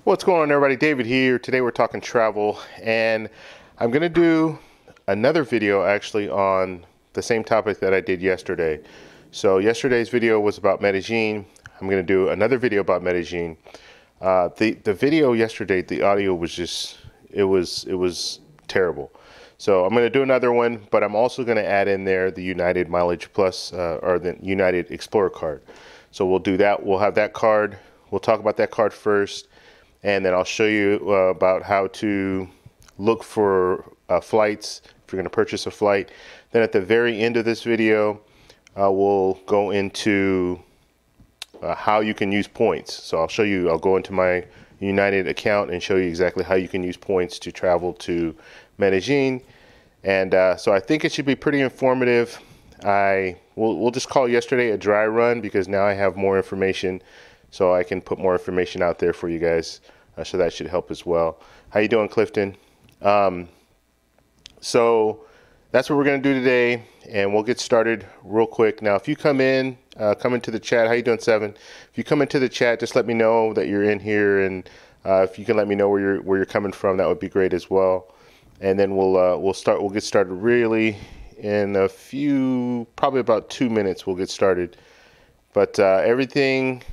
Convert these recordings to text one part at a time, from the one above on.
What's going on, everybody? David here. Today we're talking travel, and I'm going to do another video actually on the same topic that I did yesterday. So yesterday's video was about Medellin. I'm going to do another video about Medellin. The video yesterday, the audio was just it was terrible. So I'm going to do another one, but I'm also going to add in there the United Mileage Plus or the United Explorer card. So we'll do that. We'll have that card. We'll talk about that card first. And then I'll show you about how to look for flights if you're going to purchase a flight. Then at the very end of this video, we'll go into how you can use points. So I'll go into my United account and show you exactly how you can use points to travel to Medellin. And so I think it should be pretty informative. We'll just call yesterday a dry run because now I have more information. So I can put more information out there for you guys. So that should help as well. How you doing, Clifton? So that's what we're going to do today, and we'll get started real quick. Now, if you come into the chat, how you doing, Seven? If you come into the chat, just let me know that you're in here, and if you can let me know where you're coming from, that would be great as well. And then we'll get started really in a few, probably about 2 minutes. We'll get started, but everything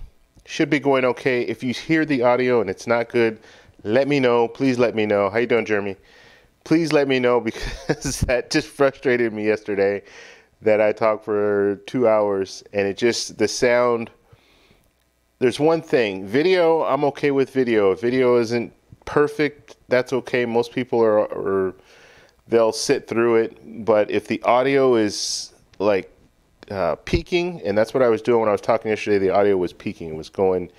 should be going okay. If you hear the audio and it's not good, let me know. Please let me know. How you doing, Jeremy? Please let me know, because that just frustrated me yesterday that I talked for 2 hours and the sound. There's one thing. Video, I'm okay with video. If video isn't perfect, that's okay. Most people they'll sit through it. But if the audio is like peaking, and that's what I was doing when I was talking yesterday. The audio was peaking. It was going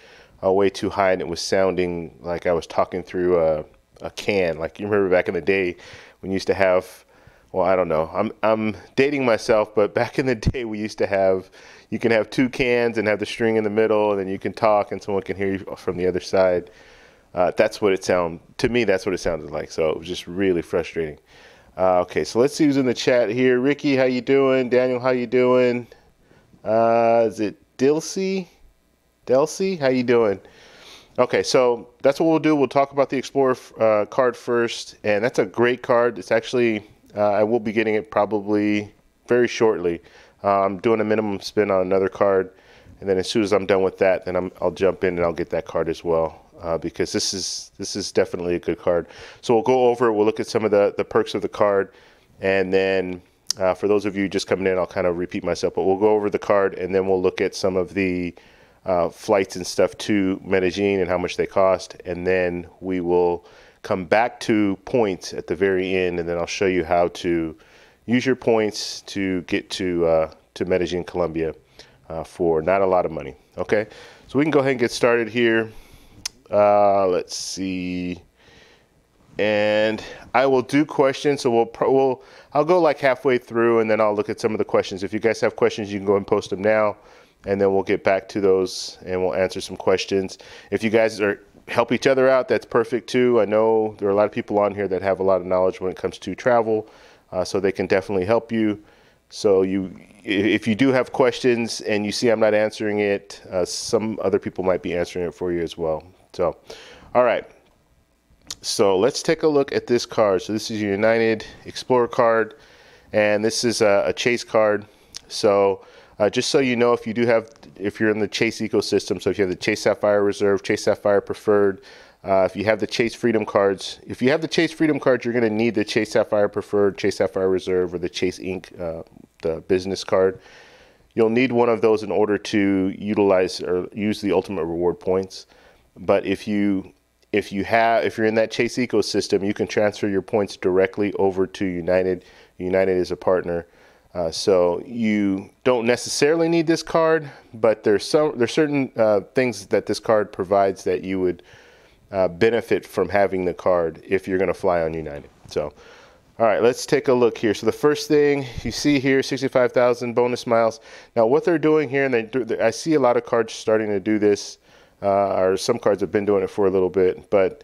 way too high, and it was sounding like I was talking through a can. Like, you remember back in the day when you used to have, well, I don't know. I'm dating myself, but back in the day we used to have, you can have two cans and have the string in the middle, and then you can talk and someone can hear you from the other side. That's what it sounded, to me, that's what it sounded like. So it was just really frustrating. Okay, so let's see who's in the chat here. Ricky, how you doing? Daniel, how you doing? Is it Delcy? How you doing? Okay, so that's what we'll do. We'll talk about the Explorer card first, and that's a great card. It's actually, I will be getting it probably very shortly. I'm doing a minimum spin on another card, and then as soon as I'm done with that, then I'll jump in and I'll get that card as well. Because this is definitely a good card. So we'll go over it. We'll look at some of the perks of the card, and then for those of you just coming in, I'll kind of repeat myself, but we'll go over the card, and then we'll look at some of the flights and stuff to Medellin and how much they cost, and then we will come back to points at the very end, and then I'll show you how to use your points to get to Medellin, Colombia for not a lot of money. Okay, so we can go ahead and get started here. Let's see, and I will do questions. So I'll go like halfway through, and then I'll look at some of the questions. If you guys have questions, you can go and post them now, and then we'll get back to those and we'll answer some questions. If you guys help each other out, that's perfect too. I know there are a lot of people on here that have a lot of knowledge when it comes to travel, so they can definitely help you. So if you do have questions and you see I'm not answering it, some other people might be answering it for you as well. So, all right. So let's take a look at this card. So this is your United Explorer card, and this is a Chase card. So just so you know, if you're in the Chase ecosystem, so if you have the Chase Sapphire Reserve, Chase Sapphire Preferred, if you have the Chase Freedom cards, you're going to need the Chase Sapphire Preferred, Chase Sapphire Reserve, or the Chase Inc. The business card. You'll need one of those in order to utilize or use the Ultimate Reward points. But if you're in that Chase ecosystem, you can transfer your points directly over to United. United is a partner, so you don't necessarily need this card, but there's certain things that this card provides that you would benefit from having the card if you're going to fly on United. So, all right, let's take a look here. So the first thing you see here, 65,000 bonus miles. Now what they're doing here, and I see a lot of cards starting to do this. Or some cards have been doing it for a little bit, but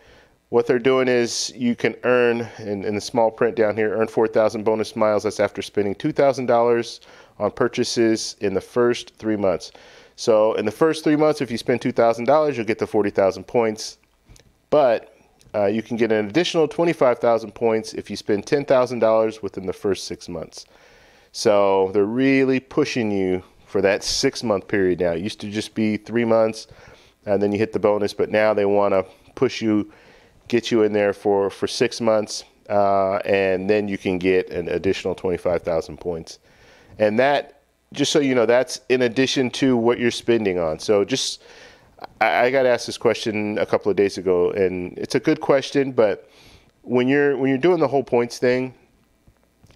what they're doing is you can earn, in the small print down here, earn 4,000 bonus miles. That's after spending $2,000 on purchases in the first 3 months. So in the first 3 months, if you spend $2,000, you'll get the 40,000 points. but you can get an additional 25,000 points if you spend $10,000 within the first 6 months. So they're really pushing you for that 6-month period now. It used to just be 3 months and then you hit the bonus, but now they want to push you, get you in there for 6 months, and then you can get an additional 25,000 points. And that, just so you know, that's in addition to what you're spending on. So just, I got asked this question a couple of days ago, and it's a good question, but when you're doing the whole points thing,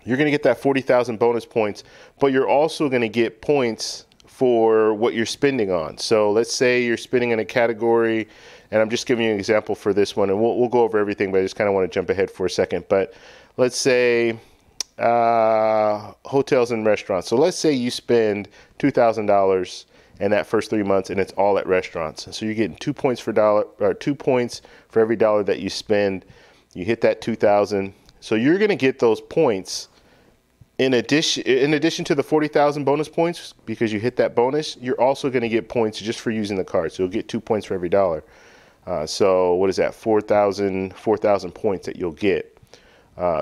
you're going to get that 40,000 bonus points, but you're also going to get points for what you're spending on. So let's say you're spending in a category, and I'm just giving you an example for this one, and we'll go over everything, but I just kind of want to jump ahead for a second. But let's say hotels and restaurants. So let's say you spend $2,000 in that first 3 months, and it's all at restaurants. So you're getting 2 points for every dollar that you spend. You hit that 2,000. So you're going to get those points in addition to the 40,000 bonus points, because you hit that bonus. You're also going to get points just for using the card. So you'll get 2 points for every dollar. So what is that? 4,000 points that you'll get.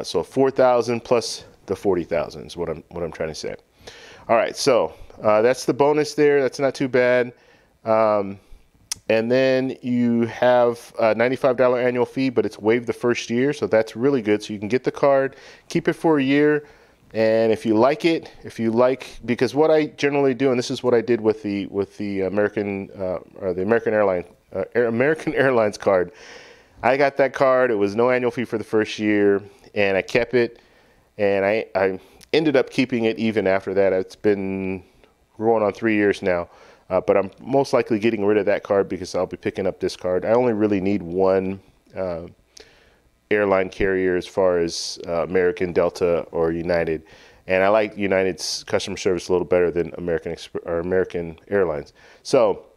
So 4,000 plus the 40,000 is what I'm trying to say. All right, so that's the bonus there. That's not too bad. And then you have a $95 annual fee, but it's waived the first year, so that's really good. So you can get the card, keep it for a year, and if you like it, because what I generally do, and this is what I did with the American Airlines card. I got that card. It was no annual fee for the first year, and I kept it, and I ended up keeping it even after that. It's been going on 3 years now. But I'm most likely getting rid of that card because I'll be picking up this card. I only really need one airline carrier as far as American, Delta, or United. And I like United's customer service a little better than American Airlines. So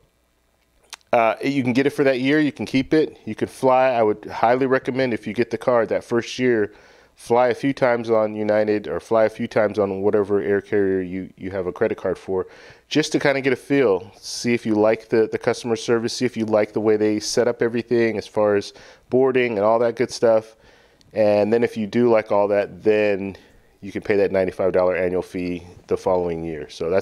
you can get it for that year. You can keep it. You can fly. I would highly recommend, if you get the card that first year, fly a few times on United or fly a few times on whatever air carrier you have a credit card for, just to kind of get a feel, see if you like the customer service, see if you like the way they set up everything as far as boarding and all that good stuff. And then if you do like all that, then you can pay that $95 annual fee the following year. So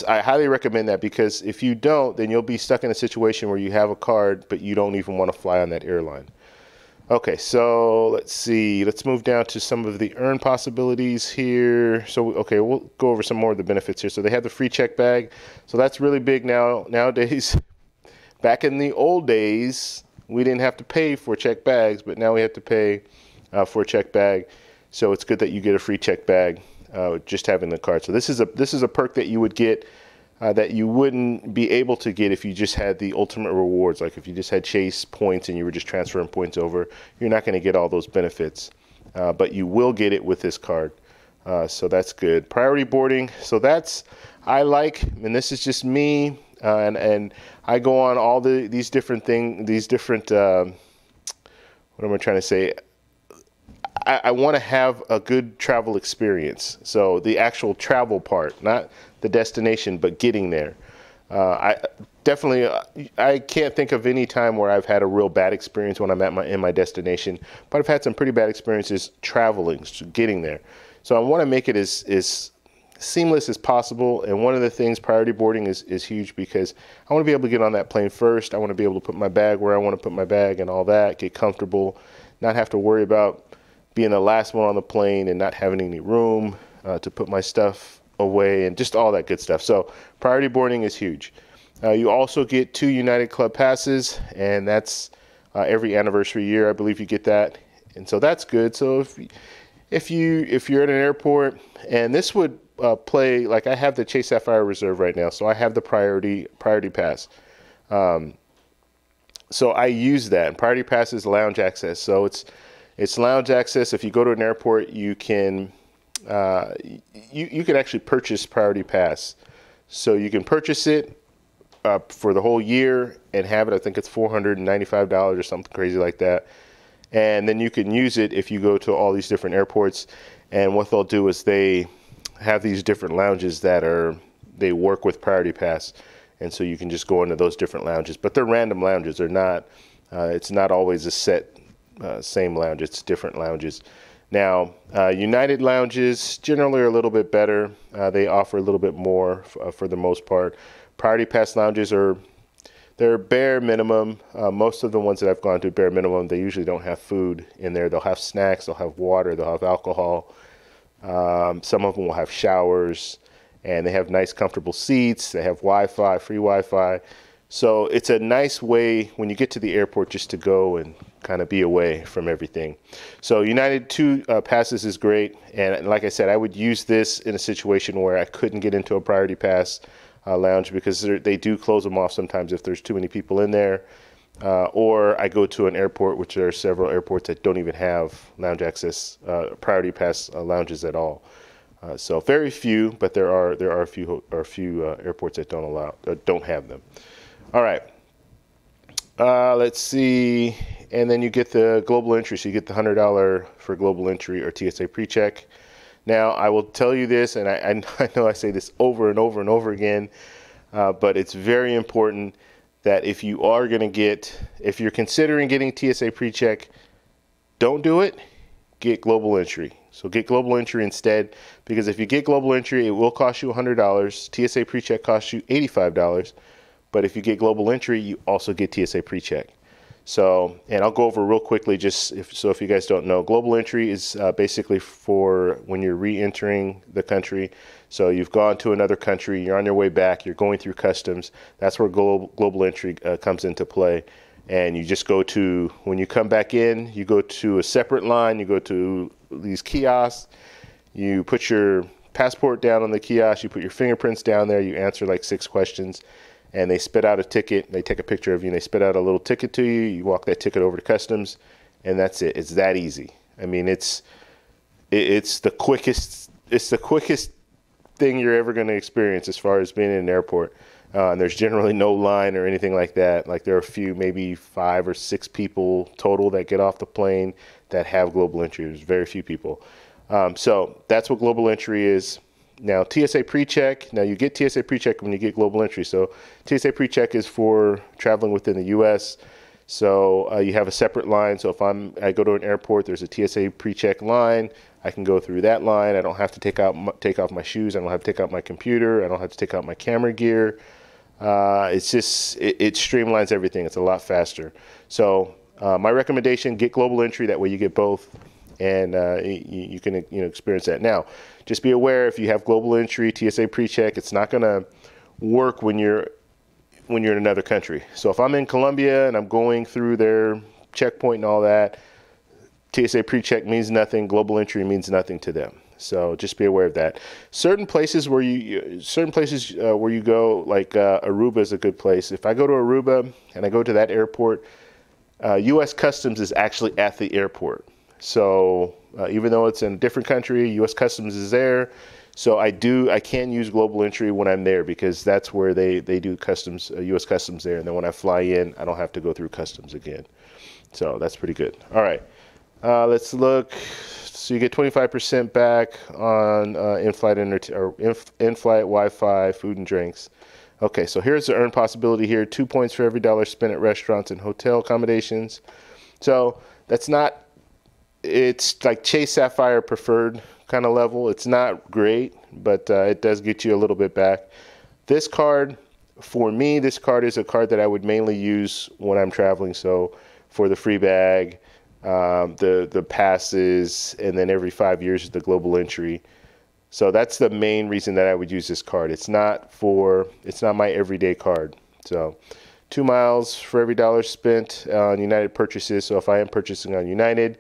I highly recommend that, because if you don't, then you'll be stuck in a situation where you have a card, but you don't even want to fly on that airline. Okay, so let's see. Let's move down to some of the earn possibilities here. So, okay, we'll go over some more of the benefits here. So they have the free check bag. So that's really big nowadays. Back in the old days, we didn't have to pay for check bags, but now we have to pay for a check bag. So it's good that you get a free check bag just having the card. So this is a perk that you would get that you wouldn't be able to get if you just had the ultimate rewards. Like if you just had Chase points and you were just transferring points over, you're not going to get all those benefits, but you will get it with this card. So that's good. Priority boarding. So I like, and this is just me, and I go on all these different things, what am I trying to say? I want to have a good travel experience. So the actual travel part, not the destination, but getting there. I can't think of any time where I've had a real bad experience when I'm in my destination, but I've had some pretty bad experiences traveling, getting there. So I want to make it as seamless as possible. And one of the things, priority boarding is huge, because I want to be able to get on that plane first. I want to be able to put my bag where I want to put my bag and all that, get comfortable, not have to worry about being the last one on the plane and not having any room to put my stuff away and just all that good stuff. So priority boarding is huge. You also get 2 United Club passes, and that's every anniversary year, I believe you get that. And so that's good. So if you're at an airport, and this would play, like I have the Chase Sapphire Reserve right now, so I have the priority pass. So I use that, and priority pass is lounge access. So it's lounge access. If you go to an airport, you can actually purchase priority pass. So you can purchase it for the whole year and have it. I think it's $495 or something crazy like that. And then you can use it if you go to all these different airports. And what they'll do is they have these different lounges they work with priority pass. And so you can just go into those different lounges. But they're random lounges. They're not It's not always a set same lounge. It's different lounges. Now, United lounges generally are a little bit better. They offer a little bit more for the most part. Priority Pass lounges they're bare minimum. Most of the ones that I've gone to bare minimum, they usually don't have food in there. They'll have snacks, they'll have water, they'll have alcohol. Some of them will have showers, and they have nice comfortable seats. They have Wi-Fi, free Wi-Fi. So it's a nice way when you get to the airport just to go and kind of be away from everything. So United 2 passes is great. And like I said, I would use this in a situation where I couldn't get into a Priority Pass lounge, because they do close them off sometimes if there's too many people in there. Or I go to an airport, which there are several airports that don't even have lounge access, Priority Pass lounges at all. So very few, but there are a few airports that don't have them. All right. Let's see. And then you get the global entry. So you get the $100 for global entry or TSA pre-check. Now, I will tell you this, and I know I say this over and over and over again, but it's very important that if you're considering getting TSA pre-check, don't do it, get global entry. So get global entry instead, because if you get global entry, it will cost you $100. TSA pre-check costs you $85. But if you get global entry, you also get TSA pre-check. So, and I'll go over real quickly, if you guys don't know, global entry is basically for when you're re-entering the country. So you've gone to another country, you're on your way back, you're going through customs. That's where global entry comes into play. And you just when you come back in, you go to a separate line, you go to these kiosks, you put your passport down on the kiosk, you put your fingerprints down there, you answer like 6 questions. And they spit out a ticket. They take a picture of you, and they spit out a little ticket to you. You walk that ticket over to customs, and that's it. It's that easy. I mean, it's the quickest. It's the quickest thing you're ever going to experience as far as being in an airport. And there's generally no line or anything like that. Like there are a few, maybe 5 or 6 people total that get off the plane that have global entry. There's very few people. So that's what global entry is. Now, TSA pre-check, now you get TSA pre-check when you get global entry. So TSA pre-check is for traveling within the U.S. So you have a separate line. So if I go to an airport, there's a TSA pre-check line. I can go through that line. I don't have to take off my shoes. I don't have to take out my computer. I don't have to take out my camera gear. It streamlines everything. It's a lot faster. So my recommendation, get global entry. That way you get both. And you can experience that. Now, just be aware, if you have global entry, TSA pre-check, it's not going to work when you're in another country. So if I'm in Colombia and I'm going through their checkpoint and all that, TSA pre-check means nothing. Global entry means nothing to them. So just be aware of that. Certain places where you go, like Aruba is a good place. If I go to Aruba and I go to that airport, U.S. Customs is actually at the airport. So even though it's in a different country, U.S. Customs is there. So I can use global entry when I'm there, because that's where they do customs, U.S. Customs there. And then when I fly in, I don't have to go through customs again. So that's pretty good. All right, let's look. So you get 25% back on in-flight Wi-Fi, food and drinks. Okay, so here's the earn possibility here. 2 points for every $1 spent at restaurants and hotel accommodations. So it's like Chase Sapphire preferred kind of level. It's not great, but it does get you a little bit back. This card, for me, this card is a card that I would mainly use when I'm traveling. So for the free bag, the passes, and then every 5 years is the global entry. So that's the main reason that I would use this card. It's not my everyday card. So 2 miles for every $1 spent on United purchases. So if I am purchasing on United,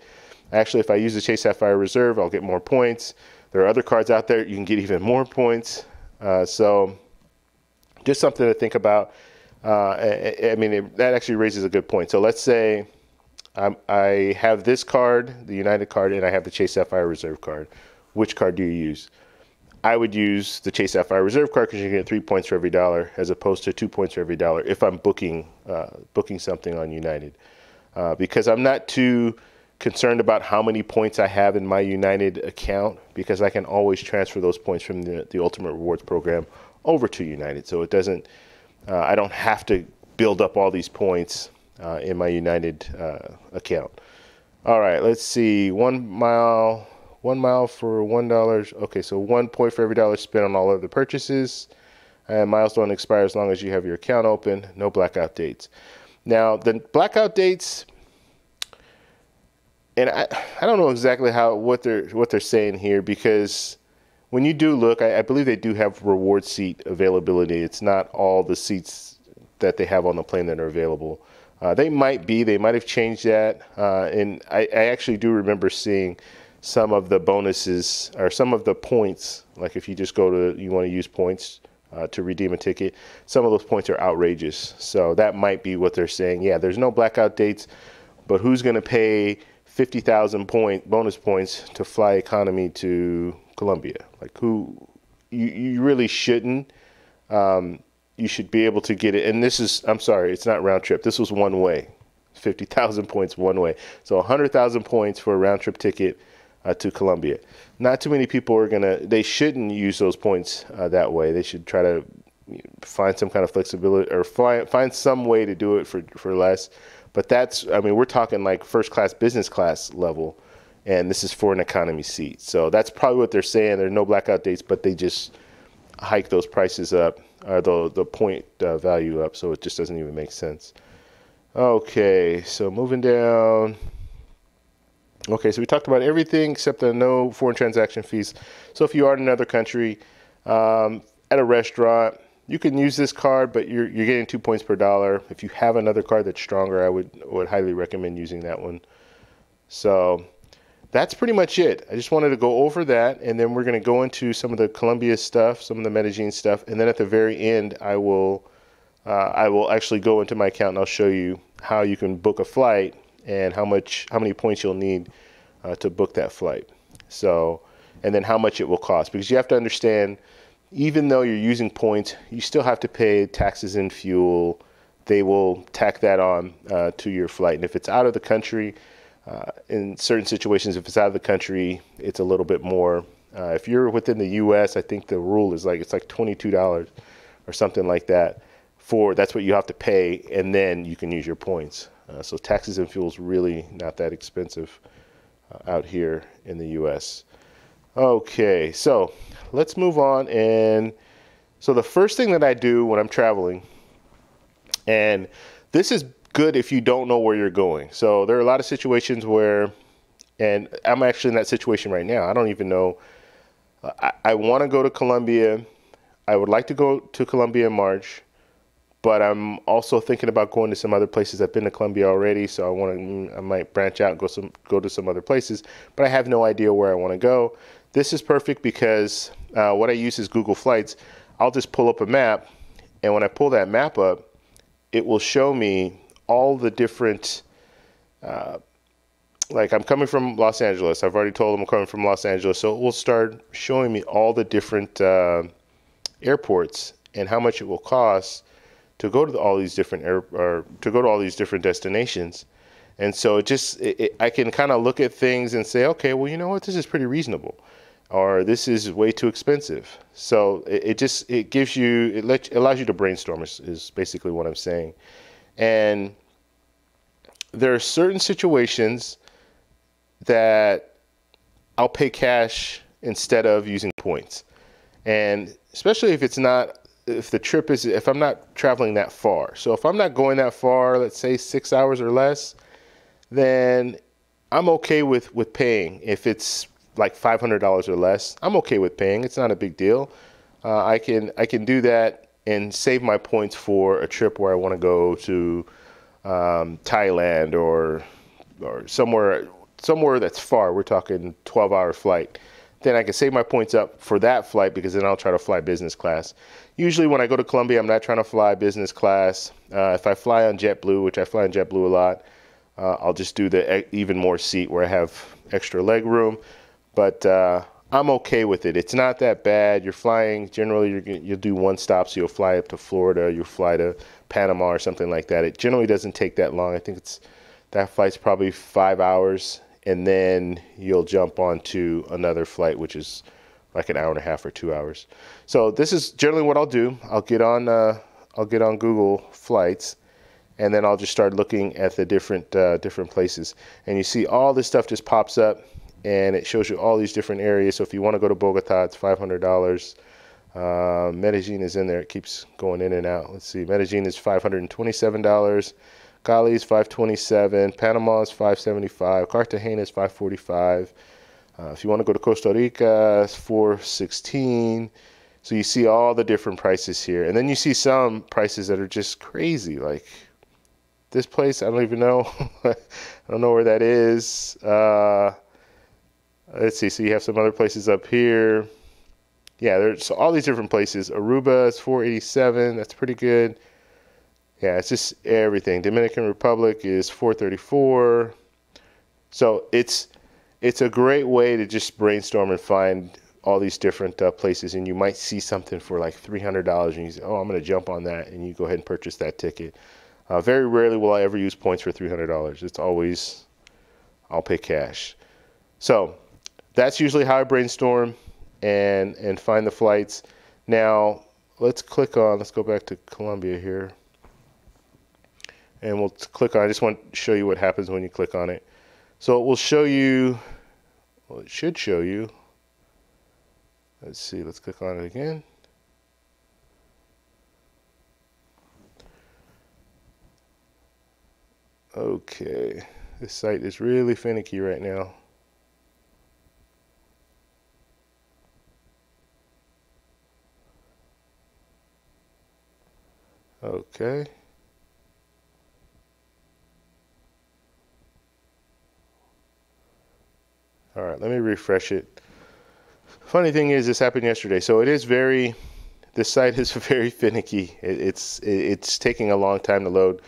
actually, if I use the Chase Sapphire Reserve, I'll get more points. There are other cards out there you can get even more points. So just something to think about. That actually raises a good point. So let's say I have this card, the United card, and I have the Chase Sapphire Reserve card. Which card do you use? I would use the Chase Sapphire Reserve card, because you get 3 points for every $1, as opposed to 2 points for every $1 if I'm booking something on United. Because I'm not too concerned about how many points I have in my United account, because I can always transfer those points from the Ultimate Rewards program over to United. So it doesn't, I don't have to build up all these points in my United account. All right, let's see. 1 mile for $1. Okay, so 1 point for every dollar spent on all other purchases. And miles don't expire as long as you have your account open. No blackout dates. Now, the blackout dates, and I don't know exactly what they're saying here, because when you do look, I believe they do have reward seat availability. It's not all the seats that they have on the plane that are available. They might have changed that. And I actually do remember seeing some of the bonuses or some of the points, like if you just you want to use points to redeem a ticket, some of those points are outrageous. So that might be what they're saying. Yeah, there's no blackout dates, but who's going to pay 50,000 bonus points to fly economy to Colombia? Like, who? You really shouldn't. You should be able to get it. And this is, I'm sorry, it's not round trip. This was one way. 50,000 points one way. So 100,000 points for a round trip ticket to Colombia. Not too many people are they shouldn't use those points that way. They should try to find some kind of flexibility, or find some way to do it for less. But that's, I mean, we're talking like first class, business class level, and this is for an economy seat. So that's probably what they're saying. There are no blackout dates, but they just hike those prices up, or the point value up, so it just doesn't even make sense. Okay, so moving down. Okay, so we talked about everything except the no foreign transaction fees. So if you are in another country, at a restaurant, you can use this card, but you're getting 2 points per dollar. If you have another card that's stronger, I would highly recommend using that one. So that's pretty much it. I just wanted to go over that, and then we're going to go into some of the Colombia stuff, some of the Medellin stuff, and then at the very end, I will actually go into my account and I'll show you how you can book a flight and how many points you'll need to book that flight. So, and then how much it will cost, because you have to understand, even though you're using points, you still have to pay taxes and fuel. They will tack that on to your flight. And if it's out of the country, in certain situations, if it's out of the country, it's a little bit more. If you're within the U.S., I think the rule is it's like $22 or something like that. That's what you have to pay, and then you can use your points. So taxes and fuel is really not that expensive out here in the U.S. Okay, so let's move on. And so the first thing that I do when I'm traveling, and this is good if you don't know where you're going. So there are a lot of situations where, and I'm actually in that situation right now. I don't even know. I want to go to Colombia. I would like to go to Colombia in March, but I'm also thinking about going to some other places. I've been to Colombia already, so I might branch out and go to some other places, but I have no idea where I want to go. This is perfect because what I use is Google Flights. I'll just pull up a map, and when I pull that map up, it will show me all the different, like I'm coming from Los Angeles. I've already told them I'm coming from Los Angeles, so it will start showing me all the different airports and how much it will cost to go to all these different destinations. And so I can kind of look at things and say, okay, well, you know what, this is pretty reasonable, or this is way too expensive. So it allows you to brainstorm is basically what I'm saying. And there are certain situations that I'll pay cash instead of using points. And especially if I'm not traveling that far. So if I'm not going that far, let's say 6 hours or less, then I'm okay with paying. If it's like $500 or less, I'm okay with paying. It's not a big deal. I can do that and save my points for a trip where I want to go to Thailand or somewhere that's far. We're talking 12-hour flight. Then I can save my points up for that flight, because then I'll try to fly business class. Usually when I go to Colombia, I'm not trying to fly business class. If I fly on JetBlue, which I fly on JetBlue a lot, I'll just do the even more seat where I have extra leg room. But I'm okay with it. It's not that bad. You're flying, generally you'll do one stop, so you'll fly up to Florida, you'll fly to Panama or something like that. It generally doesn't take that long. I think that flight's probably 5 hours, and then you'll jump onto another flight, which is like an hour and a half or 2 hours. So this is generally what I'll do. I'll get on Google Flights, and then I'll just start looking at the different places. And you see all this stuff just pops up, and it shows you all these different areas. So if you want to go to Bogota, it's $500. Medellin is in there. It keeps going in and out. Let's see. Medellin is $527. Cali is $527. Panama is $575. Cartagena is $545. If you want to go to Costa Rica, it's $416. So you see all the different prices here. And then you see some prices that are just crazy. Like this place, I don't even know. I don't know where that is. Let's see. So you have some other places up here. Yeah, there's all these different places. Aruba is $487. That's pretty good. Yeah, it's just everything. Dominican Republic is $434. So it's a great way to just brainstorm and find all these different places, and you might see something for like $300, and you say, "Oh, I'm going to jump on that," and you go ahead and purchase that ticket. Very rarely will I ever use points for $300. It's always I'll pay cash. So that's usually how I brainstorm and find the flights. Now let's go back to Colombia here, and we'll click on. I just want to show you what happens when you click on it. So it will show you. Well, it should show you. Let's see, let's click on it again. Okay, this site is really finicky right now. Okay. All right, let me refresh it. Funny thing is, this happened yesterday, so it is this site is very finicky. It's taking a long time to load.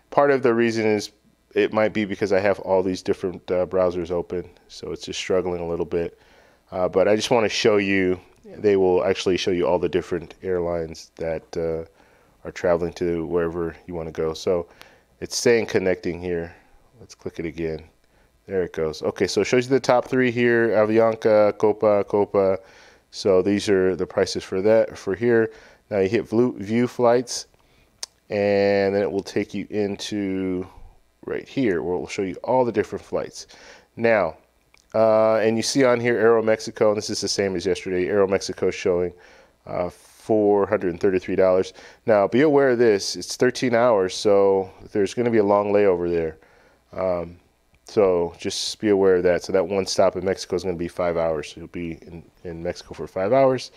Part of the reason is it might be because I have all these different browsers open, so it's just struggling a little bit. But I just want to show you, they will actually show you all the different airlines that are traveling to wherever you want to go. So it's saying connecting here. Let's click it again. There it goes. Okay, so it shows you the top three here: Avianca, Copa. So these are the prices for that for here. Now you hit view flights, and then it will take you into right here where it will show you all the different flights. Now, and you see on here Aeromexico, and this is the same as yesterday. Aeromexico showing $433. Now be aware of this. It's 13 hours, so there's going to be a long layover there. So just be aware of that. So that one stop in Mexico is going to be 5 hours. You'll be in Mexico for 5 hours.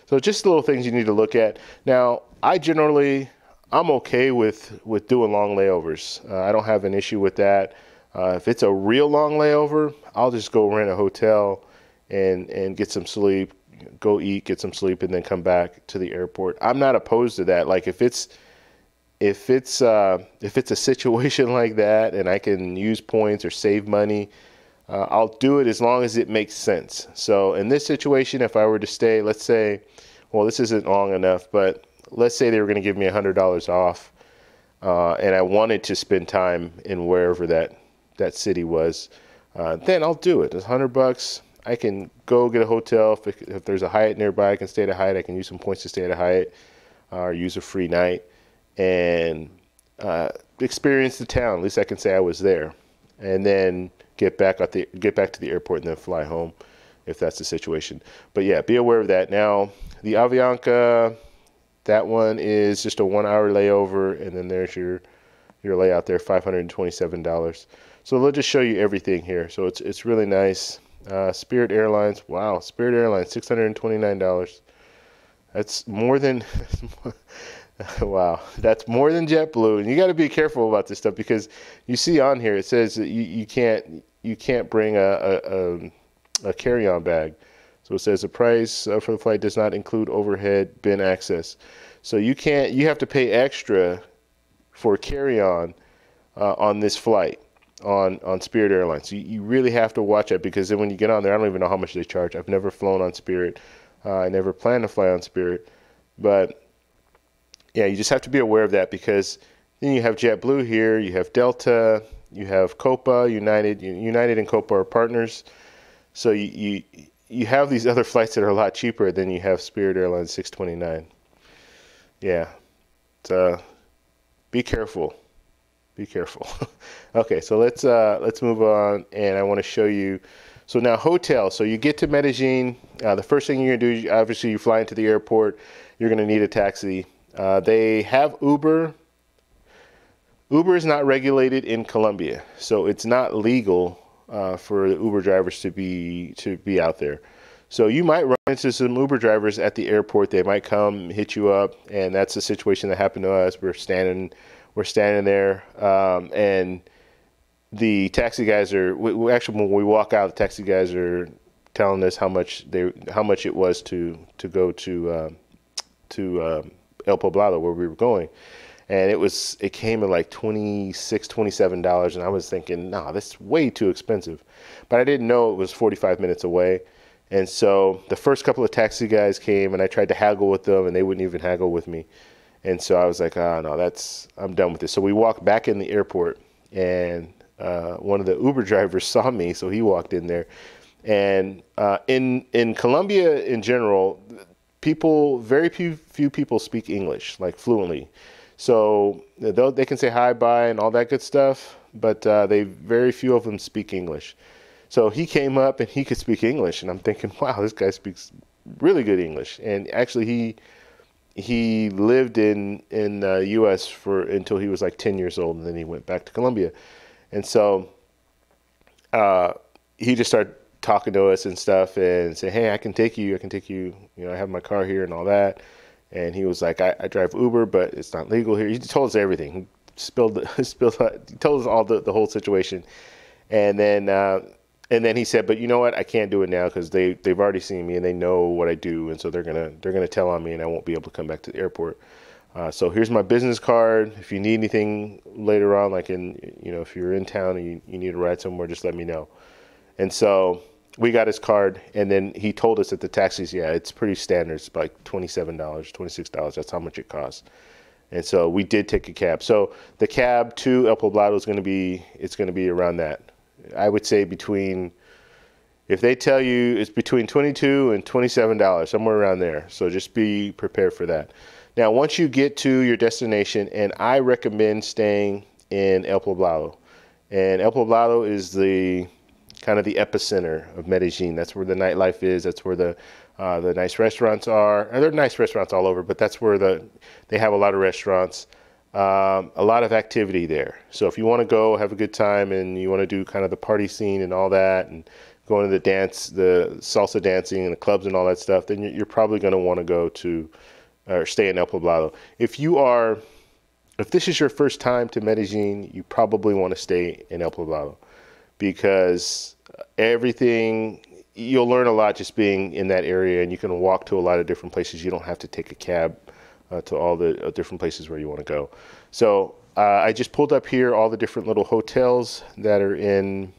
So just the little things you need to look at. Now, I'm okay with doing long layovers. I don't have an issue with that. If it's a real long layover, I'll just go rent a hotel and get some sleep, go eat, get some sleep, and then come back to the airport. I'm not opposed to that. Like if it's a situation like that and I can use points or save money, I'll do it as long as it makes sense. So in this situation, if I were to stay, let's say, well, this isn't long enough, but let's say they were going to give me $100 off, and I wanted to spend time in wherever that city was, then I'll do it. It's $100. I can go get a hotel. If there's a Hyatt nearby, I can stay at a Hyatt. I can use some points to stay at a Hyatt, or use a free night, and experience the town. At least I can say I was there, and then get back to the airport and then fly home if that's the situation. But yeah, be aware of that. Now the Avianca, that one is just a 1 hour layover, and then there's your layout there, $527. So they'll just show you everything here. So it's really nice. Spirit Airlines, wow, Spirit Airlines, $629. That's more than wow, that's more than JetBlue. And you got to be careful about this stuff, because you see on here it says that you can't bring a carry-on bag. So it says the price for the flight does not include overhead bin access. So you have to pay extra for carry-on on this flight on Spirit Airlines. So you really have to watch it, because then when you get on there, I don't even know how much they charge. I've never flown on Spirit. I never plan to fly on Spirit, but yeah, you just have to be aware of that, because then you have JetBlue here, you have Delta, you have Copa, United and Copa are partners. So you have these other flights that are a lot cheaper than you have Spirit Airlines $629. Yeah, be careful. Be careful. Okay, so let's move on, and I want to show you. So now hotel. So you get to Medellin. The first thing you're gonna do, obviously, you fly into the airport. You're gonna need a taxi. They have Uber. Uber is not regulated in Colombia, so it's not legal for the Uber drivers to be out there. So you might run into some Uber drivers at the airport. They might come hit you up, and that's the situation that happened to us. We're standing there, and the taxi guys are. We actually, when we walk out, the taxi guys are telling us how much it was to go to El Poblado, where we were going. And it came at like $26, $27, and I was thinking, nah, that's way too expensive. But I didn't know it was 45 minutes away. And so the first couple of taxi guys came, and I tried to haggle with them, and they wouldn't even haggle with me. And so I was like, no, I'm done with this. So we walked back in the airport, and one of the Uber drivers saw me, so he walked in there. And in Colombia in general, very few people speak English like fluently. So they can say hi, bye, and all that good stuff, but very few of them speak English. So he came up and he could speak English, and I'm thinking, wow, this guy speaks really good English. And actually, he lived in the U.S. until he was like 10 years old, and then he went back to Colombia. And so he just started talking to us and stuff, and say, hey, I can take you. You know, I have my car here and all that. And he was like, I drive Uber, but it's not legal here. He told us everything. He told us all the whole situation. And then he said, but you know what? I can't do it now because they've already seen me and they know what I do, and so they're gonna tell on me, and I won't be able to come back to the airport. So here's my business card. If you need anything later on, like if you're in town and you need to ride somewhere, just let me know. And so we got his card, and then he told us that the taxis, it's pretty standard. It's like $27, $26. That's how much it costs. And so we did take a cab. So the cab to El Poblado is going to be around that. I would say if they tell you it's between $22 and $27, somewhere around there. So just be prepared for that. Now, once you get to your destination, and I recommend staying in El Poblado. And El Poblado is kind of the epicenter of Medellin. That's where the nightlife is. That's where the nice restaurants are. And there are nice restaurants all over, but that's where they have a lot of restaurants, a lot of activity there. So if you want to go have a good time and you want to do kind of the party scene and all that, and go into the salsa dancing and the clubs and all that stuff, then you're probably going to want to go to or stay in El Poblado. If this is your first time to Medellin, you probably want to stay in El Poblado, because you'll learn a lot just being in that area, and you can walk to a lot of different places. You don't have to take a cab to all the different places where you want to go. So I just pulled up here all the different little hotels that are in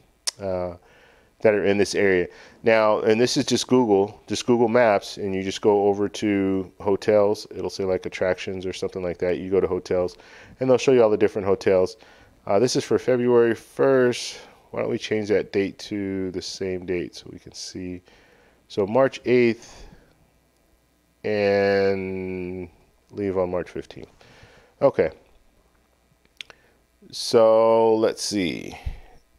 this area. Now, and this is just Google Maps, and you just go over to hotels. It'll say like attractions or something like that. You go to hotels, and they'll show you all the different hotels. This is for February 1st. Why don't we change that date to the same date so we can see? So March 8th and leave on March 15th. Okay. So let's see.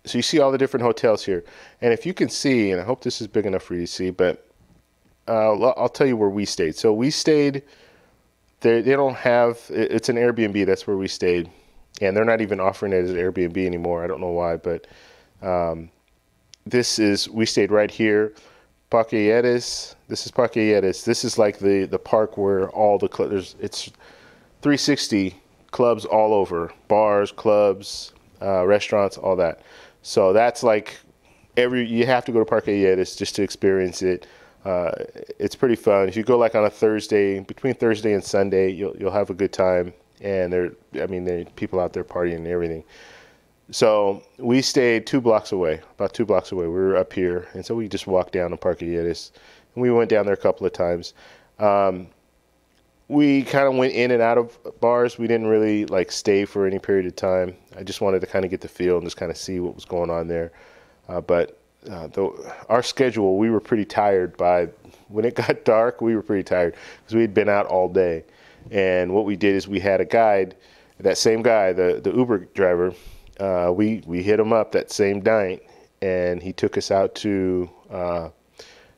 So you see all the different hotels here. And if you can see, and I hope this is big enough for you to see, but I'll tell you where we stayed. So we stayed, they don't have, it's an Airbnb. That's where we stayed. And they're not even offering it as an Airbnb anymore. I don't know why, but we stayed right here. Parque Yedes. This is Parque Yedes. This is like the park where all the it's 360 clubs all over, bars, clubs, restaurants, all that. So that's like you have to go to Parque Yedes just to experience it. It's pretty fun. If you go like on a Thursday, between Thursday and Sunday, you'll have a good time. And there are people out there partying and everything. So we stayed about 2 blocks away. We were up here, and so we just walked down to Parque Yedes, and we went down there a couple of times. We kind of went in and out of bars. We didn't really like stay for any period of time. I just wanted to kind of get the feel and just kind of see what was going on there. But our schedule, we were pretty tired when it got dark. We were pretty tired because we had been out all day. And what we did is we had a guide That same guy, the Uber driver, we hit him up that same night, and he took us out to I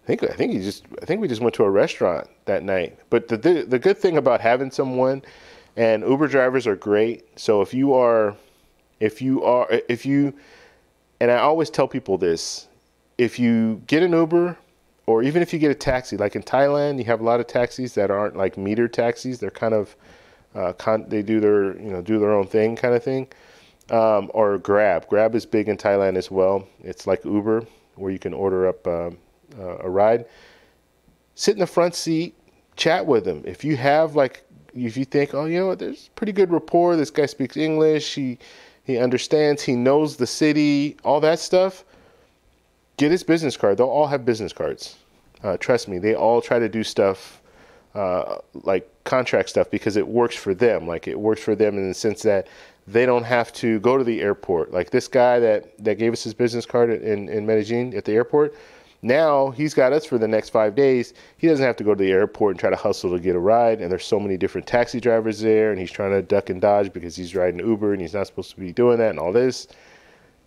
think we just went to a restaurant that night. But the good thing about having someone, and Uber drivers are great. So if you and I always tell people this, if you get an Uber, or even if you get a taxi, like in Thailand, you have a lot of taxis that aren't like meter taxis. They're kind of they do their own thing kind of thing. Or Grab. Grab is big in Thailand as well. It's like Uber, where you can order up a ride. Sit in the front seat, chat with them. If you think, oh, you know what, there's pretty good rapport. This guy speaks English. He understands. He knows the city. All that stuff. Get his business card. They'll all have business cards. Trust me, they all try to do stuff like contract stuff because it works for them. Like it works for them in the sense that they don't have to go to the airport. Like this guy that gave us his business card in Medellin at the airport, now he's got us for the next 5 days. He doesn't have to go to the airport and try to hustle to get a ride. And there's so many different taxi drivers there, and he's trying to duck and dodge because he's riding Uber and he's not supposed to be doing that and all this.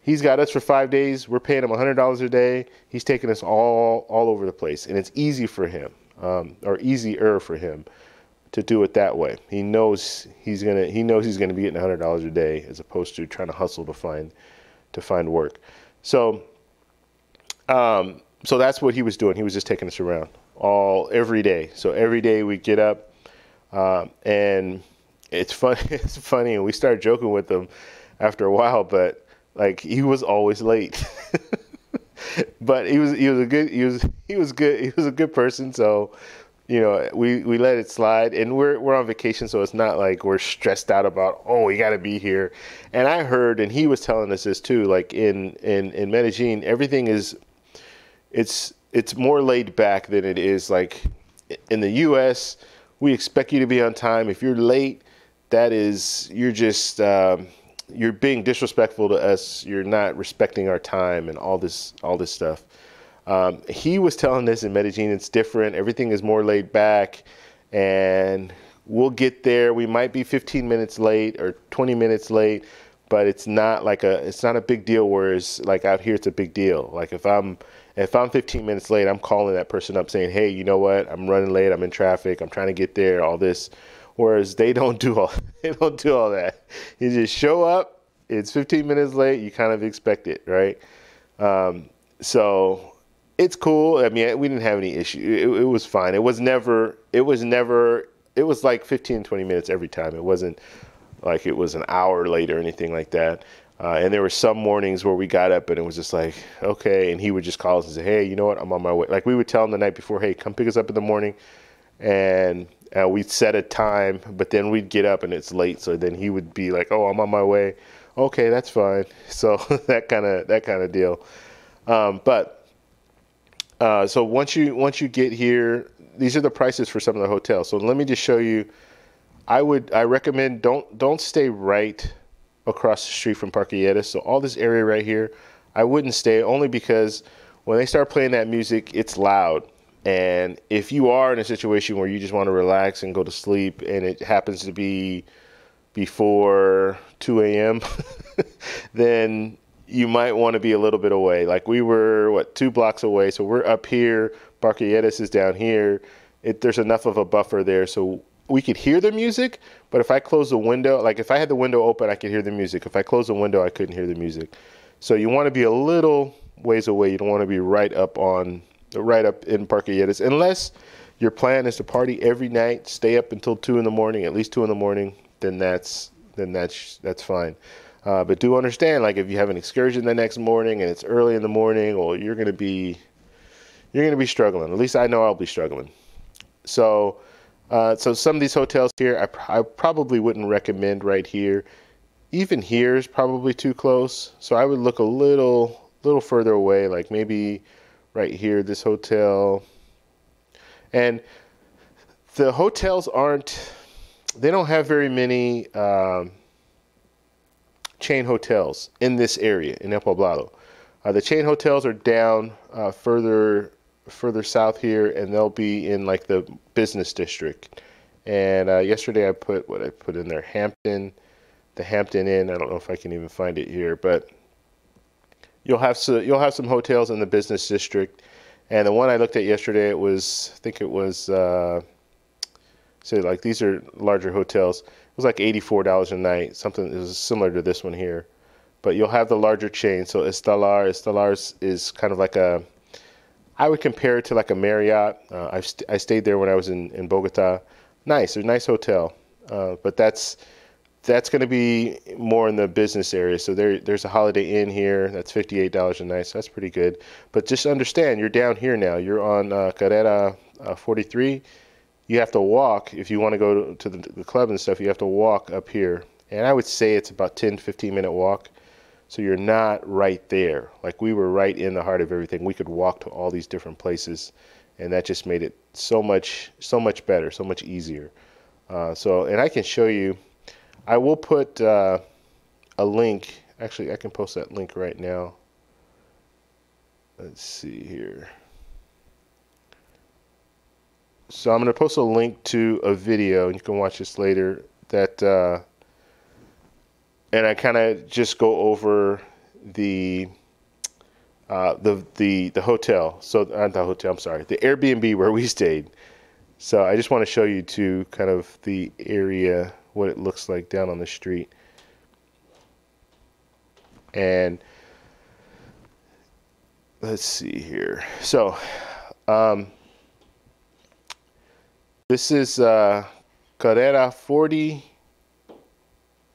He's got us for 5 days. We're paying him $100 a day. He's taking us all over the place, and it's easy for him, or easier for him, to do it that way. He knows he's gonna be getting $100 a day as opposed to trying to hustle to find work. So that's what he was doing. He was just taking us around every day. So every day we get up, and it's fun. It's funny, and we started joking with him after a while, but. Like he was always late, but he was a good person. So, you know, we let it slide, and we're on vacation, so it's not like we're stressed out about, oh, we got to be here. And I heard, and he was telling us this too, like in Medellin, everything it's more laid back than it is like in the U.S. We expect you to be on time. If you're late, you're being disrespectful to us. You're not respecting our time and all this stuff. He was telling us in Medellin, it's different. Everything is more laid back, and we'll get there. We might be 15 minutes late or 20 minutes late, but it's not a big deal. Whereas like out here, it's a big deal. Like if I'm 15 minutes late, I'm calling that person up saying, hey, you know what? I'm running late. I'm in traffic. I'm trying to get there. All this. Whereas they don't do all that. You just show up. It's 15 minutes late. You kind of expect it, right? So it's cool. I mean, we didn't have any issue. It was fine. It was like 15, 20 minutes every time. It wasn't like it was an hour late or anything like that. And there were some mornings where we got up and it was just like, okay. And he would just call us and say, hey, you know what? I'm on my way. Like we would tell him the night before, hey, come pick us up in the morning. And we'd set a time, but then we'd get up and it's late. So then he would be like, oh, I'm on my way. Okay, that's fine. So that kind of deal. So once you get here, these are the prices for some of the hotels. So let me just show you. I recommend don't stay right across the street from Parquilletas. So all this area right here, I wouldn't stay, only because when they start playing that music, it's loud. And if you are in a situation where you just want to relax and go to sleep, and it happens to be before 2 a.m., then you might want to be a little bit away. Like we were, 2 blocks away. So we're up here. Parquilletas is down here. There's enough of a buffer there so we could hear the music. But if I close the window, like if I had the window open, I could hear the music. If I close the window, I couldn't hear the music. So you want to be a little ways away. You don't want to be right up in Parquilletas, unless your plan is to party every night, stay up until 2 in the morning, at least 2 in the morning. Then that's fine. But do understand, like if you have an excursion the next morning and it's early in the morning, well, you're gonna be struggling. At least I know I'll be struggling. So some of these hotels here, I probably wouldn't recommend right here. Even here is probably too close. So I would look a little further away, like maybe right here, this hotel. And the hotels they don't have very many chain hotels in this area, in El Poblado. The chain hotels are down further south here, and they'll be in like the business district. And yesterday I put in there, Hampton. the Hampton Inn. I don't know if I can even find it here, but you'll have some hotels in the business district. And the one I looked at yesterday, it was, I think it was, so like these are larger hotels. It was like $84 a night, something that was similar to this one here. But you'll have the larger chain. So Estelar is kind of like a, I would compare it to like a Marriott. I stayed there when I was in Bogota. Nice, a nice hotel. But that's going to be more in the business area. So there's a Holiday Inn here. That's $58 a night. So that's pretty good. But just understand, you're down here now. You're on Carrera 43. You have to walk. If you want to go to the club and stuff, you have to walk up here. And I would say it's about 10-15 minute walk. So you're not right there. Like we were right in the heart of everything. We could walk to all these different places. And that just made it so much better, so much easier. And I can show you. I will put a link. Actually, I can post that link right now. Let's see here. So I'm going to post a link to a video, and you can watch this later. And I kind of just go over the hotel. So not the hotel. I'm sorry, the Airbnb where we stayed. So I just want to show you too, kind of the area, what it looks like down on the street. And let's see here. So this is Carrera 40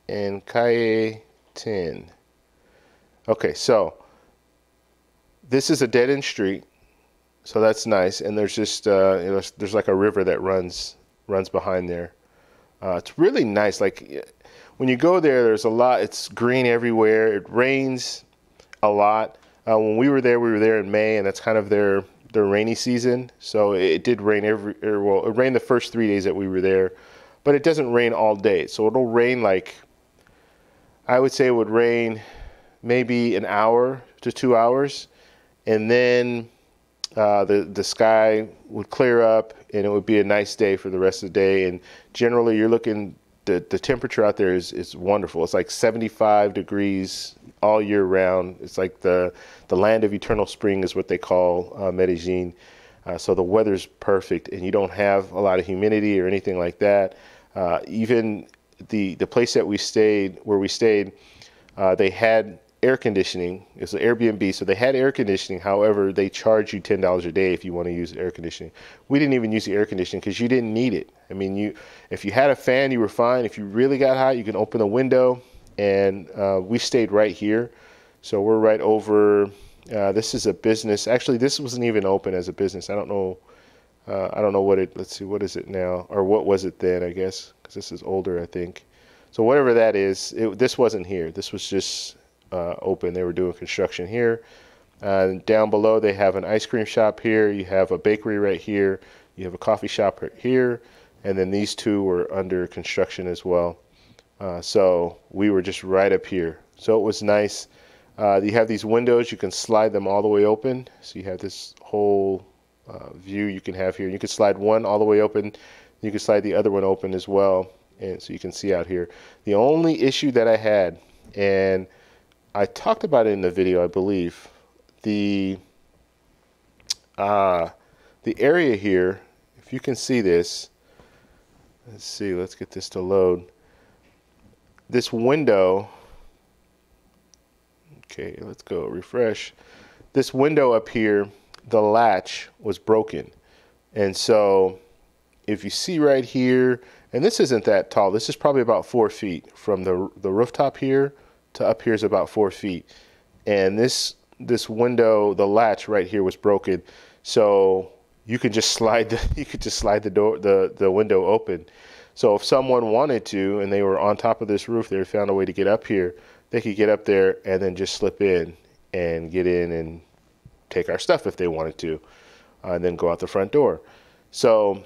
and Calle 10. Okay, so this is a dead-end street. So that's nice, and there's just there's like a river that runs behind there. It's really nice. Like when you go there, there's a lot. It's green everywhere. It rains a lot. When we were there in May, and that's kind of their rainy season. So it did rain well, it rained the first 3 days that we were there, but it doesn't rain all day. So it'll rain like, I would say it would rain maybe an hour to 2 hours, and then the sky would clear up and it would be a nice day for the rest of the day. And generally you're looking, the temperature out there is wonderful. It's like 75 degrees all year round. It's like the land of eternal spring is what they call Medellin. So the weather's perfect, and you don't have a lot of humidity or anything like that. Even the place that we stayed, they had air conditioning. It's an Airbnb, so they had air conditioning. However, they charge you $10 a day if you want to use air conditioning. We didn't even use the air conditioning because you didn't need it. I mean, if you had a fan, you were fine. If you really got hot, you can open the window. And we stayed right here, so we're right over. This is a business. Actually, this wasn't even open as a business. I don't know what it. Let's see, what is it now, or what was it then? I guess because this is older, I think. So whatever that is, this wasn't here. This was just open. They were doing construction here. Down below, they have an ice cream shop here. You have a bakery right here. You have a coffee shop right here, and then these two were under construction as well. So we were just right up here. So it was nice. You have these windows. You can slide them all the way open. So you have this whole view you can have here. You can slide one all the way open. You can slide the other one open as well. And so you can see out here. The only issue that I had, and I talked about it in the video, I believe, the area here, if you can see this, let's see, let's get this to load. This window, okay, let's go refresh. This window up here, the latch was broken. And so if you see right here, and this isn't that tall, this is probably about 4 feet from the rooftop here to up here is about 4 feet. And this window, the latch right here was broken. So you could just slide the door, the window open. So if someone wanted to, and they were on top of this roof, they found a way to get up here, they could get up there and then just slip in and get in and take our stuff if they wanted to, and then go out the front door. So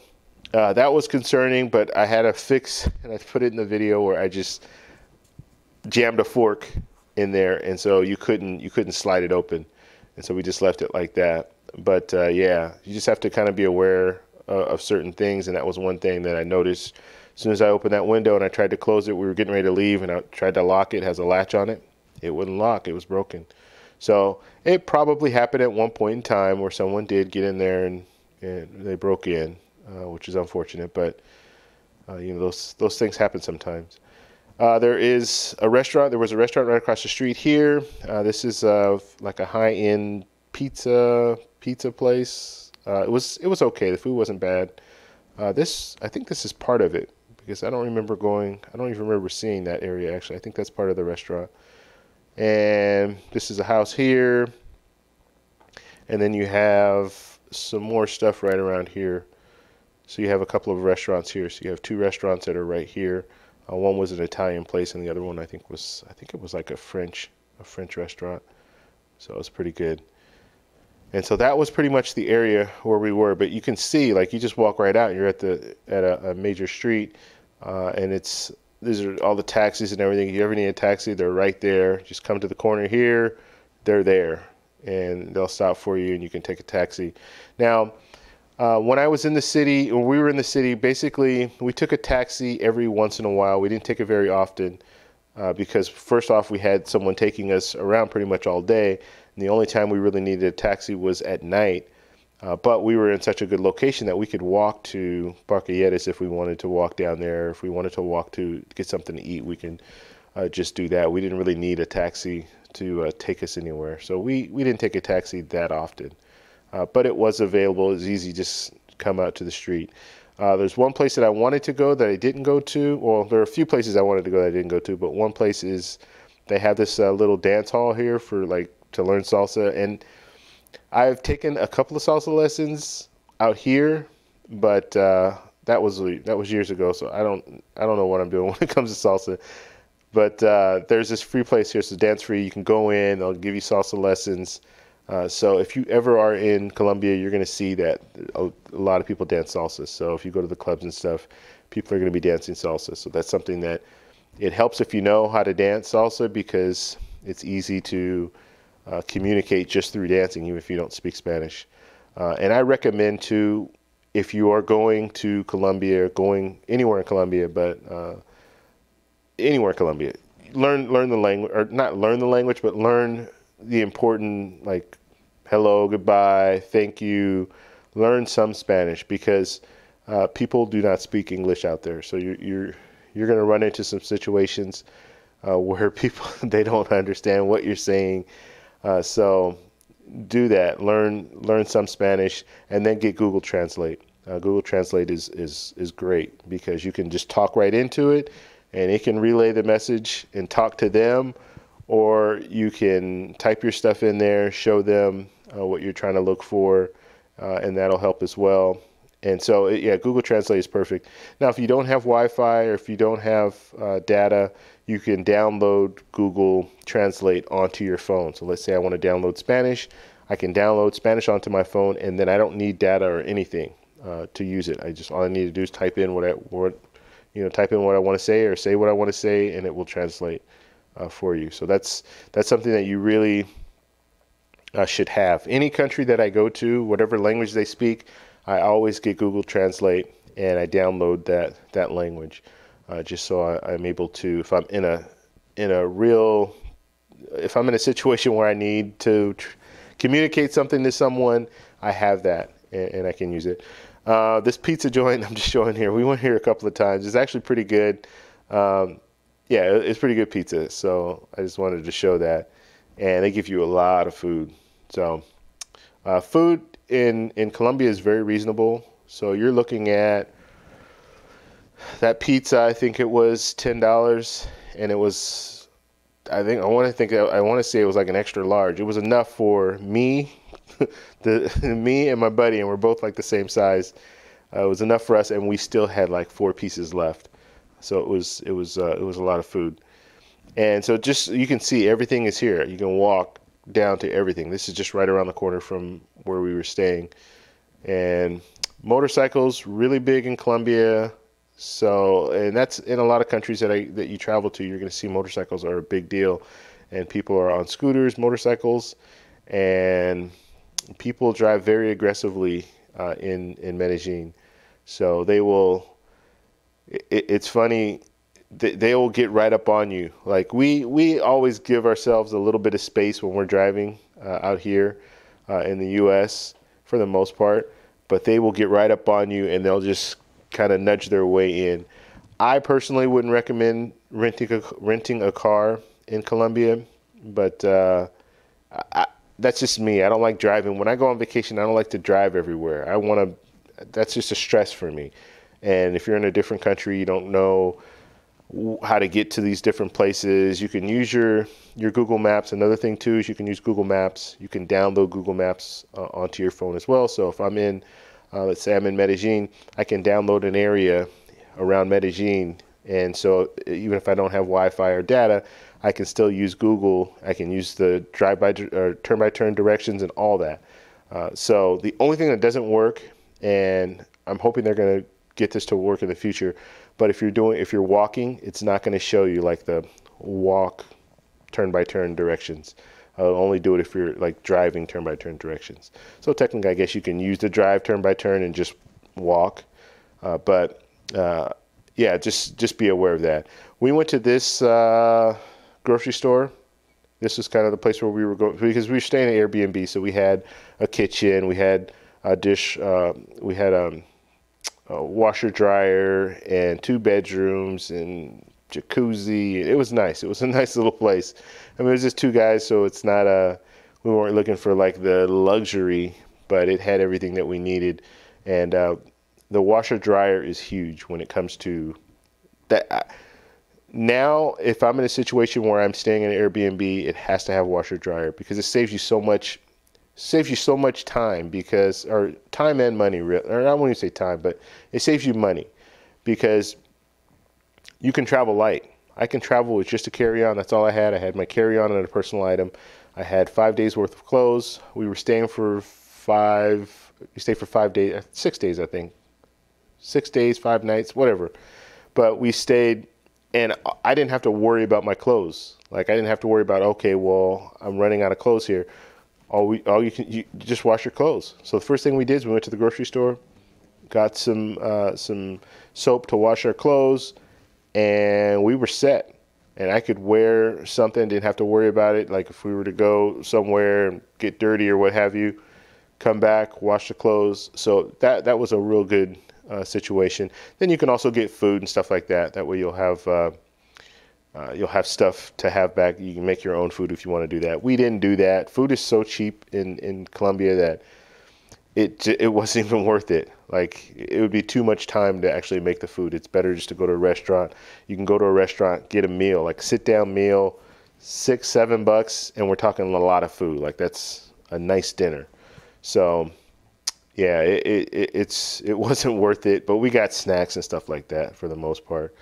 that was concerning, but I had a fix, and I put it in the video where I just jammed a fork in there, and so you couldn't slide it open, and so we just left it like that. But yeah, you just have to kind of be aware of certain things, and that was one thing that I noticed As soon as I opened that window and I tried to close it, we were getting ready to leave, and I tried to lock it. It has a latch on it. It wouldn't lock. It was broken. So it probably happened at one point in time where someone did get in there and they broke in, which is unfortunate. But you know, those things happen sometimes. There is a restaurant. There was a restaurant right across the street here. This is like a high-end pizza place. It was okay. The food wasn't bad. I think this is part of it because I don't even remember seeing that area actually. I think that's part of the restaurant. And this is a house here. And then you have some more stuff right around here. So you have a couple of restaurants here. So you have two restaurants that are right here. One was an Italian place, and the other one I think it was like a French restaurant. So it was pretty good. And so that was pretty much the area where we were. But you can see, like, you just walk right out. You're at a major street, and these are all the taxis and everything. If you ever need a taxi, they're right there. Just come to the corner here. They're there, and they'll stop for you, and you can take a taxi. Now, when I was in the city, when we were in the city, basically we took a taxi every once in a while. We didn't take it very often because first off, we had someone taking us around pretty much all day. And the only time we really needed a taxi was at night. But we were in such a good location that we could walk to Barquilletes if we wanted to walk down there. If we wanted to walk to get something to eat, we can just do that. We didn't really need a taxi to take us anywhere. So we didn't take a taxi that often. But it was available. It was easy, just come out to the street. There's one place that I wanted to go that I didn't go to. Well, there are a few places I wanted to go that I didn't go to, but one place is they have this little dance hall here for like to learn salsa. And I've taken a couple of salsa lessons out here, but that was years ago. So I don't know what I'm doing when it comes to salsa. But there's this free place here, so dance free. You can go in. They'll give you salsa lessons. So if you ever are in Colombia, you're going to see that a lot of people dance salsa. So if you go to the clubs and stuff, people are going to be dancing salsa. So that's something that it helps if you know how to dance salsa because it's easy to communicate just through dancing, even if you don't speak Spanish. And I recommend to, if you are going to Colombia, or going anywhere in Colombia, but anywhere in Colombia, learn the language, or not learn the language, but learn the important, like, hello, goodbye, thank you. Learn some Spanish because people do not speak English out there. So you're going to run into some situations where people they don't understand what you're saying. So do that. Learn some Spanish, and then get Google Translate. Google Translate is great because you can just talk right into it, and it can relay the message and talk to them. Or you can type your stuff in there, show them what you're trying to look for, and that'll help as well. And so, yeah, Google Translate is perfect. Now, if you don't have Wi-Fi or if you don't have data, you can download Google Translate onto your phone. So let's say I want to download Spanish. I can download Spanish onto my phone, and then I don't need data or anything to use it. All I need to do is type in what I want to say, or say what I want to say, and it will translate for you. So that's something that you really should have. Any country that I go to, whatever language they speak, I always get Google Translate and I download that language, just so I'm able to, if I'm in a situation where I need to communicate something to someone, I have that and I can use it. This pizza joint I'm just showing here, we went here a couple of times. It's actually pretty good. Yeah, it's pretty good pizza, so I just wanted to show that. And they give you a lot of food. So food in Colombia is very reasonable. So you're looking at that pizza, I think it was $10, and it was, I want to say it was like an extra large. It was enough for me, me and my buddy, and we're both like the same size. It was enough for us, and we still had like 4 pieces left. So it was a lot of food. And so just, you can see everything is here. You can walk down to everything. This is just right around the corner from where we were staying. And motorcycles, really big in Colombia. So, and that's in a lot of countries that you travel to, you're going to see motorcycles are a big deal. And people are on scooters, motorcycles, and people drive very aggressively in Medellin. So they will it's funny. They will get right up on you. Like we always give ourselves a little bit of space when we're driving out here in the U.S. for the most part, but they will get right up on you and they'll just kind of nudge their way in. I personally wouldn't recommend renting a car in Colombia, but I, that's just me. I don't like driving. When I go on vacation, I don't like to drive everywhere. That's just a stress for me. And if you're in a different country, you don't know how to get to these different places. You can use your Google Maps. Another thing too is you can use Google Maps. You can download Google Maps onto your phone as well. So if I'm in, let's say I'm in Medellin, I can download an area around Medellin. And so even if I don't have Wi-Fi or data, I can still use Google. I can use the drive-by or turn-by-turn directions and all that. So the only thing that doesn't work, and I'm hoping they're going to get this to work in the future, but if you're walking, it's not going to show you like the walk turn-by-turn directions. I'll only do it if you're like driving turn-by-turn directions. So technically, I guess you can use the drive turn-by-turn and just walk, but yeah, just be aware of that. We went to this grocery store. This was kind of the place where we were going because we were staying at Airbnb. So we had a kitchen, we had a dish, we had a washer dryer and 2 bedrooms and jacuzzi. It was nice. It was a nice little place. I mean, it was just 2 guys, so it's not we weren't looking for like the luxury, but it had everything that we needed. And the washer dryer is huge when it comes to that. Now, if I'm in a situation where I'm staying in an Airbnb, it has to have a washer dryer because it saves you so much. Saves you so much time or time and money, or I won't even say time, but it saves you money because you can travel light. I can travel with just a carry-on. That's all I had. I had my carry-on and a personal item. I had 5 days worth of clothes. We stayed for 5 days, 6 days, I think. 6 days, 5 nights, whatever. But we stayed, and I didn't have to worry about my clothes. Like I didn't have to worry about, okay, well, I'm running out of clothes here. You just wash your clothes. So the first thing we did is we went to the grocery store, got some soap to wash our clothes, and we were set. And I could wear something, didn't have to worry about it. Like if we were to go somewhere and get dirty or what have you, come back, wash the clothes. So that was a real good situation. Then you can also get food and stuff like that. That way you'll have stuff to have back. You can make your own food if you want to do that. We didn't do that. Food is so cheap in Colombia that it wasn't even worth it. Like it would be too much time to actually make the food. It's better just to go to a restaurant. You can go to a restaurant, get a meal, like sit down meal, $6-7, and we're talking a lot of food. Like that's a nice dinner. So yeah, it wasn't worth it, but we got snacks and stuff like that for the most part.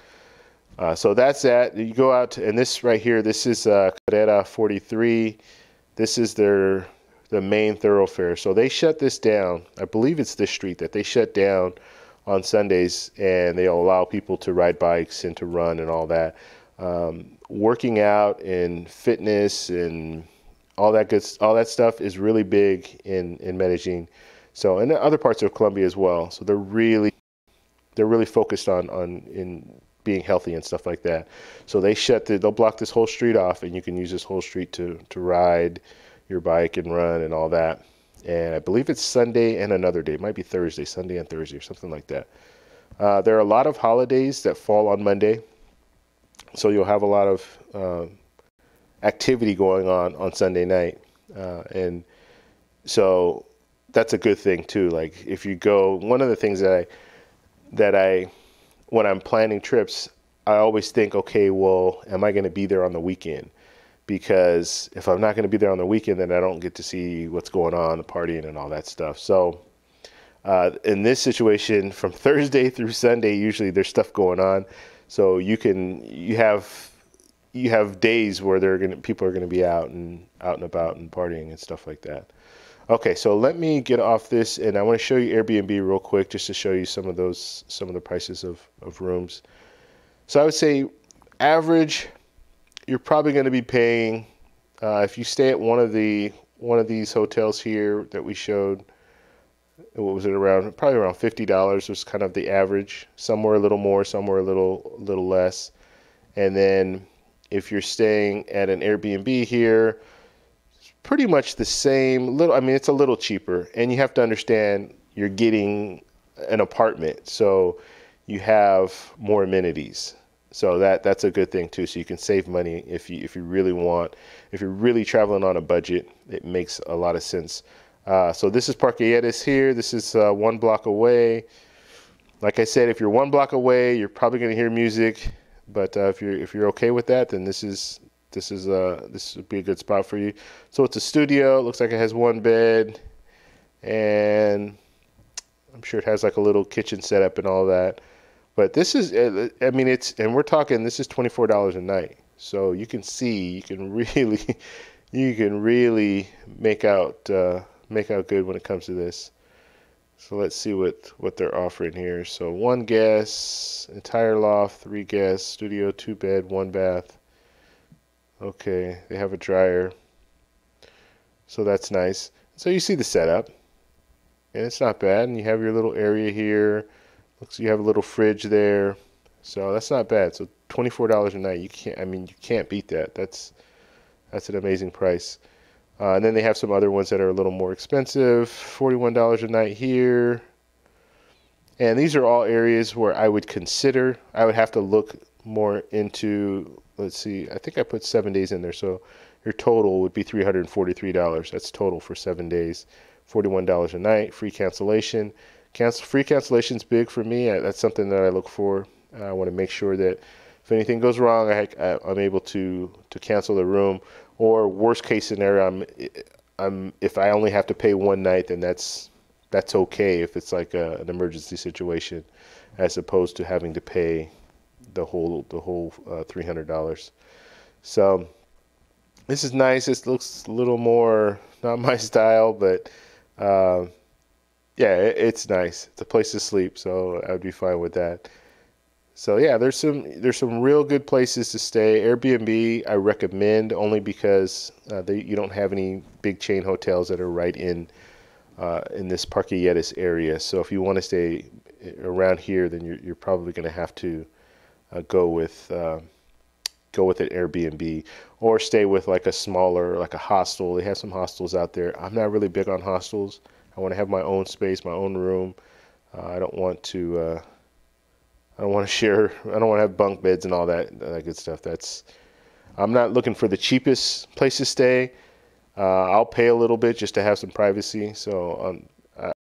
So that's that. You go out and this right here, this is Carrera 43. This is the main thoroughfare. So they shut this down. I believe it's this street that they shut down on Sundays, and they'll allow people to ride bikes and to run and all that. Working out and fitness and all that stuff is really big in Medellin. So and other parts of Colombia as well. So they're really focused on in being healthy and stuff like that. So they'll block this whole street off, and you can use this whole street to ride your bike and run and all that. And I believe it's Sunday and another day. It might be Thursday, Sunday and Thursday or something like that. There are a lot of holidays that fall on Monday. So you'll have a lot of activity going on Sunday night. And so that's a good thing too. Like if you go, one of the things that I when I'm planning trips, I always think, okay, well, am I going to be there on the weekend? Because if I'm not going to be there on the weekend, then I don't get to see what's going on, the partying and all that stuff. So in this situation, from Thursday through Sunday, usually there's stuff going on. So you have days where people are going to be out and about and partying and stuff like that. Okay, so let me get off this, and I want to show you Airbnb real quick, just to show you some of the prices of rooms. So I would say average, you're probably going to be paying if you stay at one of these hotels here that we showed. what was it, around probably around $50 was kind of the average. Some were a little more, some were a little less. And then if you're staying at an Airbnb here, it's pretty much the same. I mean, it's a little cheaper, and you have to understand you're getting an apartment, so you have more amenities. So that's a good thing too. So you can save money if you really want. If you're really traveling on a budget, it makes a lot of sense. So this is Parque Lleras here. This is 1 block away. Like I said, if you're 1 block away, you're probably going to hear music. But if you're okay with that, then this would be a good spot for you. So it's a studio. It looks like it has 1 bed, and I'm sure it has like a little kitchen setup and all that. But this is, I mean, and we're talking, this is $24 a night. So you can see, you can really make out good when it comes to this. So let's see what they're offering here. So 1 guest, entire loft, 3 guests, studio, 2 bed, 1 bath. Okay, they have a dryer. So that's nice. So you see the setup, and it's not bad. And you have your little area here. Looks like you have a little fridge there. So that's not bad. So $24 a night. You can't beat that. That's an amazing price. And then they have some other ones that are a little more expensive. $41 a night here. And these are all areas where I would consider. I would have to look more into, let's see, I think I put 7 days in there. So your total would be $343. That's total for 7 days. $41 a night, free cancellation. Free cancellation is big for me. That's something that I look for. I want to make sure that if anything goes wrong, I'm able to cancel the room. Or worst case scenario, if I only have to pay 1 night, then that's okay if it's like an emergency situation, as opposed to having to pay the whole $300. So this is nice. This looks a little more not my style, but yeah, it's nice. It's a place to sleep, so I'd be fine with that. So yeah, there's some real good places to stay. Airbnb I recommend only because you don't have any big chain hotels that are right in this Parque Lleras area. So if you want to stay around here, then you're probably going to have to go with an Airbnb, or stay with like a smaller, like a hostel. They have some hostels out there. I'm not really big on hostels. I want to have my own space, my own room. I don't want to share. I don't want to have bunk beds and all that good stuff. I'm not looking for the cheapest place to stay. I'll pay a little bit just to have some privacy. So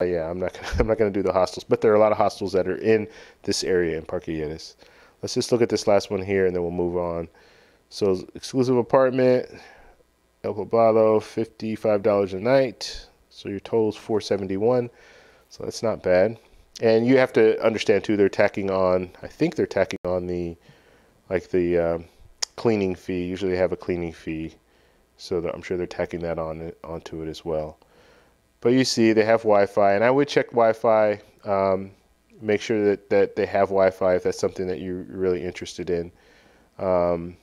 yeah, I'm not gonna do the hostels. But there are a lot of hostels that are in this area in Parque Lleras. Let's just look at this last one here, and then we'll move on. So exclusive apartment, El Poblado, $55 a night. So your total is $471. So that's not bad. And you have to understand too, I think they're tacking on the cleaning fee. Usually they have a cleaning fee, so I'm sure they're tacking that onto it as well. But you see they have Wi-Fi, and I would check Wi-Fi. Make sure that they have Wi-Fi if that's something that you're really interested in. And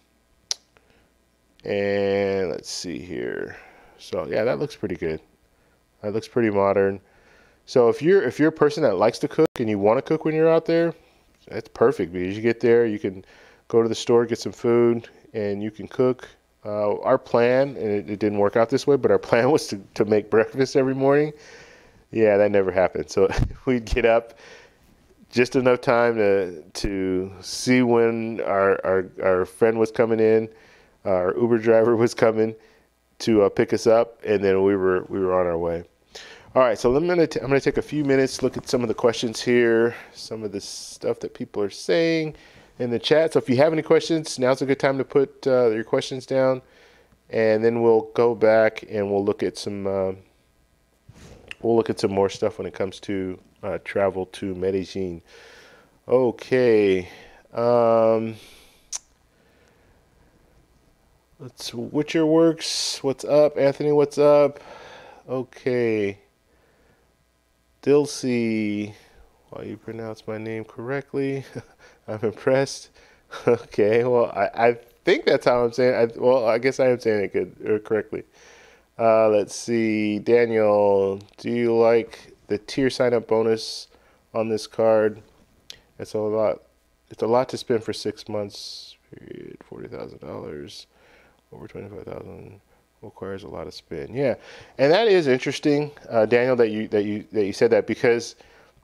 let's see here. So yeah, that looks pretty good. That looks pretty modern. So if you're a person that likes to cook and you want to cook when you're out there, that's perfect, because you get there, you can go to the store, get some food, and you can cook. Our plan, and it didn't work out this way, but our plan was to make breakfast every morning. Yeah, that never happened. So we'd get up just enough time to see when our friend was coming in, our Uber driver was coming to pick us up, and then we were on our way. All right, so I'm gonna take a few minutes, look at some of the questions here, some of the stuff that people are saying in the chat. So if you have any questions, now's a good time to put your questions down, and then we'll go back and we'll look at some more stuff when it comes to travel to Medellin. Okay. Witcher Works, what's up? Anthony, what's up? Okay. Dilsey, well, you pronounced my name correctly. I'm impressed. Okay, well, I think that's how I'm saying it. Well, I guess I am saying it good or correctly. Let's see. Daniel, do you like the tier sign up bonus on this card. It's a lot. It's a lot to spend for 6 months. Period. $40,000 over 25,000 requires a lot of spend. Yeah, and that is interesting, Daniel, that you said that, because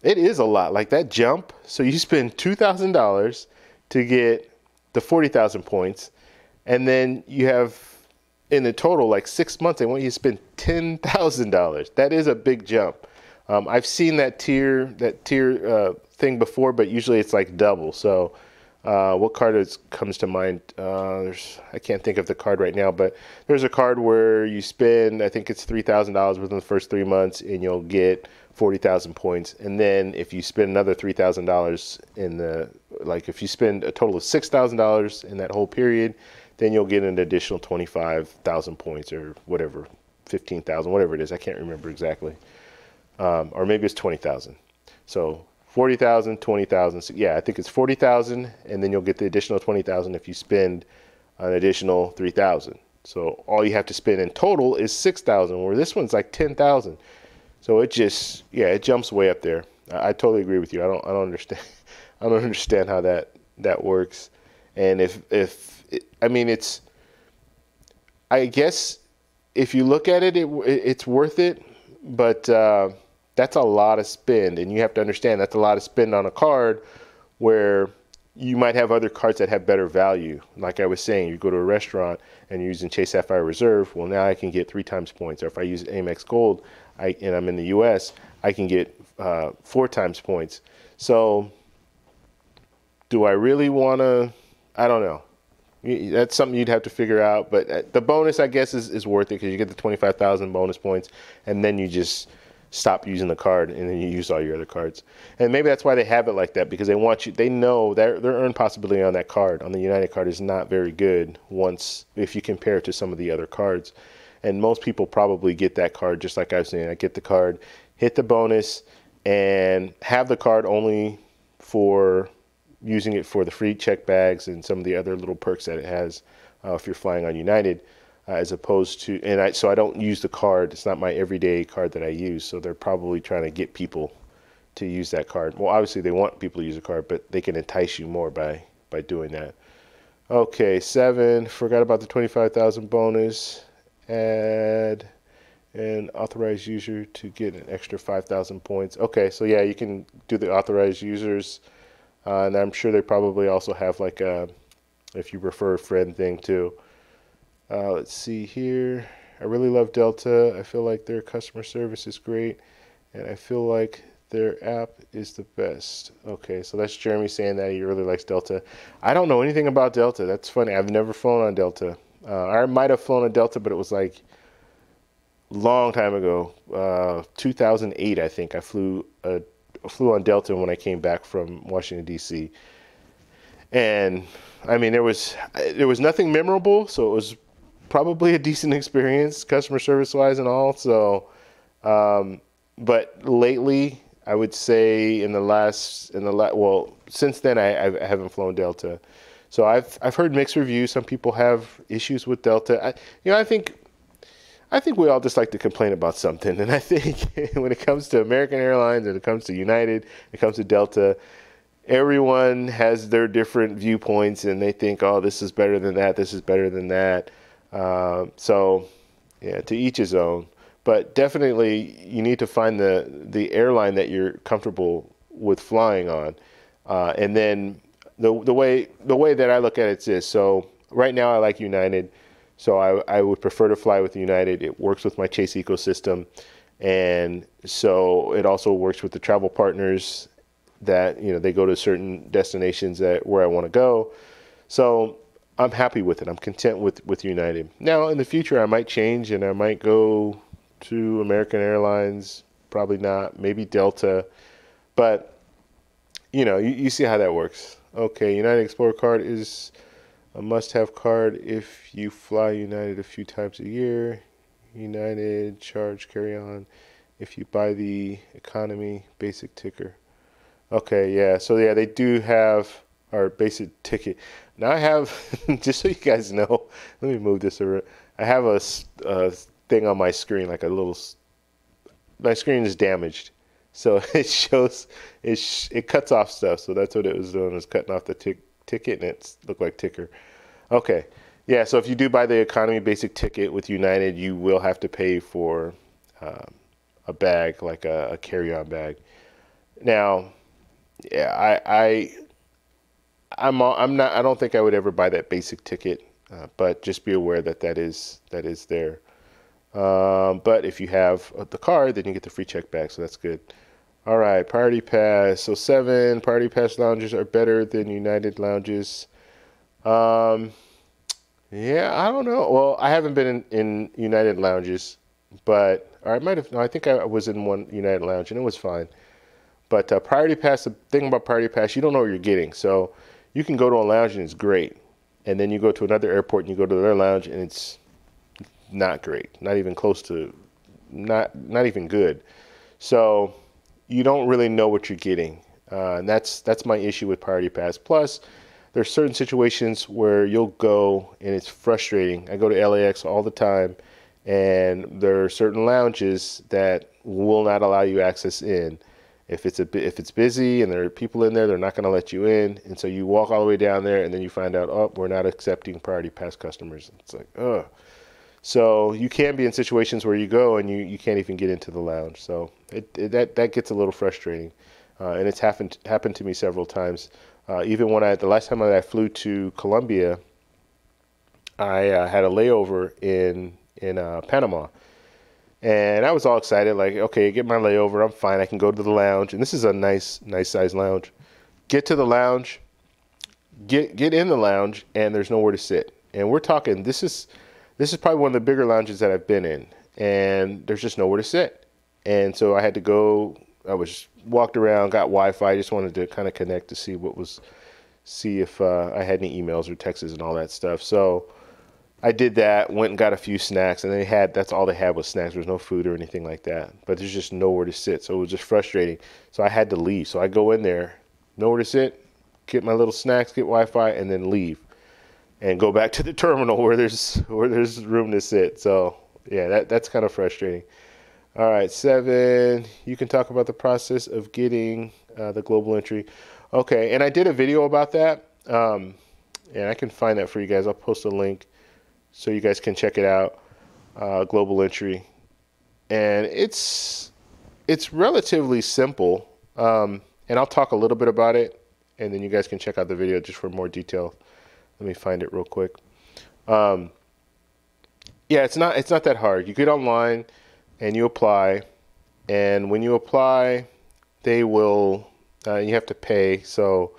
it is a lot. Like that jump. So you spend $2,000 to get the 40,000 points, and then you have in the total like 6 months they want you to spend $10,000. That is a big jump. I've seen that tier thing before, but usually it's like double. So what card comes to mind? I can't think of the card right now, but there's a card where you spend, I think it's $3,000 within the first 3 months, and you'll get 40,000 points. And then if you spend another $3,000 if you spend a total of $6,000 in that whole period, then you'll get an additional 25,000 points or whatever, 15,000, whatever it is. I can't remember exactly. Or maybe it's 20,000. So 40,000, 20,000. So yeah, I think it's 40,000, and then you'll get the additional 20,000 if you spend an additional 3,000. So all you have to spend in total is 6,000, where this one's like 10,000. So it jumps way up there. I totally agree with you. I don't understand. I don't understand how that works. And I guess if you look at it, it's worth it, but that's a lot of spend, and you have to understand that's a lot of spend on a card where you might have other cards that have better value. Like I was saying, you go to a restaurant and you're using Chase Sapphire Reserve. Well, now I can get 3 times points. Or if I use Amex Gold and I'm in the U.S., I can get 4 times points. So do I really want to? I don't know. That's something you'd have to figure out. But the bonus, I guess, is worth it, because you get the 25,000 bonus points, and then you just stop using the card, and then you use all your other cards. And maybe that's why they have it like that, because they know their earn possibility on that card, on the United card, is not very good if you compare it to some of the other cards. And most people probably get that card just like I was saying. I get the card, hit the bonus, and have the card only for using it for the free check bags and some of the other little perks that it has if you're flying on United, as opposed to, so I don't use the card. It's not my everyday card that I use. So they're probably trying to get people to use that card. Well, obviously they want people to use the card, but they can entice you more by doing that. Okay, 7, forgot about the 25,000 bonus. Add an authorized user to get an extra 5,000 points. Okay, so yeah, you can do the authorized users. And I'm sure they probably also have like a, if you refer a friend thing too. Let's see here. I really love Delta. I feel like their customer service is great, and I feel like their app is the best. Okay, so that's Jeremy saying that he really likes Delta. I don't know anything about Delta. That's funny. I've never flown on Delta. I might have flown a Delta, but it was like a long time ago. 2008, I think. I flew on Delta when I came back from Washington, D.C. And I mean, there was nothing memorable, so it was probably a decent experience, customer service wise and all. So, but lately, I would say since then I haven't flown Delta. So I've heard mixed reviews. Some people have issues with Delta. I think we all just like to complain about something. And I think when it comes to American Airlines, and it comes to United, it comes to Delta, everyone has their different viewpoints, and they think, oh, this is better than that, this is better than that. So, yeah, to each his own. But definitely, you need to find the airline that you're comfortable with flying on. And then the way that I look at it is this. So right now, I like United. So I would prefer to fly with United. It works with my Chase ecosystem, and so it also works with the travel partners that they go to certain destinations where I want to go. So I'm happy with it. I'm content with United. Now in the future, I might change and I might go to American Airlines. Probably not. Maybe Delta, but you see how that works. Okay, United Explorer card is a must-have card if you fly United a few times a year. United charge carry-on if you buy the economy basic ticker. Okay, yeah. So yeah, they do have our basic ticket. Now I have, just so you guys know, let me move this around. I have a thing on my screen, like my screen is damaged. So it shows it cuts off stuff. So that's what it was doing, was cutting off the ticket, and it looked like ticker. Okay, yeah. So if you do buy the economy basic ticket with United, you will have to pay for a bag, like a carry-on bag. Now, yeah, I'm not. I don't think I would ever buy that basic ticket, but just be aware that that is there. But if you have the card, then you get the free check back, so that's good. All right, Party Pass. So 7 Party Pass lounges are better than United lounges. Um, yeah, I don't know. Well, I haven't been in United lounges, but or I might have. No, I think I was in one United lounge, and it was fine. But Priority Pass, the thing about Priority Pass, you don't know what you're getting. So you can go to a lounge and it's great, and then you go to another airport and you go to their lounge and it's not great, not even close to, not even good. So you don't really know what you're getting, and that's my issue with Priority Pass. Plus, there's certain situations where you'll go and it's frustrating. I go to LAX all the time, and there are certain lounges that will not allow you access in. If it's busy and there are people in there, they're not going to let you in, and so you walk all the way down there, and then you find out, oh, we're not accepting Priority Pass customers. It's like, ugh. So you can be in situations where you go and you can't even get into the lounge. So that gets a little frustrating, and it's happened to me several times. Even when the last time I flew to Colombia, I had a layover in Panama, and I was all excited, like, okay, get my layover, I'm fine, I can go to the lounge, and this is a nice size lounge. Get to the lounge, get in the lounge, and there's nowhere to sit. And we're talking, this is probably one of the bigger lounges that I've been in, and there's just nowhere to sit. And so I had to go. I walked around, got Wi-Fi. Just wanted to kind of connect to see if I had any emails or texts and all that stuff. So I did that. Went and got a few snacks, and that's all they had was snacks. There was no food or anything like that. But there's just nowhere to sit, so it was just frustrating. So I had to leave. So I go in there, nowhere to sit, get my little snacks, get Wi-Fi, and then leave. And go back to the terminal where there's room to sit. So yeah, that's kind of frustrating. All right, 7. You can talk about the process of getting the global entry. Okay, and I did a video about that, and I can find that for you guys. I'll post a link so you guys can check it out. Global entry, and it's relatively simple. And I'll talk a little bit about it, and then you guys can check out the video just for more detail. Let me find it real quick. Yeah, it's not that hard. You get online and you apply, and when you apply, they will you have to pay. So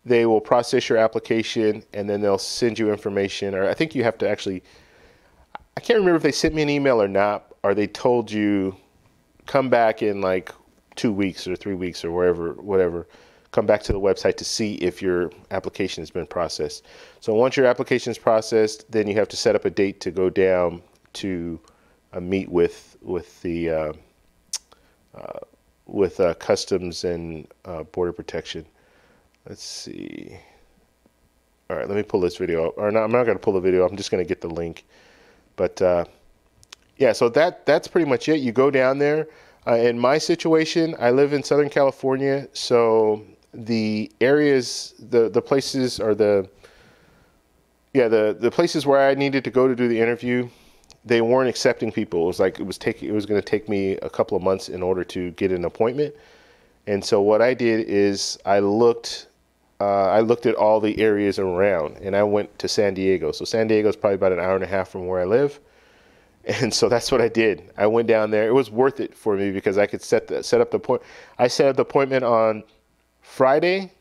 they will process your application, and then they'll send you information. Or I think you have to actually, I can't remember if they sent me an email or not, or they told you come back in like 2 weeks or 3 weeks or whatever. Come back to the website to see if your application has been processed. So once your application is processed, then you have to set up a date to go down to meet with the Customs and Border Protection. Let's see. All right, let me pull this video up. Or no, I'm not going to pull the video. I'm just going to get the link. But yeah, so that's pretty much it. You go down there. In my situation, I live in Southern California, so the areas, the places are the places where I needed to go to do the interview, they weren't accepting people. It was like it was going to take me a couple of months in order to get an appointment. And so what I did is I looked at all the areas around, and I went to San Diego. So San Diego is probably about an hour and a half from where I live. And so that's what I did. I went down there. It was worth it for me because I could set up the point. I set up the appointment on Friday.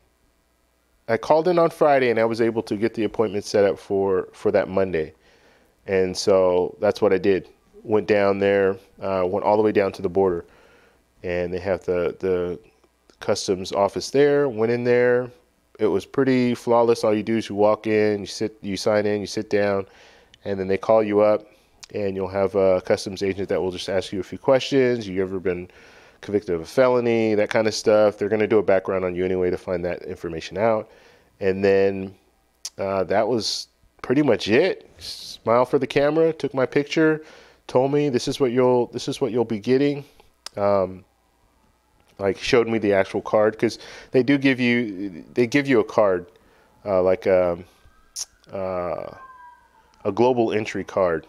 I called in on Friday, and I was able to get the appointment set up for that Monday. And so that's what I did. Went down there, went all the way down to the border, and they have the customs office there. Went in there. It was pretty flawless. All you do is you walk in, you sign in, you sit down, and then they call you up, and you'll have a customs agent that will just ask you a few questions. You ever been convicted of a felony, that kind of stuff. They're going to do a background on you anyway to find that information out. And then that was pretty much it. Smile for the camera, took my picture, told me this is what you'll be getting. like showed me the actual card, because they give you a card, like a global entry card.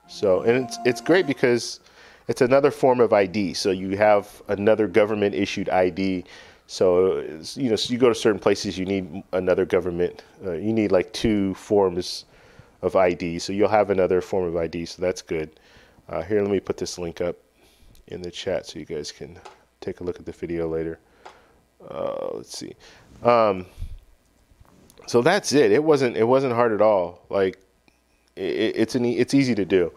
So, and it's great because it's another form of ID. So you have another government issued ID. So, so you go to certain places, you need another government. You need like 2 forms of ID. So you'll have another form of ID. So that's good. Here, let me put this link up in the chat so you guys can take a look at the video later. Let's see. So that's it. It wasn't hard at all. Like it's easy to do,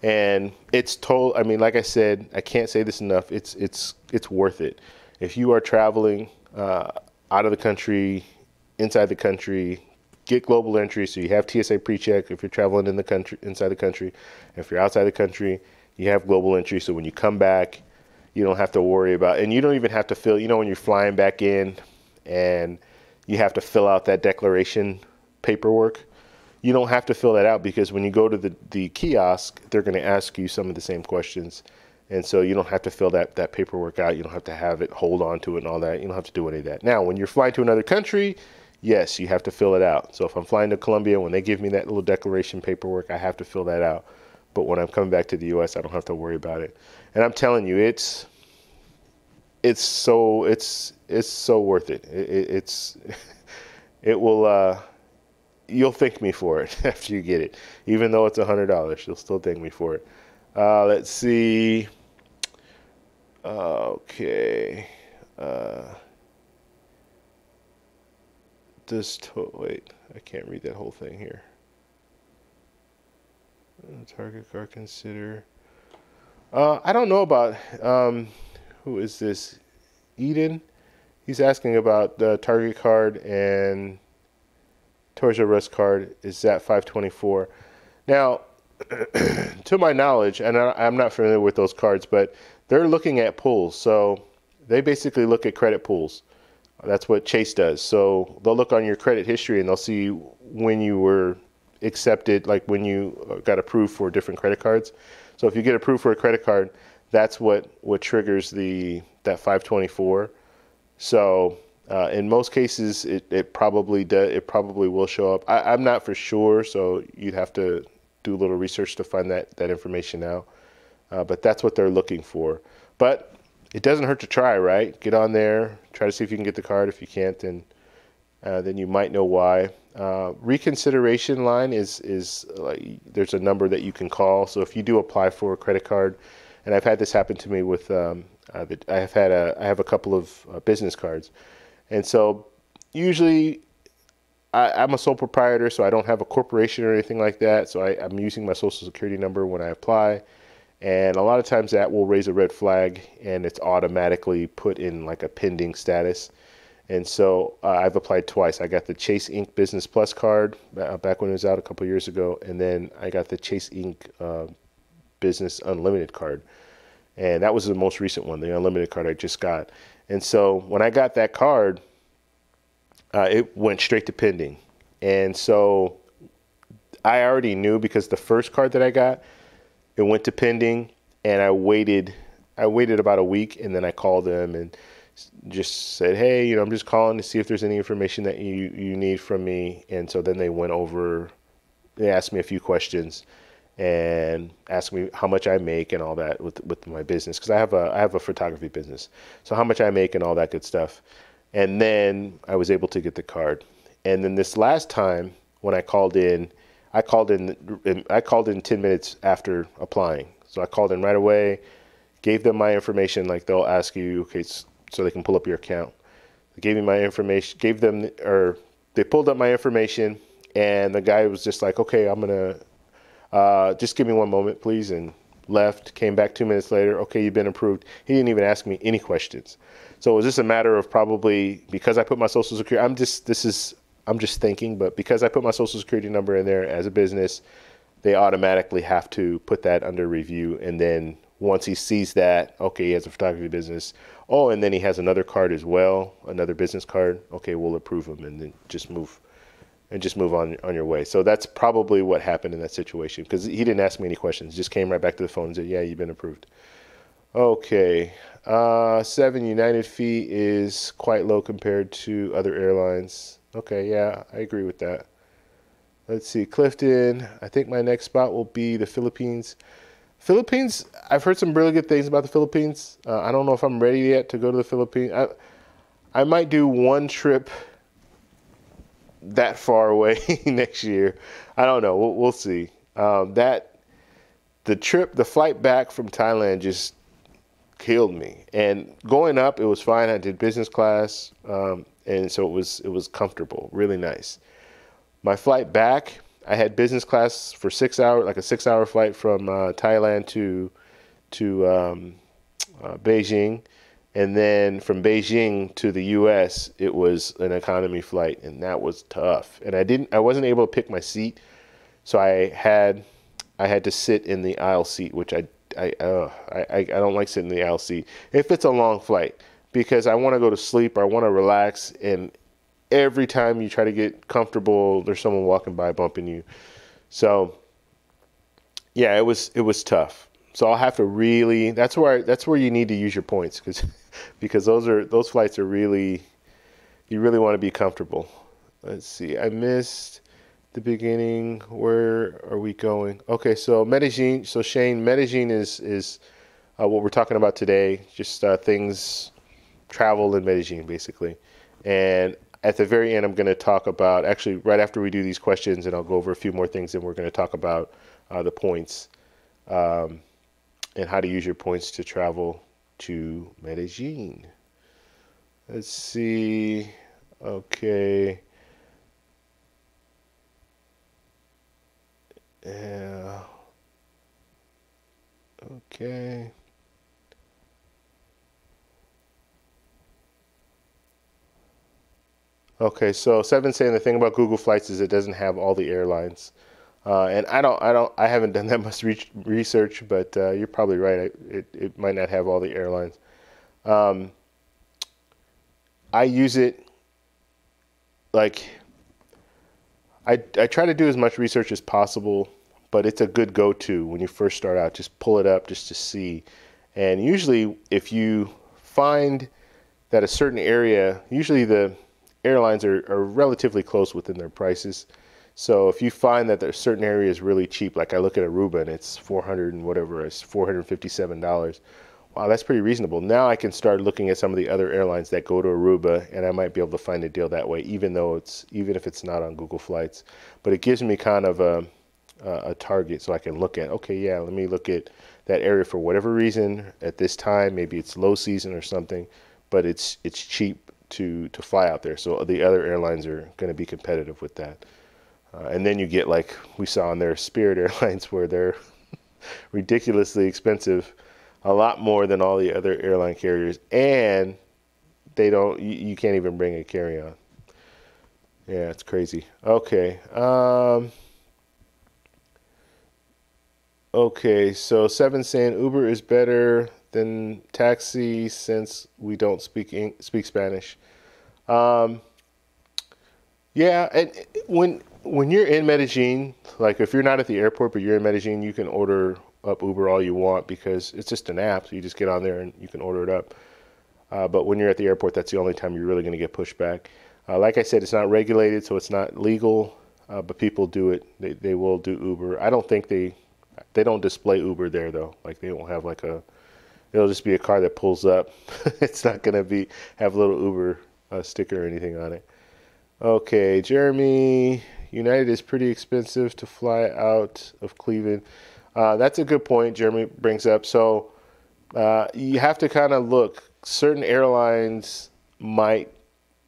and I mean, like I said, I can't say this enough. It's worth it. If you are traveling out of the country, inside the country, get global entry. So you have TSA pre-check if you're traveling in the country, inside the country. If you're outside the country, you have global entry. So when you come back, you don't have to worry about, and you don't even have to fill, when you're flying back in and you have to fill out that declaration paperwork, you don't have to fill that out, because when you go to the kiosk, they're going to ask you some of the same questions. And so you don't have to fill that paperwork out. You don't have to have it, hold on to it and all that. You don't have to do any of that. Now, when you're flying to another country, yes, you have to fill it out. So if I'm flying to Colombia, when they give me that little declaration paperwork, I have to fill that out. But when I'm coming back to the US, I don't have to worry about it. And I'm telling you, it's so worth it. It will, you'll thank me for it after you get it. Even though it's $100, you'll still thank me for it. Let's see. Okay. Wait, I can't read that whole thing here. Target card consider. I don't know about, who is this? Eden? He's asking about the Target card and Toys R Us card. Is that 524? Now, to my knowledge, and I'm not familiar with those cards, but they're looking at pools. So they basically look at credit pools. That's what Chase does. So they'll look on your credit history and they'll see when you were accepted, like when you got approved for different credit cards. So if you get approved for a credit card, that's what triggers that 524. So in most cases, it probably does. It probably will show up. I'm not for sure, so you'd have to do a little research to find that information out. But that's what they're looking for. But it doesn't hurt to try, right? Get on there, try to see if you can get the card. If you can't, then you might know why. Reconsideration line is like, there's a number that you can call. So if you do apply for a credit card, and I've had this happen to me with I have a couple of business cards, and so usually I'm a sole proprietor, so I don't have a corporation or anything like that. So I'm using my social security number when I apply, and a lot of times that will raise a red flag, and it's automatically put in like a pending status. And so I've applied twice. I got the Chase Inc. Business Plus card back when it was out a couple of years ago, and then I got the Chase Inc. Business Unlimited card. And that was the most recent one, the Unlimited card I just got. And so when I got that card, it went straight to pending. And so I already knew, because the first card that I got, it went to pending, and I waited about a week, and then I called them and just said, hey, I'm just calling to see if there's any information that you need from me. And so then they asked me a few questions and asked me how much I make and all that with my business, because I have a photography business. So how much I make and all that good stuff. And then I was able to get the card. And then this last time when I called in 10 minutes after applying. So I called in right away, gave them my information. Like, they'll ask you, okay, so they can pull up your account. They gave me my information, they pulled up my information, and the guy was just like, okay, I'm gonna, just give me one moment, please, and left, came back 2 minutes later, okay, you've been approved. He didn't even ask me any questions. So it was just a matter of, probably because I put my social security, I'm just thinking, but because I put my social security number in there as a business, they automatically have to put that under review. And then once he sees that, okay, he has a photography business. Oh, and then he has another card as well, another business card. Okay, we'll approve him, and then just move on your way. So that's probably what happened in that situation, because he didn't ask me any questions. Just came right back to the phone and said, yeah, you've been approved. Okay. 7 United fee is quite low compared to other airlines. Okay, yeah, I agree with that. Let's see, Clifton. I think my next spot will be the Philippines. Philippines, I've heard some really good things about the Philippines. I don't know if I'm ready yet to go to the Philippines. I might do one trip that far away next year. I don't know. We'll see. The flight back from Thailand just killed me. And going up, it was fine. I did business class, and so it was comfortable, really nice. My flight back, I had business class for 6 hours, like a 6 hour flight from Thailand to Beijing, and then from Beijing to the U.S. it was an economy flight, and that was tough. And I wasn't able to pick my seat, so I had to sit in the aisle seat, which I don't like sitting in the aisle seat if it's a long flight, because I want to go to sleep or I want to relax, and every time you try to get comfortable, there's someone walking by bumping you. So yeah, it was tough. So I'll have to really, that's where you need to use your points, because those flights are really, you really want to be comfortable. Let's see, I missed the beginning. Where are we going? Okay, so Medellin. So Shane, Medellin is what we're talking about today. Just things, travel in Medellin, basically. And at the very end, I'm going to talk about, actually, right after we do these questions, and I'll go over a few more things, and we're going to talk about the points, and how to use your points to travel to Medellin. Let's see. Okay. Yeah. Okay. Okay, so Seven saying the thing about Google Flights is it doesn't have all the airlines, and I haven't done that much research, but you're probably right. It might not have all the airlines. Um, I use it like I try to do as much research as possible, but it's a good go-to when you first start out. Just pull it up just to see, and usually if you find that a certain area, usually the airlines are relatively close within their prices. So if you find that there's certain areas really cheap, like I look at Aruba and it's 400 and whatever, it's $457. Wow, that's pretty reasonable. Now I can start looking at some of the other airlines that go to Aruba, and I might be able to find a deal that way, even if it's not on Google Flights. But it gives me kind of a target, so I can look at, okay, yeah, let me look at that area for whatever reason at this time. Maybe it's low season or something, but it's cheap to fly out there. So the other airlines are going to be competitive with that. And then you get, like we saw on their Spirit Airlines, where they're ridiculously expensive, a lot more than all the other airline carriers, and you can't even bring a carry-on. Yeah, it's crazy. Okay. Okay, so Seven saying Uber is better than taxi since we don't speak Spanish. Um, yeah, and when you're in Medellin, like if you're not at the airport but you're in Medellin, you can order up Uber all you want, because it's just an app. So you just get on there and you can order it up. But when you're at the airport, that's the only time you're really going to get pushed back. Like I said, it's not regulated, so it's not legal. But people do it. They will do Uber. I don't think they don't display Uber there though. Like they won't have like it'll just be a car that pulls up. It's not going to have a little Uber sticker or anything on it. Okay, Jeremy, United is pretty expensive to fly out of Cleveland. That's a good point Jeremy brings up. So you have to kind of look. Certain airlines might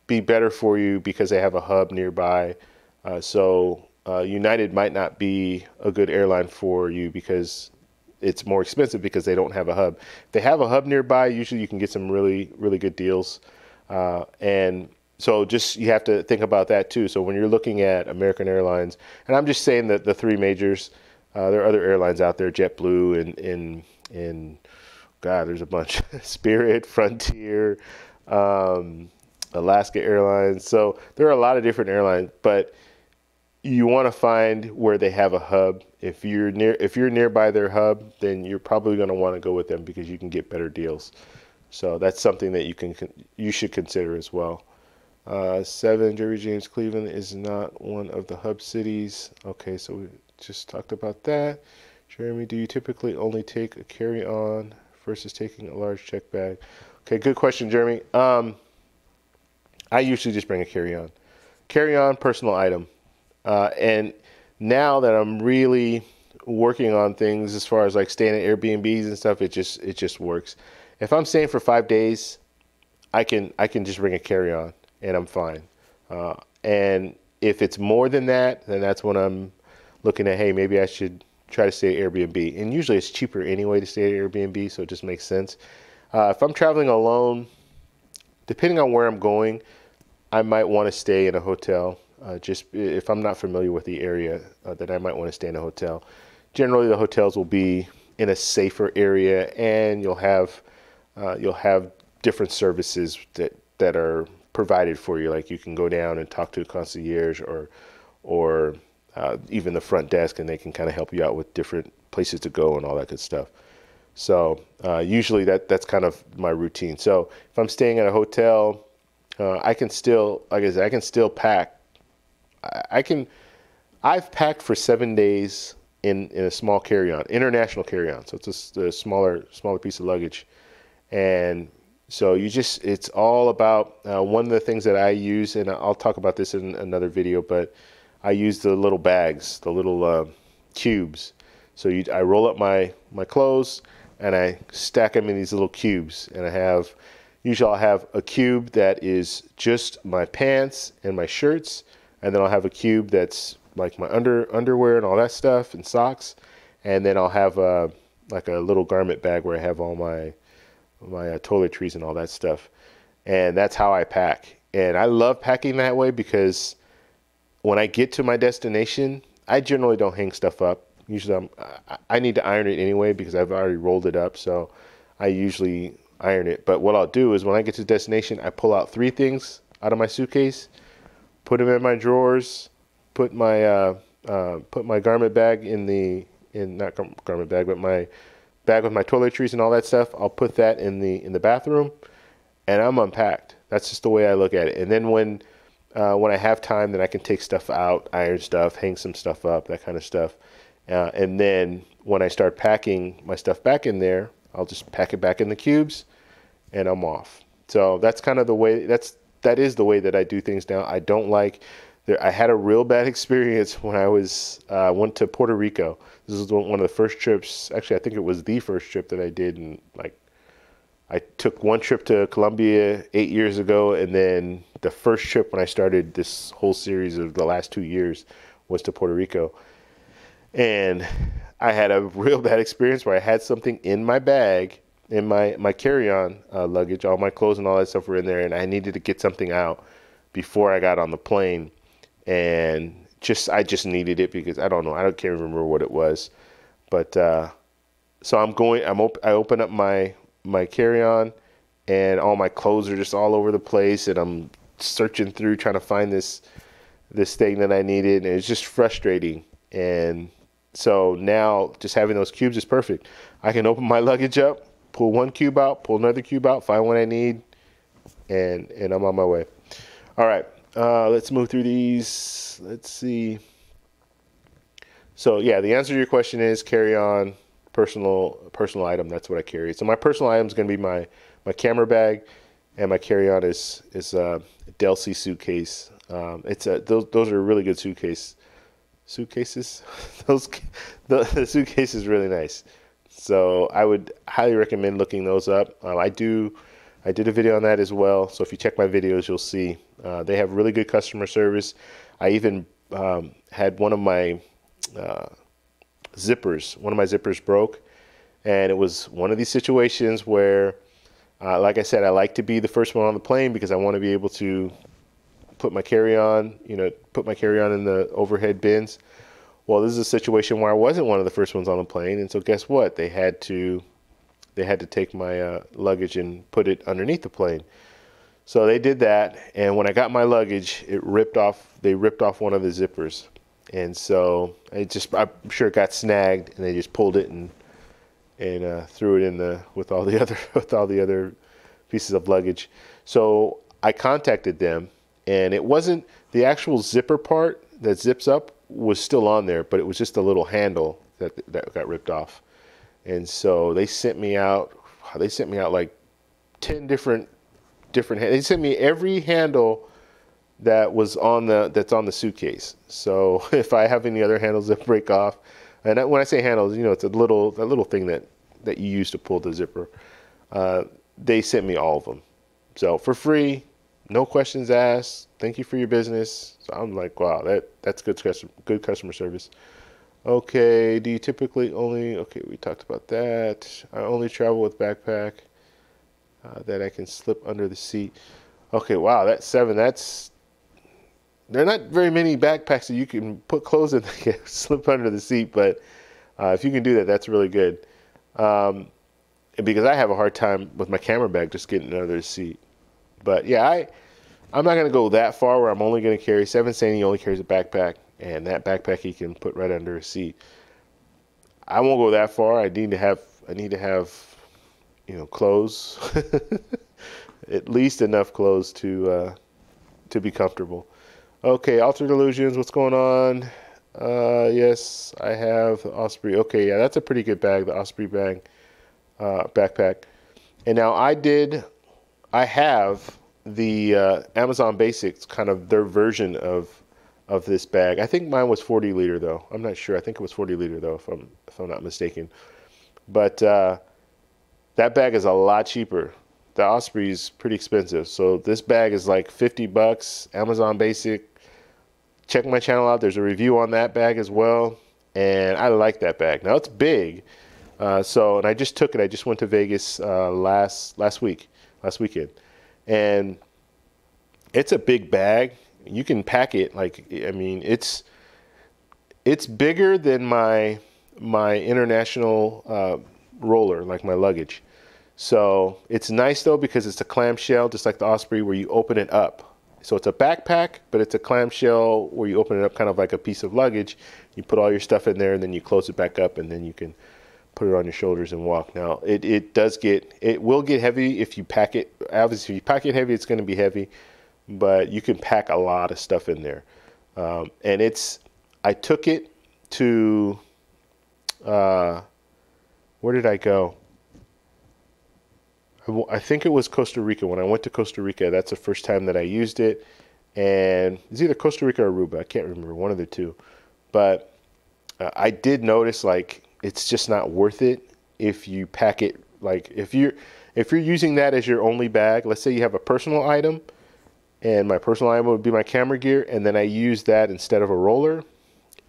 be better for you because they have a hub nearby. So United might not be a good airline for you because it's more expensive because they don't have a hub. If they have a hub nearby, usually you can get some really, really good deals. And so just you have to think about that too. So when you're looking at American Airlines, and I'm just saying that the three majors, there are other airlines out there, JetBlue and God, there's a bunch. Spirit, Frontier, Alaska Airlines. So there are a lot of different airlines, but you want to find where they have a hub. If you're nearby their hub, then you're probably going to want to go with them because you can get better deals. So that's something that you should consider as well. 7, Jerry James Cleveland is not one of the hub cities. Okay, so we just talked about that. Jeremy, do you typically only take a carry-on versus taking a large check bag? Okay, good question, Jeremy. I usually just bring a carry-on. Carry-on, personal item. And now that I'm really working on things as far as like staying at Airbnbs and stuff, it just works. If I'm staying for 5 days, I can just bring a carry-on and I'm fine. And if it's more than that, then that's when I'm looking at, hey, maybe I should try to stay at Airbnb. And usually it's cheaper anyway to stay at Airbnb, so it just makes sense. If I'm traveling alone, depending on where I'm going, I might want to stay in a hotel. Just if I'm not familiar with the area, then I might want to stay in a hotel. Generally, the hotels will be in a safer area, and you'll have different services that are provided for you. Like you can go down and talk to a concierge or even the front desk, and they can kind of help you out with different places to go and all that good stuff. So usually that's kind of my routine. So if I'm staying at a hotel, I can still, like I said, I can still pack. I've packed for 7 days in a small carry-on, international carry-on. So it's a smaller piece of luggage. And so it's all about, one of the things that I use, and I'll talk about this in another video, but I use the little bags, the little cubes. So I roll up my clothes and I stack them in these little cubes. And usually I'll have a cube that is just my pants and my shirts. And then I'll have a cube that's like my underwear and all that stuff and socks. And then I'll have like a little garment bag where I have all my toiletries and all that stuff. And that's how I pack. And I love packing that way because when I get to my destination, I generally don't hang stuff up. Usually I need to iron it anyway because I've already rolled it up. So I usually iron it. But what I'll do is when I get to the destination, I pull out 3 things out of my suitcase, put them in my drawers, put my garment bag not garment bag, but my bag with my toiletries and all that stuff. I'll put that in the bathroom, and I'm unpacked. That's just the way I look at it. And then when I have time, then I can take stuff out, iron stuff, hang some stuff up, that kind of stuff. And then when I start packing my stuff back in there, I'll just pack it back in the cubes, and I'm off. So that's kind of the way. That is the way that I do things now. I don't like. I had a real bad experience when I went to Puerto Rico. This was one of the first trips. Actually, I think it was the first trip that I did. And I took one trip to Colombia 8 years ago, and then the first trip when I started this whole series of the last 2 years was to Puerto Rico. And I had a real bad experience where I had something in my bag, in my carry-on luggage. All my clothes and all that stuff were in there, and I needed to get something out before I got on the plane. And I just needed it because I don't know. I can't remember what it was. But so I open up my carry-on, and all my clothes are just all over the place, and I'm searching through trying to find this thing that I needed, and it's just frustrating. And so now just having those cubes is perfect. I can open my luggage up, pull one cube out, pull another cube out, find what I need, and I'm on my way. All right, let's move through these. Let's see. So yeah, the answer to your question is carry-on, personal item. That's what I carry. So my personal item is going to be my camera bag, and my carry-on is a Delcy suitcase. Those are really good suitcases. The suitcase is really nice. So I would highly recommend looking those up. I did a video on that as well. So if you check my videos, you'll see they have really good customer service. I even had one of my zippers broke, and it was one of these situations where, like I said, I like to be the first one on the plane because I want to be able to put my carry-on in the overhead bins. Well, this is a situation where I wasn't one of the first ones on the plane, and so guess what? They had to take my luggage and put it underneath the plane. So they did that, and when I got my luggage, they ripped off one of the zippers. and so I'm sure it got snagged, and they just pulled it and threw it in with all the other with all the other pieces of luggage. So I contacted them, and it wasn't the actual zipper part that zips up was still on there, but it was just a little handle that got ripped off. And so they sent me out. They sent me out like 10 different. They sent me every handle that's on the suitcase. So if I have any other handles that break off, and when I say handles, it's a little thing that you use to pull the zipper. They sent me all of them. So for free, no questions asked. Thank you for your business. So I'm like, wow, that's good customer service. Okay, do you typically okay, we talked about that. I only travel with backpack that I can slip under the seat. Okay, wow, that's 7. There are not very many backpacks that you can put clothes in that can slip under the seat, but if you can do that, that's really good. And because I have a hard time with my camera bag just getting under the seat. But yeah, I'm not going to go that far where I'm only going to carry. 7 saying he only carries a backpack, and that backpack he can put right under a seat. I won't go that far. I need to have clothes, at least enough clothes to be comfortable. Okay, Altered Illusions, what's going on? Yes, I have the Osprey. Okay, yeah, that's a pretty good bag, the Osprey bag, backpack. And now I have the Amazon Basics, kind of their version of this bag. I think mine was 40 liter though. I'm not sure. I think it was 40 liter though, if I'm not mistaken. But that bag is a lot cheaper. The Osprey is pretty expensive. So this bag is like $50, Amazon Basic. Check my channel out. There's a review on that bag as well. And I like that bag. Now it's big. And I just took it. I just went to Vegas last weekend. And it's a big bag. You can pack it it's bigger than my international roller, like my luggage. So it's nice though because it's a clamshell, just like the Osprey, where you open it up. So it's a backpack, but it's a clamshell where you open it up kind of like a piece of luggage. You put all your stuff in there, and then you close it back up, and then you can put it on your shoulders and walk. Now it will get heavy if you pack it. Obviously, if you pack it heavy, it's going to be heavy, but you can pack a lot of stuff in there. I took it to where did I go? I think it was Costa Rica. When I went to Costa Rica, that's the first time that I used it. And it's either Costa Rica or Aruba. I can't remember, one of the two. But I did notice, like, it's just not worth it if you pack it. Like, if you're using that as your only bag, let's say you have a personal item, and my personal item would be my camera gear, and then I use that instead of a roller,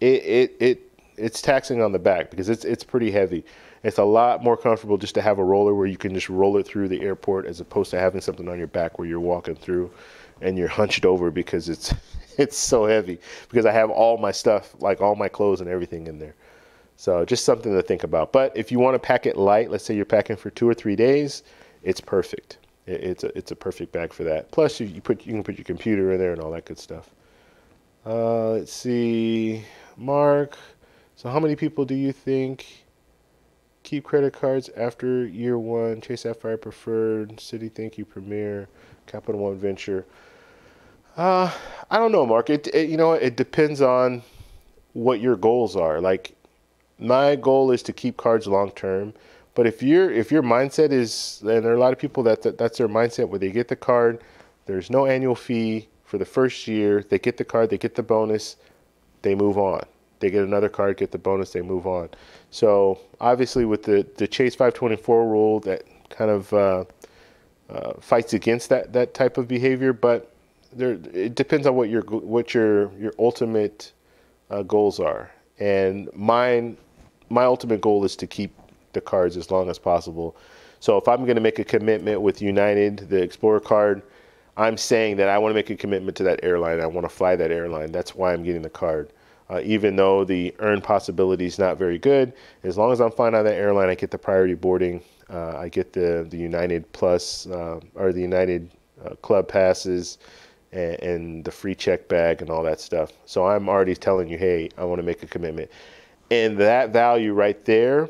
it's taxing on the back because it's pretty heavy. It's a lot more comfortable just to have a roller where you can just roll it through the airport, as opposed to having something on your back where you're walking through and you're hunched over because it's so heavy, because I have all my stuff, like all my clothes and everything in there. So just something to think about. But if you want to pack it light, let's say you're packing for 2 or 3 days, it's perfect. It's a perfect bag for that. Plus you can put your computer in there and all that good stuff. Let's see, Mark. So how many people do you think keep credit cards after year 1? Chase Sapphire Preferred, Citi, Thank You, Premier, Capital One Venture. I don't know, Mark. It depends on what your goals are. Like, my goal is to keep cards long term. But if your mindset is, and there are a lot of people that's their mindset, where they get the card, there's no annual fee for the first year. They get the card, they get the bonus, they move on. They get another card, get the bonus, they move on. So obviously with the Chase 524 rule, that kind of fights against that type of behavior. But it depends on what your ultimate goals are. And my ultimate goal is to keep the cards as long as possible. So if I'm going to make a commitment with United, the Explorer card, I'm saying that I want to make a commitment to that airline. I want to fly that airline. That's why I'm getting the card. Even though the earn possibility is not very good, as long as I'm flying on that airline, I get the priority boarding. I get the United Plus or the United Club passes, and the free check bag and all that stuff. So I'm already telling you, hey, I want to make a commitment. And that value right there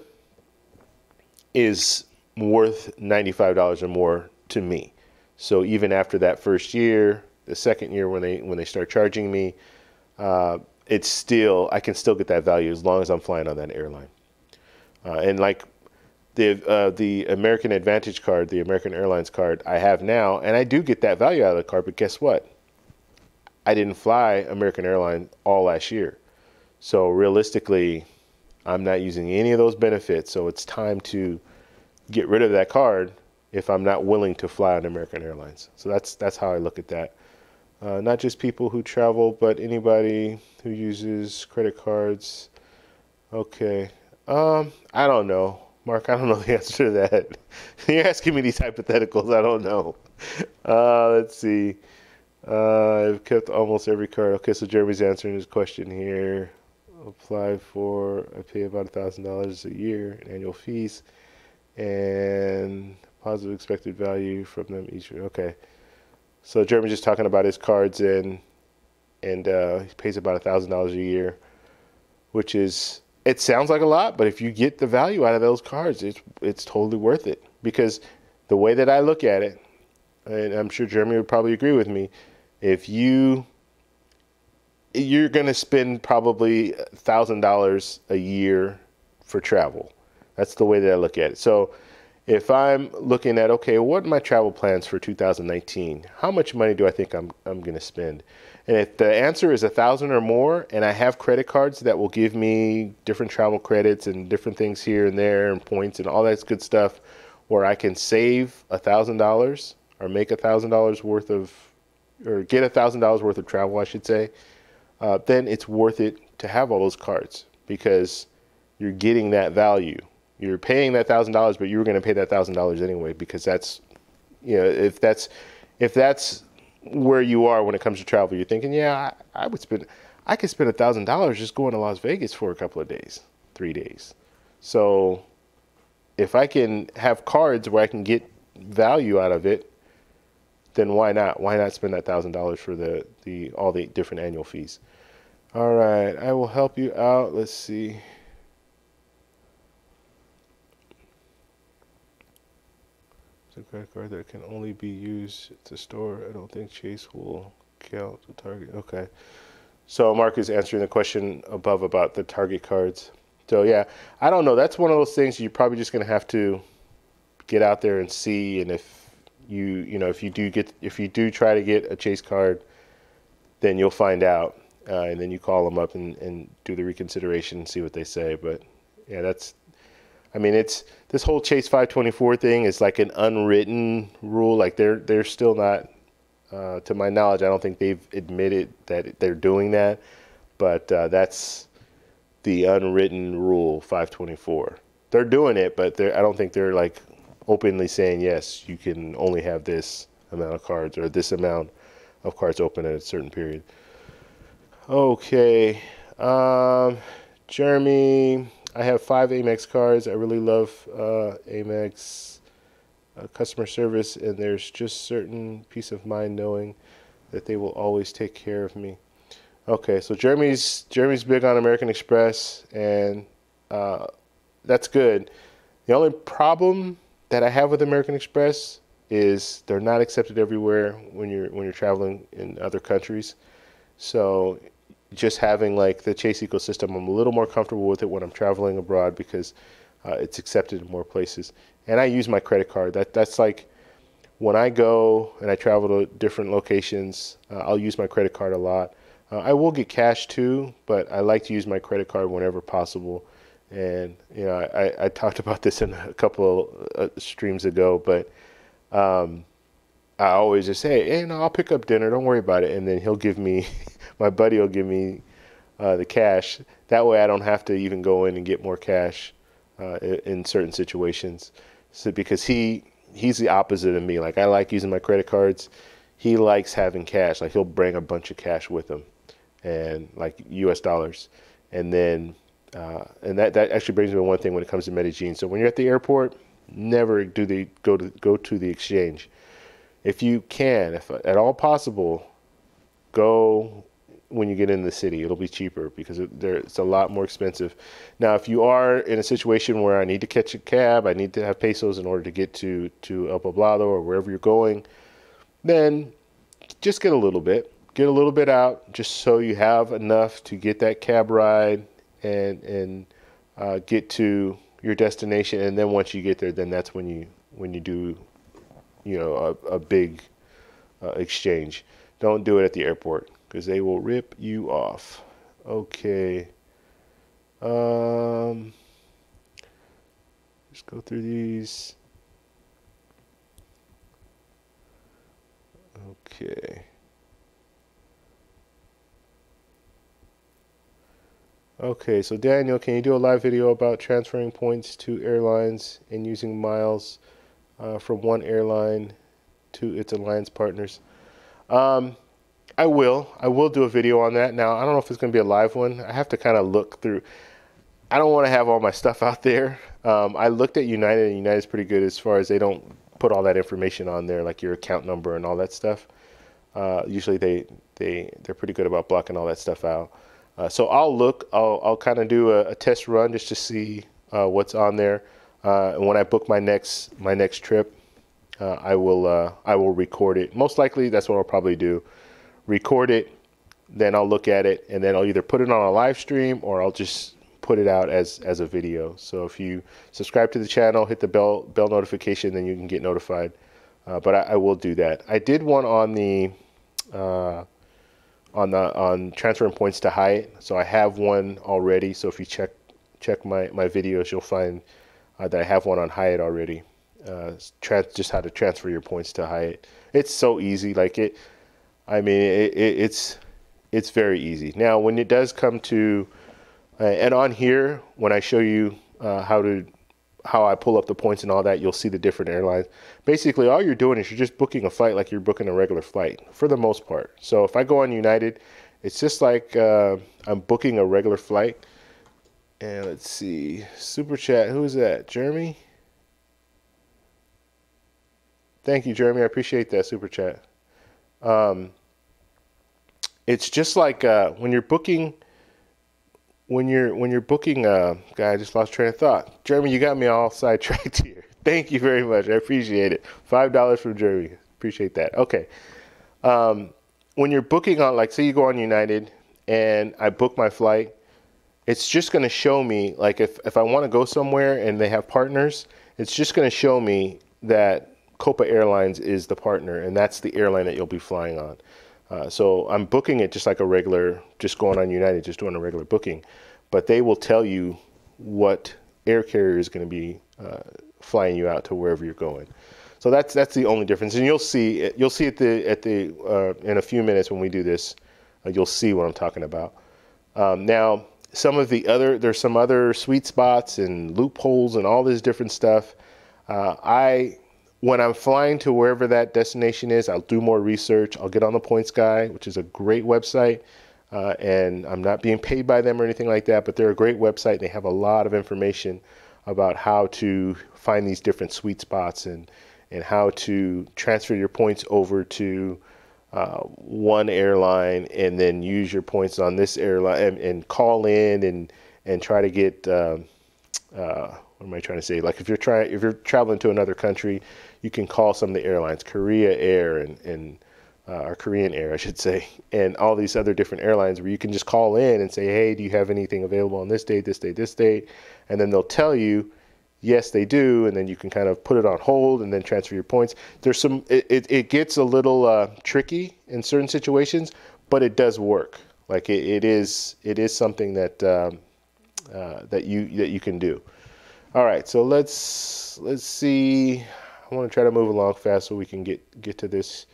is worth $95 or more to me. So even after that first year, the second year when they start charging me, it's still, I can still get that value as long as I'm flying on that airline. And like the American Advantage card, the American Airlines card I have now, and I do get that value out of the card, but guess what? I didn't fly American Airlines all last year. So realistically, I'm not using any of those benefits. So it's time to get rid of that card if I'm not willing to fly on American Airlines. So that's how I look at that. Not just people who travel, but anybody who uses credit cards. Okay. I don't know. Mark, I don't know the answer to that. You're asking me these hypotheticals. I don't know. Let's see. I've kept almost every card. Okay, so Jeremy's answering his question here. Apply for, I pay about $1,000 a year in annual fees and positive expected value from them each year. Okay. So Jeremy's just talking about his cards and he pays about $1,000 a year, which is, it sounds like a lot, but if you get the value out of those cards, it's totally worth it. Because the way that I look at it, and I'm sure Jeremy would probably agree with me, if you're going to spend probably $1,000 a year for travel. That's the way that I look at it. So if I'm looking at, okay, what are my travel plans for 2019? How much money do I think I'm going to spend? And if the answer is 1,000 or more, and I have credit cards that will give me different travel credits and different things here and there and points and all that good stuff, where I can save $1,000 or make $1,000 worth of, or get $1,000 worth of travel, I should say, then it's worth it to have all those cards because you're getting that value. You're paying that $1,000, but you were going to pay that $1,000 anyway because that's, you know, if that's where you are when it comes to travel, you're thinking, yeah, I could spend $1,000 just going to Las Vegas for a couple of days, 3 days. So if I can have cards where I can get value out of it, then why not? Why not spend that $1,000 for all the different annual fees? All right, I will help you out. Let's see. A credit card that can only be used at the store. I don't think Chase will count the Target. Okay. So Mark is answering the question above about the Target cards. So yeah, I don't know. That's one of those things you're probably just going to have to get out there and see. And if if you do try to get a Chase card, then you'll find out. And then you call them up and do the reconsideration and see what they say. But yeah, it's this whole Chase 524 thing is like an unwritten rule. Like they're still not, to my knowledge, I don't think they've admitted that they're doing that, but that's the unwritten rule 524. They're doing it, but I don't think they're like openly saying, yes, you can only have this amount of cards or this amount of cards open at a certain period. Okay. Jeremy, I have 5 Amex cards. I really love Amex customer service, and there's just certain peace of mind knowing that they will always take care of me. Okay, so Jeremy's big on American Express, and that's good. The only problem that I have with American Express is they're not accepted everywhere when you're traveling in other countries. So just having like the Chase ecosystem, I'm a little more comfortable with it when I'm traveling abroad because it's accepted in more places. And I use my credit card. That's like when I go and I travel to different locations, I'll use my credit card a lot. I will get cash too, but I like to use my credit card whenever possible. And I talked about this in a couple streams ago, but I always just say, hey, no, I'll pick up dinner. Don't worry about it. And then he'll give me, my buddy will give me the cash. That way I don't have to even go in and get more cash in certain situations. So because he's the opposite of me. Like I like using my credit cards. He likes having cash. Like he'll bring a bunch of cash with him and like US dollars. And then, and that actually brings me to one thing when it comes to Medellin. So when you're at the airport, never go to the exchange. If you can, if at all possible, go when you get in the city. It'll be cheaper because it's a lot more expensive. Now, if you are in a situation where I need to catch a cab, I need to have pesos in order to get to El Poblado or wherever you're going, then just get a little bit. Get a little bit out just so you have enough to get that cab ride and get to your destination. And then once you get there, then that's when you do, a big exchange. Don't do it at the airport because they will rip you off. Okay. Just go through these. Okay. Okay, so Daniel, can you do a live video about transferring points to airlines and using miles from one airline to its alliance partners? I will do a video on that. Now, I don't know if it's going to be a live one. I have to kind of look through. I don't want to have all my stuff out there. I looked at United, and United's pretty good as far as they don't put all that information on there, like your account number and all that stuff. Usually they're pretty good about blocking all that stuff out. So I'll kind of do a test run just to see what's on there. And when I book my next trip, I will record it. Most likely that's what I'll probably do. Record it, then I'll look at it, and then I'll either put it on a live stream or I'll just put it out as a video. So if you subscribe to the channel, hit the bell notification, then you can get notified. But I will do that. I did one on transferring points to Hyatt, so I have one already. So if you check my videos, you'll find that I have one on Hyatt already. Just how to transfer your points to Hyatt. It's so easy. It's very easy. Now, when it does come to, and on here, when I show you how I pull up the points and all that, you'll see the different airlines. Basically, all you're doing is you're just booking a flight like you're booking a regular flight for the most part. So if I go on United, it's just like I'm booking a regular flight. And let's see, Super Chat, who is that? Jeremy? Thank you, Jeremy. I appreciate that Super Chat. It's just like when you're booking. When you're booking, guy, I just lost train of thought. Jeremy, you got me all sidetracked here. Thank you very much. I appreciate it. $5 from Jeremy. Appreciate that. Okay. When you're booking on, like, say you go on United and I book my flight, it's just going to show me, like, if I want to go somewhere and they have partners, it's just going to show me that Copa Airlines is the partner, and that's the airline that you'll be flying on. So I'm booking it just like a regular, just going on United, just doing a regular booking. But they will tell you what air carrier is going to be flying you out to wherever you're going. So that's the only difference. And you'll see in a few minutes when we do this, you'll see what I'm talking about. Now, there's some other sweet spots and loopholes and all this different stuff. When I'm flying to wherever that destination is, I'll do more research. I'll get on the Points Guy, which is a great website. And I'm not being paid by them or anything like that, but they're a great website. They have a lot of information about how to find these different sweet spots and how to transfer your points over to one airline and then use your points on this airline and call in and try to get what am I trying to say? Like if you're traveling to another country, you can call some of the airlines, Korea Air or Korean Air, I should say, and all these other different airlines where you can just call in and say, hey, do you have anything available on this date, this date, this date? And then they'll tell you, yes, they do. And then you can kind of put it on hold and then transfer your points. There's it gets a little tricky in certain situations, but it does work. Like it is something that that you can do. All right, so let's see. I want to try to move along fast so we can get to this.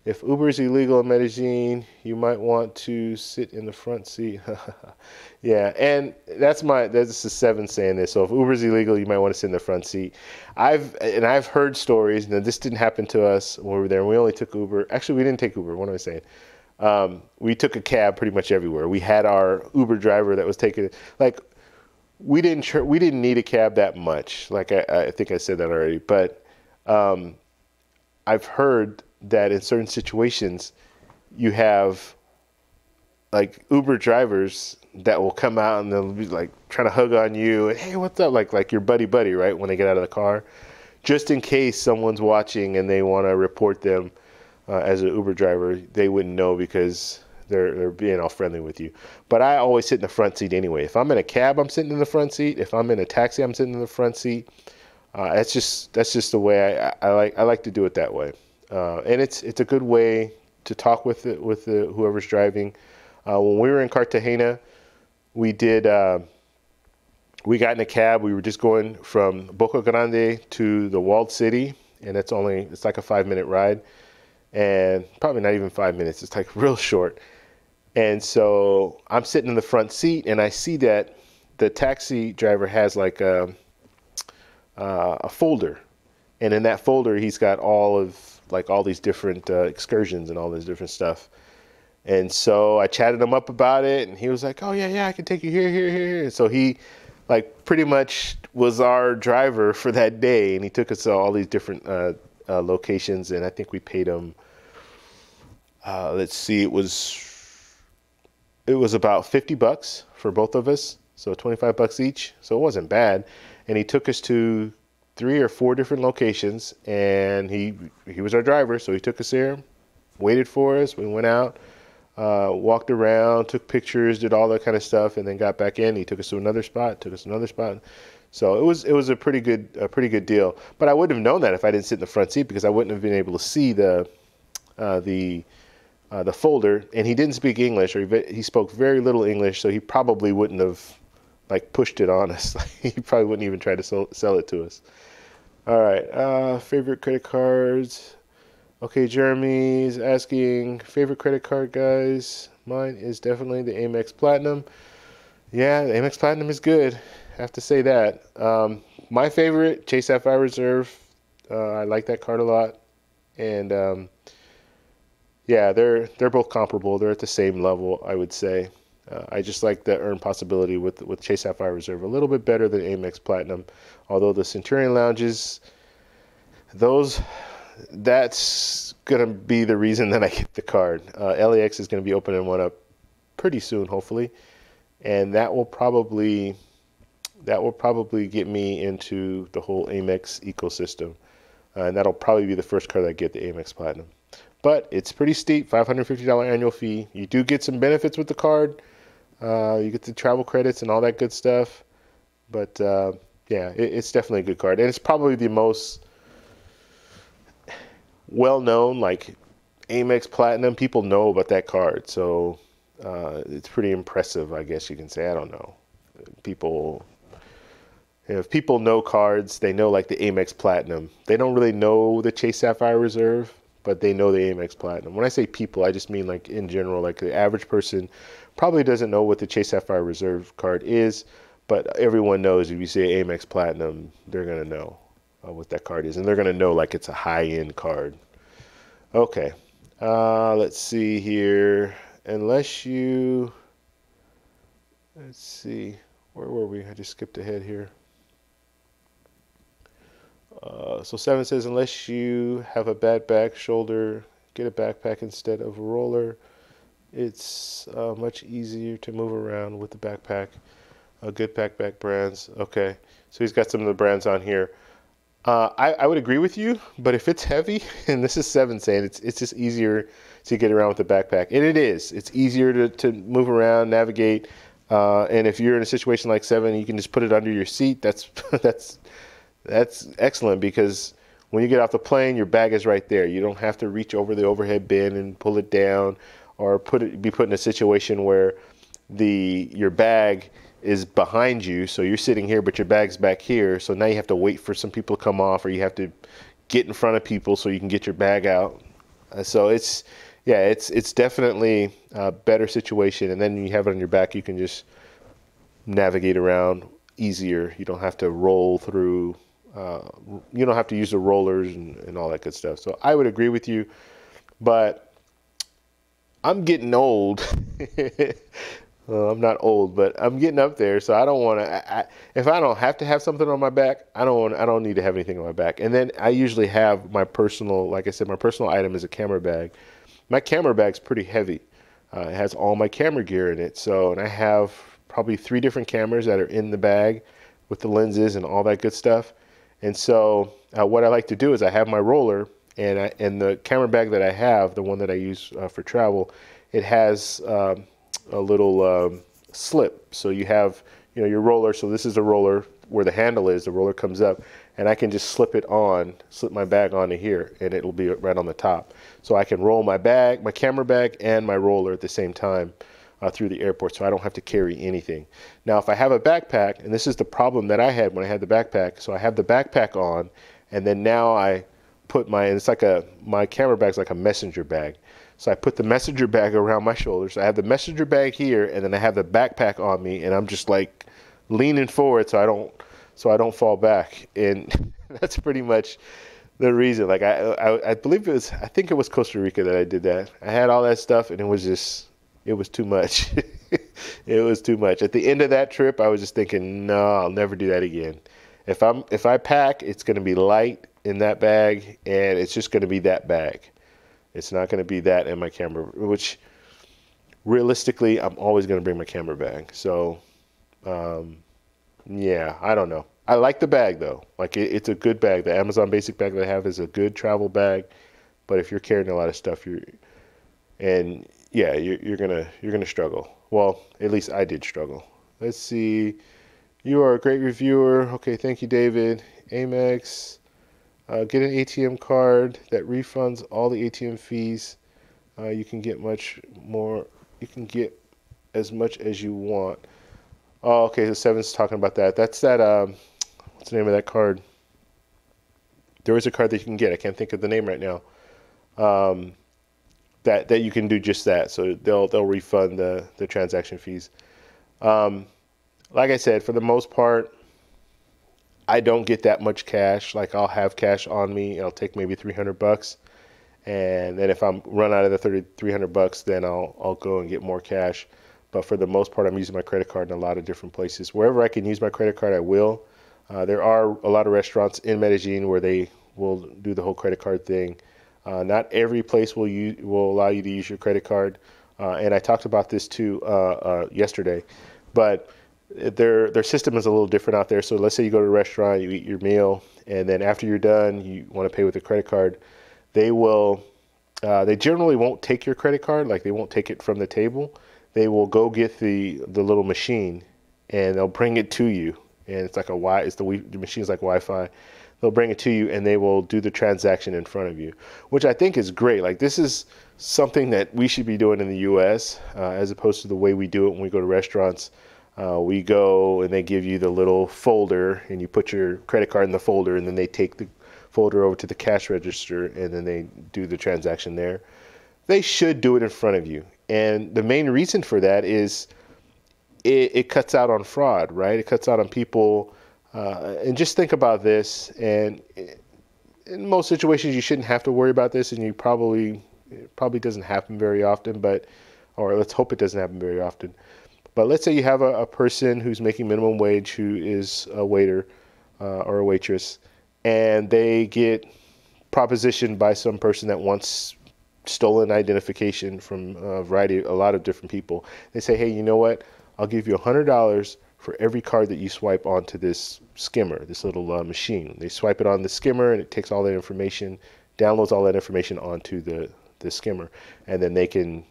If Uber is illegal in Medellin, you might want to sit in the front seat. Yeah, and that's the 7 saying this. So if Uber is illegal, you might want to sit in the front seat. I've heard stories. Now this didn't happen to us when we were there. And we only took Uber. Actually, we didn't take Uber. What am I saying? We took a cab pretty much everywhere. We had our Uber driver that was taking it. Like we didn't need a cab that much. Like I think I said that already. But I've heard that in certain situations, you have like Uber drivers that will come out and they'll be like trying to hug on you and, hey, what's up? Like your buddy, right? When they get out of the car, just in case someone's watching and they want to report them as an Uber driver, they wouldn't know because they're being all friendly with you. But I always sit in the front seat anyway. If I'm in a cab, I'm sitting in the front seat. If I'm in a taxi, I'm sitting in the front seat. That's just the way I like to do it that way. And it's a good way to talk with whoever's driving. When we were in Cartagena, we got in a cab. We were just going from Boca Grande to the walled city, and it's like a 5-minute ride, and probably not even 5 minutes. It's like real short. And so I'm sitting in the front seat, and I see that the taxi driver has like a folder, and in that folder he's got all these different excursions and all this different stuff. And so I chatted him up about it, and he was like, "Oh yeah, I can take you here." And so he like pretty much was our driver for that day, and he took us to all these different locations, and I think we paid him. Let's see, it was about $50 for both of us, so $25 each. So it wasn't bad, and he took us to 3 or 4 different locations, and he was our driver, so he took us there, waited for us. We went out, walked around, took pictures, did all that kind of stuff, and then got back in. He took us to another spot, So it was a pretty good deal. But I wouldn't have known that if I didn't sit in the front seat, because I wouldn't have been able to see the folder. And he didn't speak English, or he spoke very little English, so he probably wouldn't have like pushed it on us. He probably wouldn't even try to sell it to us. All right, favorite credit cards. Okay, Jeremy's asking favorite credit card, guys. Mine is definitely the Amex Platinum. Yeah, the Amex Platinum is good. I have to say that. My favorite, Chase Sapphire Reserve. I like that card a lot, and yeah, they're both comparable. They're at the same level, I would say. I just like the earn possibility with Chase Sapphire Reserve a little bit better than Amex Platinum. Although the Centurion Lounges, that's gonna be the reason that I get the card. LAX is gonna be opening one up pretty soon, hopefully, and that will probably get me into the whole Amex ecosystem, and that'll probably be the first card I get, the Amex Platinum. But it's pretty steep, $550 annual fee. You do get some benefits with the card. You get the travel credits and all that good stuff. But yeah, it's definitely a good card, and it's probably the most well-known, like Amex Platinum. People know about that card, so it's pretty impressive, I guess you can say. I don't know. If people know cards, they know like the Amex Platinum. They don't really know the Chase Sapphire Reserve, but they know the Amex Platinum. When I say people, I just mean like in general, like the average person probably doesn't know what the Chase Sapphire Reserve card is, but everyone knows if you say Amex Platinum, they're going to know what that card is, and they're going to know like it's a high-end card. Okay, let's see here. Let's see, where were we? I just skipped ahead here. So 7 says, unless you have a bad back, shoulder, get a backpack instead of a roller. It's much easier to move around with the backpack. Good backpack brands. Okay, so he's got some of the brands on here. I would agree with you, but if it's heavy, and this is 7 saying it's just easier to get around with the backpack. And it is. It's easier to move around, navigate. And if you're in a situation like 7, you can just put it under your seat. That's excellent, because when you get off the plane, your bag is right there. You don't have to reach over the overhead bin and pull it down, or be put in a situation where your bag is behind you. So you're sitting here, but your bag's back here. So now you have to wait for some people to come off, or you have to get in front of people so you can get your bag out. So it's definitely a better situation. And then you have it on your back, you can just navigate around easier. You don't have to roll through. You don't have to use the rollers and all that good stuff. So I would agree with you, but I'm getting old. Well, I'm not old, but I'm getting up there, so I don't want to. If I don't have to have something on my back, I don't need to have anything on my back. And then I usually have my personal, like I said, my personal item is a camera bag. My camera bag's pretty heavy. It has all my camera gear in it. So, and I have probably 3 different cameras that are in the bag with the lenses and all that good stuff. And so what I like to do is I have my roller, and the camera bag that I have, the one that I use for travel, it has a little slip. So you have, your roller. So this is the roller where the handle is. The roller comes up, and I can just slip my bag onto here, and it'll be right on the top. So I can roll my bag, my camera bag, and my roller at the same time through the airport, so I don't have to carry anything. Now, if I have a backpack, and this is the problem that I had when I had the backpack, so I have the backpack on, and then now I put my camera bag's like a messenger bag. So I put the messenger bag around my shoulders. I have the messenger bag here, and then I have the backpack on me, and I'm just like leaning forward so I don't fall back. And that's pretty much the reason. Like I believe I think it was Costa Rica that I did that. I had all that stuff, and it was too much. It was too much. At the end of that trip, I was just thinking, no, I'll never do that again. If I pack, it's going to be light in that bag, and it's just going to be that bag. It's not going to be that in my camera, which realistically, I'm always going to bring my camera bag. So, yeah, I don't know. I like the bag though. Like it's a good bag. The Amazon Basic bag that I have is a good travel bag. But if you're carrying a lot of stuff, you're gonna struggle. Well, at least I did struggle. Let's see. You are a great reviewer. Okay, thank you, David. Amex. Get an ATM card that refunds all the ATM fees. You can get much more. You can get as much as you want. Oh, okay. So Seven's talking about that. That's that. What's the name of that card? There is a card that you can get. I can't think of the name right now. That you can do just that. So they'll refund the transaction fees. Like I said, for the most part, I don't get that much cash. Like I'll have cash on me. I'll take maybe $300, and then if I'm run out of the $300, then I'll go and get more cash. But for the most part, I'm using my credit card in a lot of different places. Wherever I can use my credit card, I will. There are a lot of restaurants in Medellin where they will do the whole credit card thing. Not every place will allow you to use your credit card, and I talked about this too yesterday. But their system is a little different out there. So let's say you go to a restaurant, you eat your meal, and then after you're done, you want to pay with a credit card. They generally won't take your credit card, like they won't take it from the table. They will go get the little machine, and they'll bring it to you. And it's like the machine's like Wi-Fi. They'll bring it to you, and they will do the transaction in front of you, which I think is great. Like this is something that we should be doing in the U.S. As opposed to the way we do it when we go to restaurants. We go and they give you the little folder, and you put your credit card in the folder, and then they take the folder over to the cash register, and then they do the transaction there. They should do it in front of you. And the main reason for that is it cuts out on fraud, right? It cuts out on people. And just think about this. And in most situations, you shouldn't have to worry about this, and it probably doesn't happen very often, or let's hope it doesn't happen very often. But let's say you have a person who's making minimum wage who is a waiter or a waitress, and they get propositioned by some person that wants stolen identification from a lot of different people. They say, hey, you know what? I'll give you $100 for every card that you swipe onto this skimmer, this little machine. They swipe it on the skimmer, and it takes all that information, downloads all that information onto the skimmer, and then they can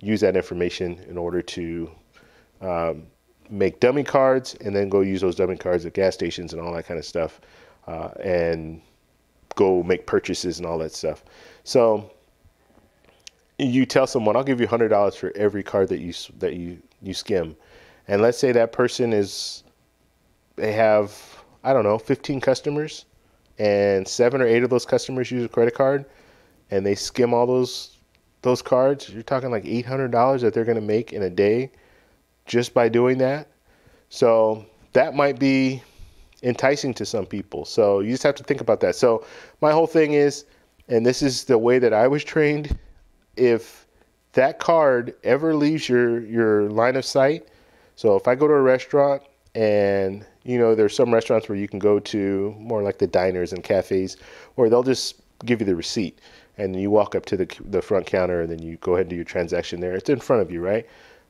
use that information in order to make dummy cards, and then go use those dummy cards at gas stations and all that kind of stuff, and go make purchases and all that stuff. So you tell someone, I'll give you $100 for every card that you skim. And let's say that person they have, I don't know, 15 customers, and 7 or 8 of those customers use a credit card, and they skim all those cards. You're talking like $800 that they're going to make in a day just by doing that. So that might be enticing to some people. So you just have to think about that. So my whole thing is, and this is the way that I was trained, if that card ever leaves your line of sight, so if I go to a restaurant, and there's some restaurants where you can go to more like the diners and cafes, where they'll just give you the receipt, and you walk up to the front counter, and then you go ahead and do your transaction there. It's in front of you, right?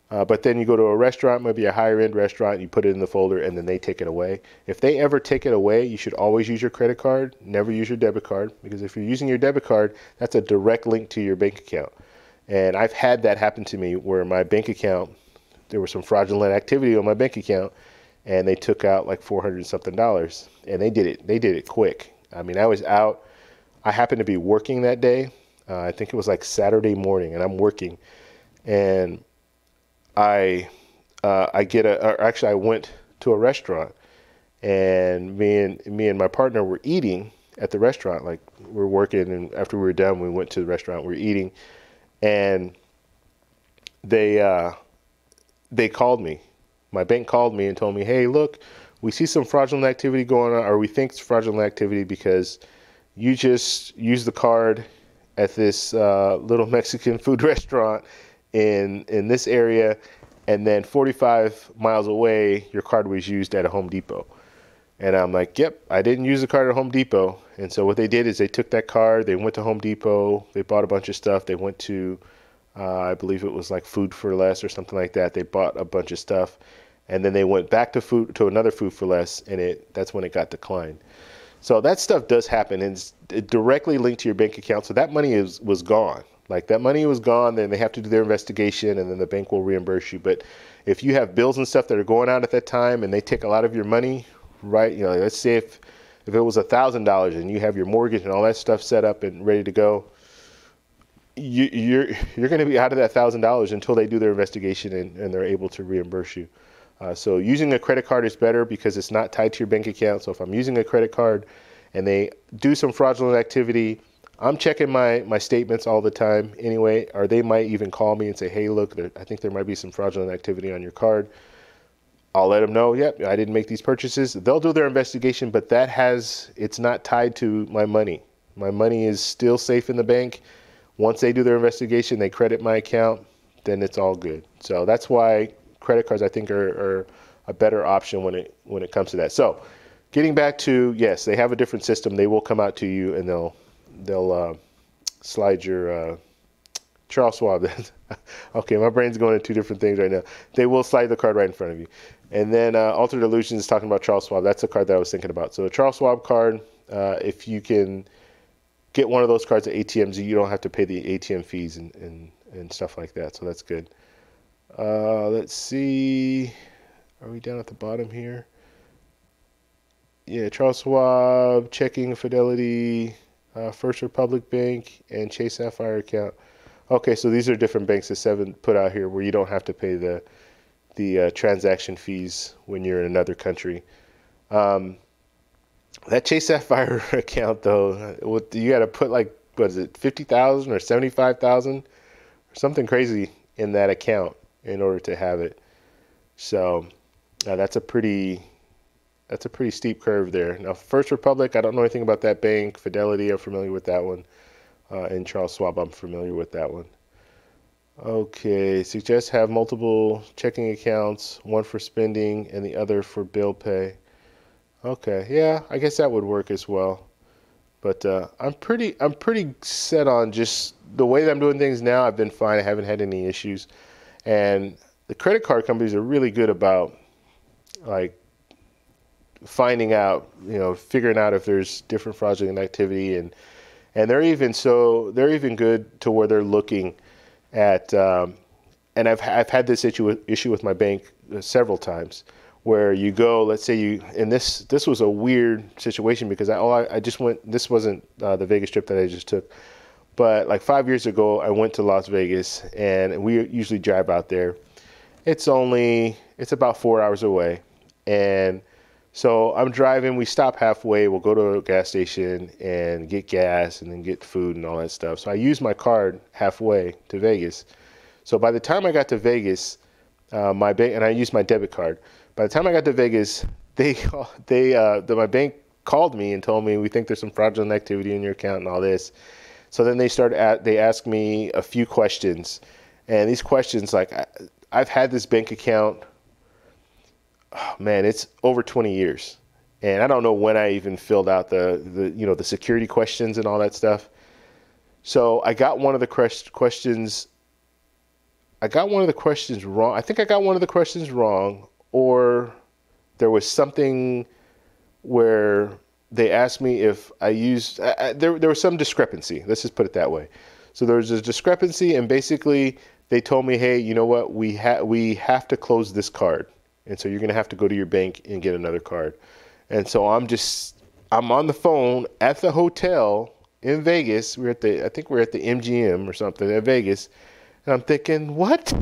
But then you go to a restaurant, maybe a higher end restaurant, you put it in the folder, and then they take it away. If they ever take it away, you should always use your credit card, never use your debit card, because if you're using your debit card, that's a direct link to your bank account. And I've had that happen to me where my bank account, there was some fraudulent activity on my bank account, and they took out like $400 something, and they did it quick. I mean, I was out. I happened to be working that day. I think it was like Saturday morning, and I'm working, and I went to a restaurant, and me and my partner were eating at the restaurant. Like, we're working, and after we were done, we went to the restaurant. We were eating, and they called me. My bank called me and told me, "Hey, look, we see some fraudulent activity going on, or we think it's fraudulent activity because you just used the card at this little Mexican food restaurant in this area, and then 45 miles away, your card was used at a Home Depot." And I'm like, "Yep, I didn't use the card at Home Depot." And so what they did is they took that card, they went to Home Depot, they bought a bunch of stuff. They went to, I believe it was like Food for Less or something like that. They bought a bunch of stuff, and then they went back to another Food for Less, and that's when it got declined. So that stuff does happen, and it's directly linked to your bank account. So that money was gone. Like, that money was gone, then they have to do their investigation, and then the bank will reimburse you. But if you have bills and stuff that are going out at that time, and they take a lot of your money, right? You know, let's say if it was $1,000 and you have your mortgage and all that stuff set up and ready to go, you're going to be out of that $1,000 until they do their investigation and they're able to reimburse you. So using a credit card is better because it's not tied to your bank account. So if I'm using a credit card and they do some fraudulent activity, I'm checking my statements all the time anyway, or they might even call me and say, "Hey, look, I think there might be some fraudulent activity on your card." I'll let them know, "Yep, I didn't make these purchases." They'll do their investigation, but it's not tied to my money. My money is still safe in the bank. Once they do their investigation, they credit my account, then it's all good. So that's why credit cards, I think, are a better option when it comes to that. So getting back to, yes, they have a different system. They will come out to you and they'll slide your Charles Schwab. Okay, my brain's going to two different things right now. They will slide the card right in front of you. And then Altered Illusions is talking about Charles Schwab. That's the card that I was thinking about. So the Charles Schwab card, if you can get one of those cards at ATMs, you don't have to pay the ATM fees and stuff like that. So that's good. Let's see. Are we down at the bottom here? Yeah, Charles Schwab, checking, Fidelity, First Republic Bank, and Chase Sapphire account. Okay, so these are different banks that Seven put out here where you don't have to pay the transaction fees when you're in another country. That Chase Sapphire account, though, you got to put like, what is it, 50,000 or 75,000 or something crazy in that account in order to have it. So that's a pretty steep curve there. Now, First Republic, I don't know anything about that bank. Fidelity, I'm familiar with that one. And Charles Schwab, I'm familiar with that one. Okay, suggest have multiple checking accounts, one for spending and the other for bill pay. Okay, yeah, I guess that would work as well. But I'm pretty set on just the way that I'm doing things now. I've been fine. I haven't had any issues. And the credit card companies are really good about like finding out, figuring out if there's different fraudulent activity, and they're even good to where they're looking at. And I've had this issue with my bank several times, where you go, let's say and this was a weird situation because I just went. This wasn't the Vegas trip that I just took, but like 5 years ago, I went to Las Vegas, and we usually drive out there. It's about 4 hours away, and so I'm driving. We stop halfway. We'll go to a gas station and get gas, and then get food and all that stuff. So I used my card halfway to Vegas. So by the time I got to Vegas, my bank, and I used my debit card. By the time I got to Vegas, my bank called me and told me, "We think there's some fraudulent activity in your account and all this." So then they asked me a few questions, and these questions, like, I've had this bank account, oh man, it's over 20 years. And I don't know when I even filled out the security questions and all that stuff. So I got one of the questions. I got one of the questions wrong. I think I got one of the questions wrong, or there was something where they asked me if I used. There was some discrepancy. Let's just put it that way. So there was a discrepancy, and basically they told me, "Hey, you know what? We have to close this card, and so you're gonna have to go to your bank and get another card." And so I'm on the phone at the hotel in Vegas. I think we're at the MGM or something at Vegas. And I'm thinking, what?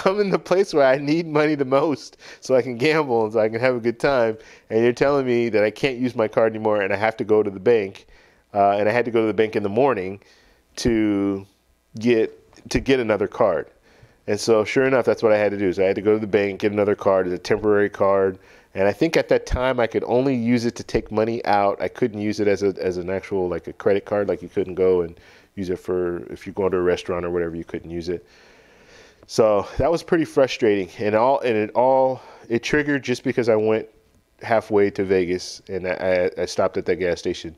I'm in the place where I need money the most so I can gamble and so I can have a good time. And you're telling me that I can't use my card anymore and I have to go to the bank. And I had to go to the bank in the morning to get another card. And so sure enough, that's what I had to do. So I had to go to the bank, get another card, a temporary card. And I think at that time I could only use it to take money out. I couldn't use it as an actual, like a credit card. Like you couldn't go and use it for, if you go to a restaurant or whatever, you couldn't use it. So that was pretty frustrating. And it triggered just because I went halfway to Vegas and I stopped at that gas station.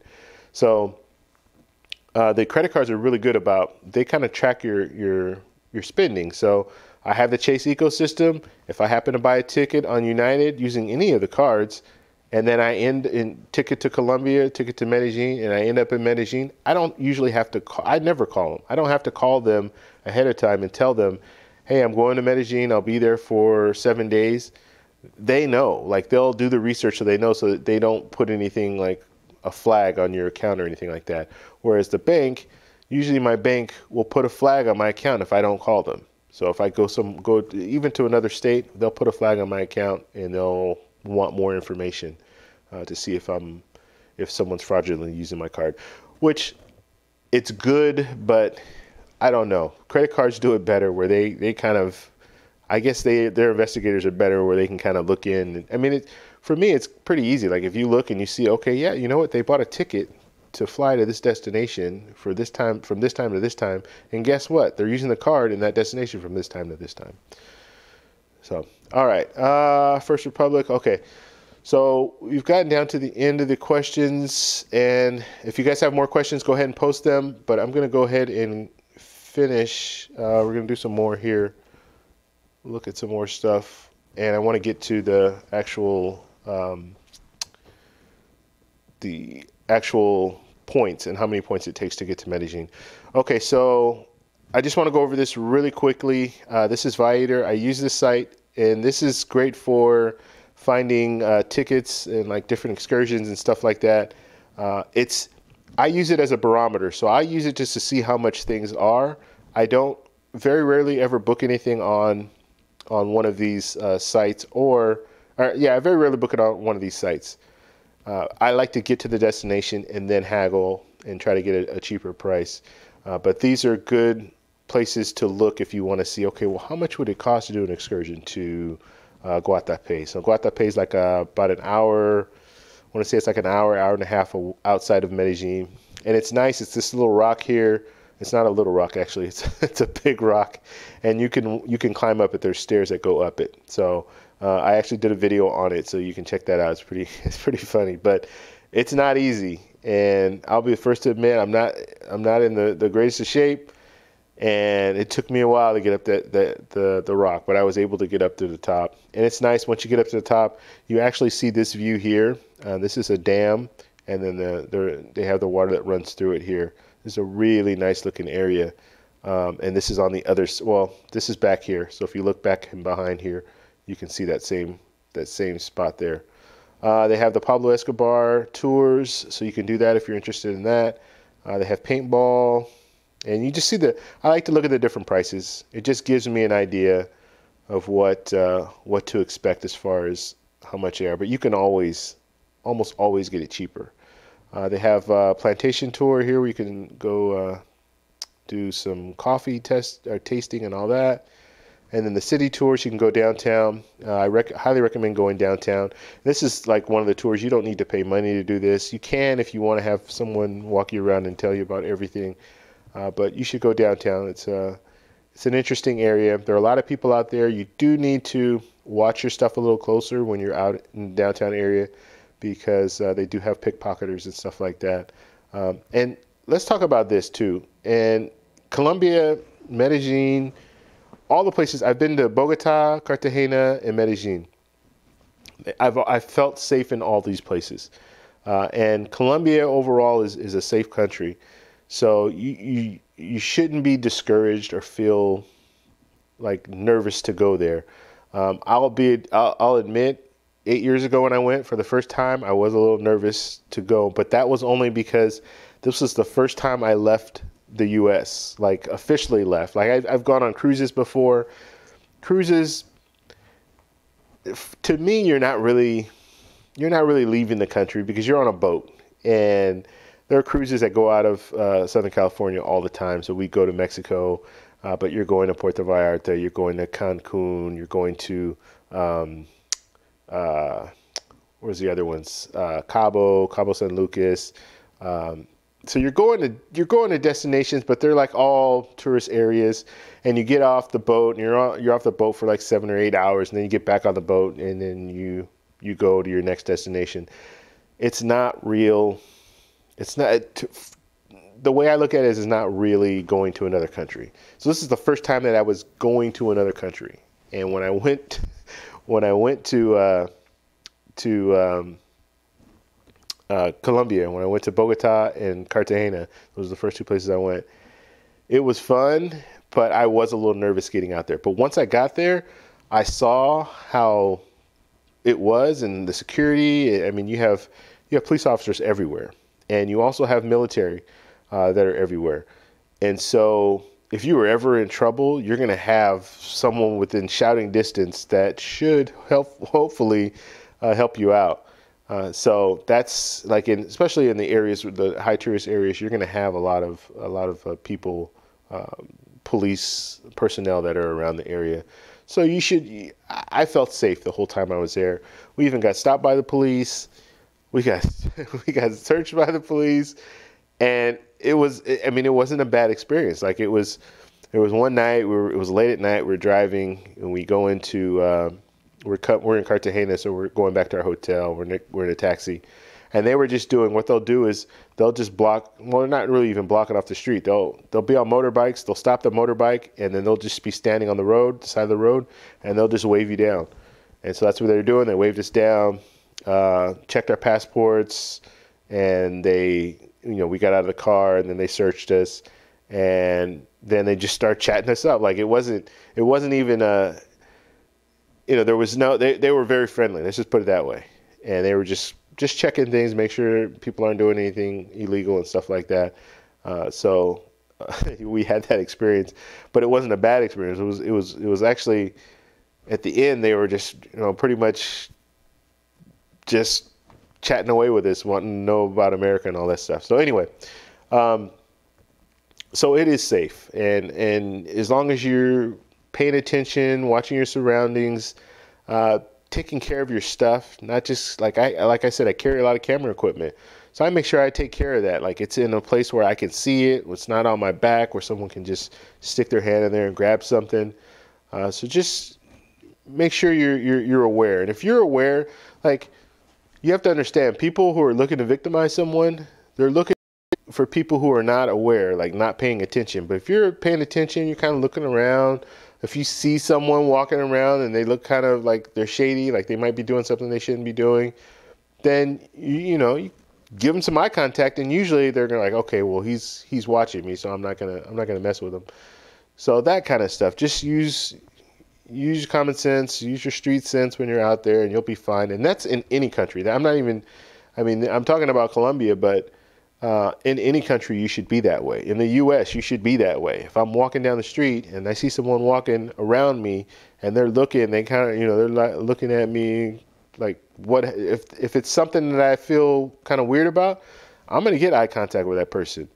So the credit cards are really good about, they kind of track your spending. So I have the Chase ecosystem. If I happen to buy a ticket on United using any of the cards, and then I end in ticket to Colombia, ticket to Medellin, and I end up in Medellin, I don't usually have to call. I never call them. I don't have to call them ahead of time and tell them, hey, I'm going to Medellin. I'll be there for 7 days. They know, like they'll do the research so they know, so that they don't put anything like a flag on your account or anything like that. Whereas the bank, usually my bank will put a flag on my account if I don't call them. So if I go even to another state, they'll put a flag on my account and they'll want more information to see if someone's fraudulently using my card, which it's good, but I don't know. Credit cards do it better where they kind of, I guess their investigators are better where they can kind of look in. I mean, for me, it's pretty easy. Like if you look and you see, okay, yeah, you know what? They bought a ticket to fly to this destination for this time, from this time to this time. And guess what? They're using the card in that destination from this time to this time. So, all right. First Republic. Okay. So we've gotten down to the end of the questions. And if you guys have more questions, go ahead and post them. But I'm going to go ahead and finish. We're going to do some more here. Look at some more stuff. And I want to get to the actual points and how many points it takes to get to Medellin. Okay, so I just want to go over this really quickly. This is Viator. I use this site, and this is great for finding tickets and like different excursions and stuff like that. I use it as a barometer, so I use it just to see how much things are. I don't very rarely ever book anything on one of these sites, I very rarely book it on one of these sites. I like to get to the destination and then haggle and try to get a cheaper price. But these are good places to look if you want to see, okay, well, how much would it cost to do an excursion to Guatapé? So Guatapé is like about an hour. I want to say it's like an hour and a half outside of Medellin. And it's nice. It's this little rock here. It's not a little rock, actually. It's a big rock. And you can climb up it. There's stairs that go up it. So I actually did a video on it, so you can check that out. It's pretty funny, but it's not easy. And I'll be the first to admit I'm not in the greatest of shape, and it took me a while to get up the rock, but I was able to get up to the top. And it's nice once you get up to the top, you actually see this view here. This is a dam, and then they have the water that runs through it here. This is a really nice looking area, and this is on the other. Well, this is back here. So if you look back and behind here, you can see that same spot there. They have the Pablo Escobar tours, so you can do that if you're interested in that. They have paintball, and you just see I like to look at the different prices. It just gives me an idea of what to expect as far as how much they are. But you can almost always get it cheaper. They have a plantation tour here where you can go do some coffee tasting and all that. And then the city tours, you can go downtown. I highly recommend going downtown. This is like one of the tours. You don't need to pay money to do this. You can if you want to have someone walk you around and tell you about everything. But you should go downtown. It's an interesting area. There are a lot of people out there. You do need to watch your stuff a little closer when you're out in the downtown area, because they do have pickpocketers and stuff like that. And let's talk about this too. And Colombia, Medellin, all the places I've been to, Bogota, Cartagena, and Medellin. I've felt safe in all these places. And Colombia overall is a safe country. So you shouldn't be discouraged or feel like nervous to go there. I'll admit, 8 years ago when I went for the first time, I was a little nervous to go, but that was only because this was the first time I left the U.S., like officially left. Like I've gone on cruises before. Cruises, to me, you're not really leaving the country because you're on a boat, and there are cruises that go out of Southern California all the time. So we go to Mexico, but you're going to Puerto Vallarta, you're going to Cancun, you're going to where's the other ones? Cabo San Lucas. So you're going to destinations, but they're like all tourist areas. And you get off the boat, and you're off the boat for like 7 or 8 hours, and then you get back on the boat, and then you go to your next destination. It's not real. It's not. The way I look at it is not really going to another country. So this is the first time that I was going to another country. And when I went to Colombia, when I went to Bogota and Cartagena, those were the first two places I went. It was fun, but I was a little nervous getting out there. But once I got there, I saw how it was, and the security. I mean, you have police officers everywhere, and you also have military that are everywhere. And so if you were ever in trouble, you're going to have someone within shouting distance that should hopefully help you out. So that's like especially in the areas, the high tourist areas, you're going to have a lot of people, police personnel that are around the area. So I felt safe the whole time I was there. We even got stopped by the police. We got searched by the police, and it wasn't a bad experience. Like there was one night it was late at night. We're driving, and we go into we're in Cartagena, so we're going back to our hotel. We're in a taxi, and they were just doing what they'll do is they'll just block. Well, they're not really even blocking off the street. They'll be on motorbikes. They'll stop the motorbike, and then they'll just be standing on the side of the road, and they'll just wave you down. And so that's what they were doing. They waved us down, checked our passports, and we got out of the car, and then they searched us, and then they just start chatting us up. Like it wasn't even there was no. They were very friendly. Let's just put it that way. And they were just checking things, make sure people aren't doing anything illegal and stuff like that. So we had that experience, but it wasn't a bad experience. It was actually at the end they were just pretty much just chatting away with us, wanting to know about America and all that stuff. So anyway, so it is safe, and as long as you're paying attention, watching your surroundings, taking care of your stuff, not just like I said, I carry a lot of camera equipment. So I make sure I take care of that. Like it's in a place where I can see it. It's not on my back where someone can just stick their hand in there and grab something. So just make sure you're aware. And if you're aware, like you have to understand, people who are looking to victimize someone, they're looking for people who are not aware, like not paying attention. But if you're paying attention, you're kind of looking around. If you see someone walking around and they look kind of like they're shady, like they might be doing something they shouldn't be doing, then you give them some eye contact, and usually they're gonna like, okay, well he's watching me, so I'm not gonna mess with him. So that kind of stuff. Just use common sense, use your street sense when you're out there, and you'll be fine. And that's in any country. I'm talking about Colombia, but in any country, you should be that way. In the U.S., you should be that way. If I'm walking down the street and I see someone walking around me and they're looking, they kind of, they're looking at me like, what if it's something that I feel kind of weird about, I'm going to get eye contact with that person.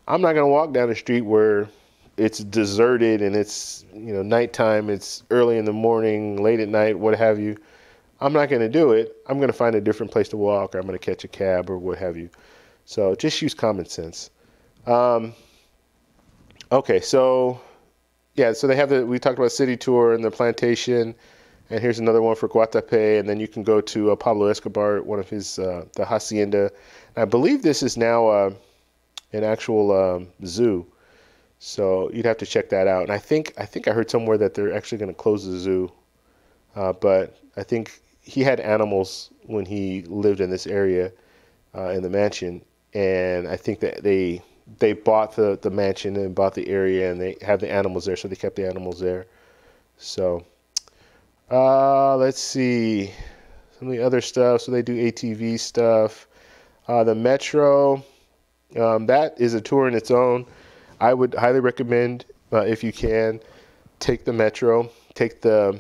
I'm not going to walk down the street where it's deserted and it's, nighttime, it's early in the morning, late at night, what have you. I'm not going to do it. I'm going to find a different place to walk, or I'm going to catch a cab or what have you. So just use common sense. Okay, so yeah, so they have we talked about city tour and the plantation, And here's another one for Guatape. And then you can go to Pablo Escobar, one of his, the Hacienda. I believe this is now an actual zoo. So you'd have to check that out. And I heard somewhere that they're actually going to close the zoo. But I think he had animals when he lived in this area in the mansion. And I think that they bought the mansion and bought the area, and they have the animals there, so they kept the animals there. So let's see some of the other stuff. So they do ATV stuff. The metro, that is a tour in its own. I would highly recommend, if you can, take the metro, take the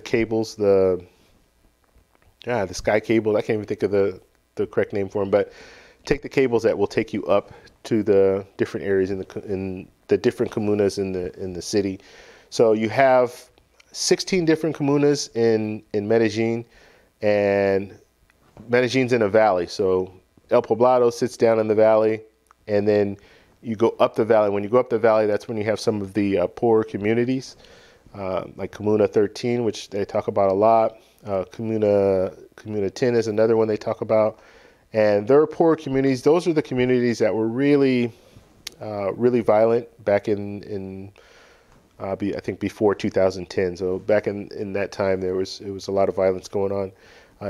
cables, the sky cable. I can't even think of the correct name for them, but take the cables that will take you up to the different areas in the different comunas in the city. So you have 16 different comunas in Medellin, and Medellin's in a valley. So El Poblado sits down in the valley, and then you go up the valley. When you go up the valley, that's when you have some of the poorer communities, like Comuna 13, which they talk about a lot. Comuna 10 is another one they talk about. And there are poor communities. Those are the communities that were really violent back in I think before 2010. So back in that time, it was a lot of violence going on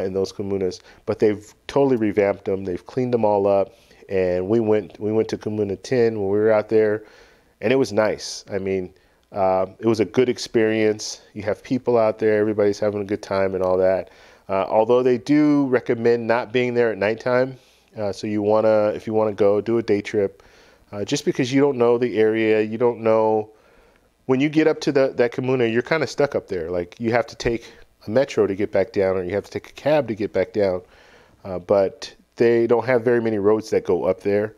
in those comunas. But they've totally revamped them. They've cleaned them all up. And we went to Comuna 10 when we were out there, and it was nice. I mean, it was a good experience. You have people out there. Everybody's having a good time and all that. Although they do recommend not being there at nighttime. So if you wanna go, do a day trip, just because you don't know the area. You don't know when you get up to that comuna, you're kind of stuck up there. Like, you have to take a metro to get back down, or you have to take a cab to get back down. But they don't have very many roads that go up there.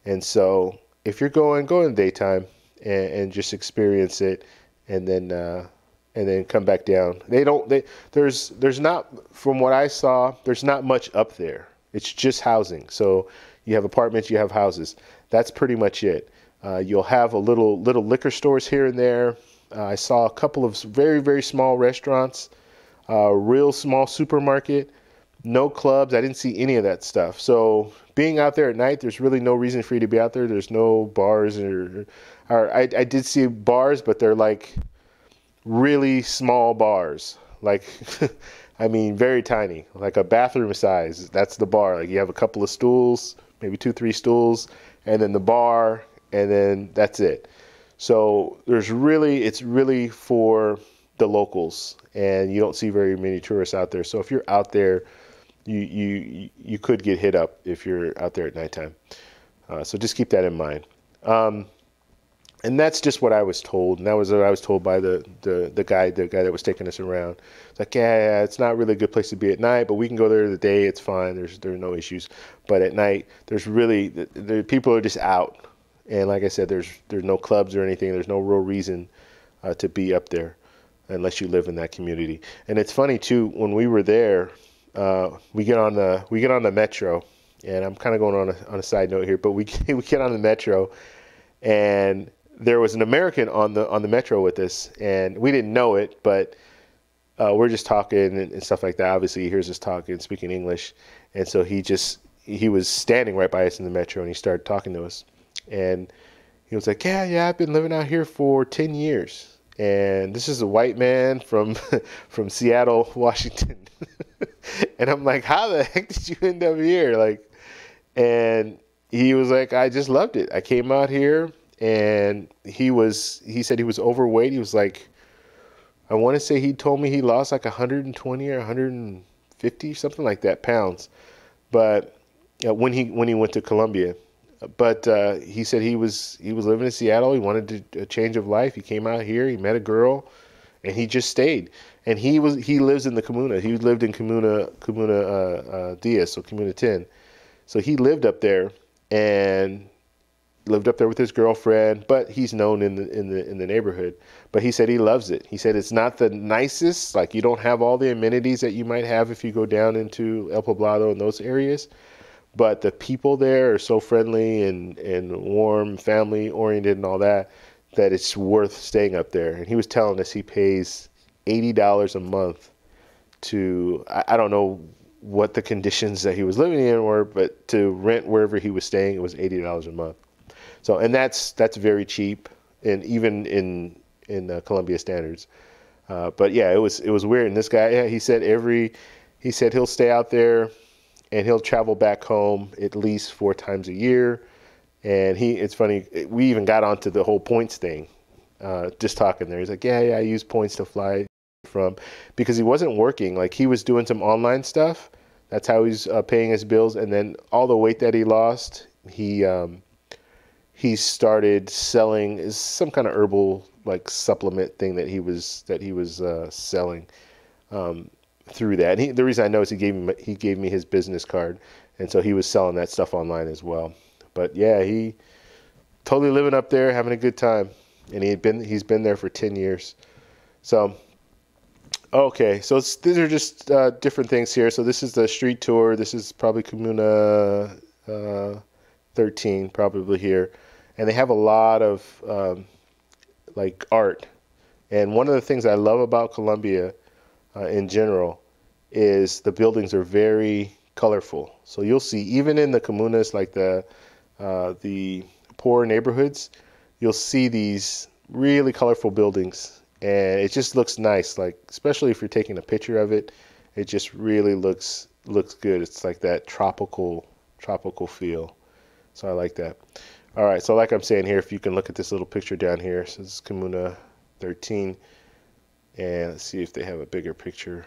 And so if you're go in the daytime and just experience it, and then come back down. There's not, from what I saw, there's not much up there. It's just housing. So you have apartments, you have houses. That's pretty much it. You'll have a little liquor stores here and there. I saw a couple of very, very small restaurants, real small supermarket, no clubs. I didn't see any of that stuff. So being out there at night, there's really no reason for you to be out there. There's no bars or I did see bars, but they're like really small bars. Like, I mean, very tiny, like a bathroom size. That's the bar. Like, you have a couple of stools, maybe 2-3 stools, and then the bar, and then that's it. So it's really for the locals, and you don't see very many tourists out there. So if you're out there, you could get hit up if you're out there at nighttime. So just keep that in mind. And that's just what I was told, and that was what I was told by the guy that was taking us around. It's like, yeah, it's not really a good place to be at night, but we can go there in the day. It's fine. There are no issues. But at night, the people are just out, and like I said, there's no clubs or anything. There's no real reason to be up there unless you live in that community. And it's funny too, when we were there, we get on the metro, and I'm kind of going on a side note here, but we get on the metro, and there was an American on the metro with us, and we didn't know it, but we're just talking and stuff like that. Obviously, he hears us talking, speaking English, and so he was standing right by us in the metro, and he started talking to us, and he was like, yeah, I've been living out here for 10 years, and this is a white man from Seattle, Washington. And I'm like, how the heck did you end up here? Like, and he was like, I just loved it. I came out here. And he said he was overweight. He was like, I want to say he told me he lost like 120 or 150, something like that, pounds. But when he went to Colombia, but he said he was living in Seattle. He wanted a change of life. He came out here. He met a girl, and he just stayed. And he lives in the comuna. He lived in Comuna 10, so Comuna 10. So he lived up there and lived up there with his girlfriend, but he's known in the neighborhood. But he said he loves it. He said it's not the nicest, like, you don't have all the amenities that you might have if you go down into El Poblado and those areas, but the people there are so friendly and warm, family oriented and all that, that it's worth staying up there. And he was telling us he pays $80 a month to, I don't know what the conditions that he was living in were, but to rent wherever he was staying, it was $80 a month. So, and that's very cheap, and even in Colombia standards. But yeah, it was weird. And this guy, yeah, he said he'll stay out there and he'll travel back home at least 4 times a year. And it's funny, we even got onto the whole points thing, just talking there. He's like, yeah, I use points to fly from, because he wasn't working. Like, he was doing some online stuff. That's how he's paying his bills. And then all the weight that he lost, he started selling some kind of herbal like supplement thing that he was selling through that. And the reason I know is he gave me his business card, and so he was selling that stuff online as well. But yeah, he totally living up there, having a good time, and he's been there for 10 years. So okay, so these are just different things here. So this is the street tour. This is probably Comuna 13, probably here, and they have a lot of like art. And one of the things I love about Colombia in general is the buildings are very colorful. So you'll see, even in the comunas, like the poor neighborhoods, you'll see these really colorful buildings, and it just looks nice. Like, especially if you're taking a picture of it, it just really looks good. It's like that tropical feel. So I like that. All right, so like I'm saying here, if you can look at this little picture down here, so this is Comuna 13, and let's see if they have a bigger picture.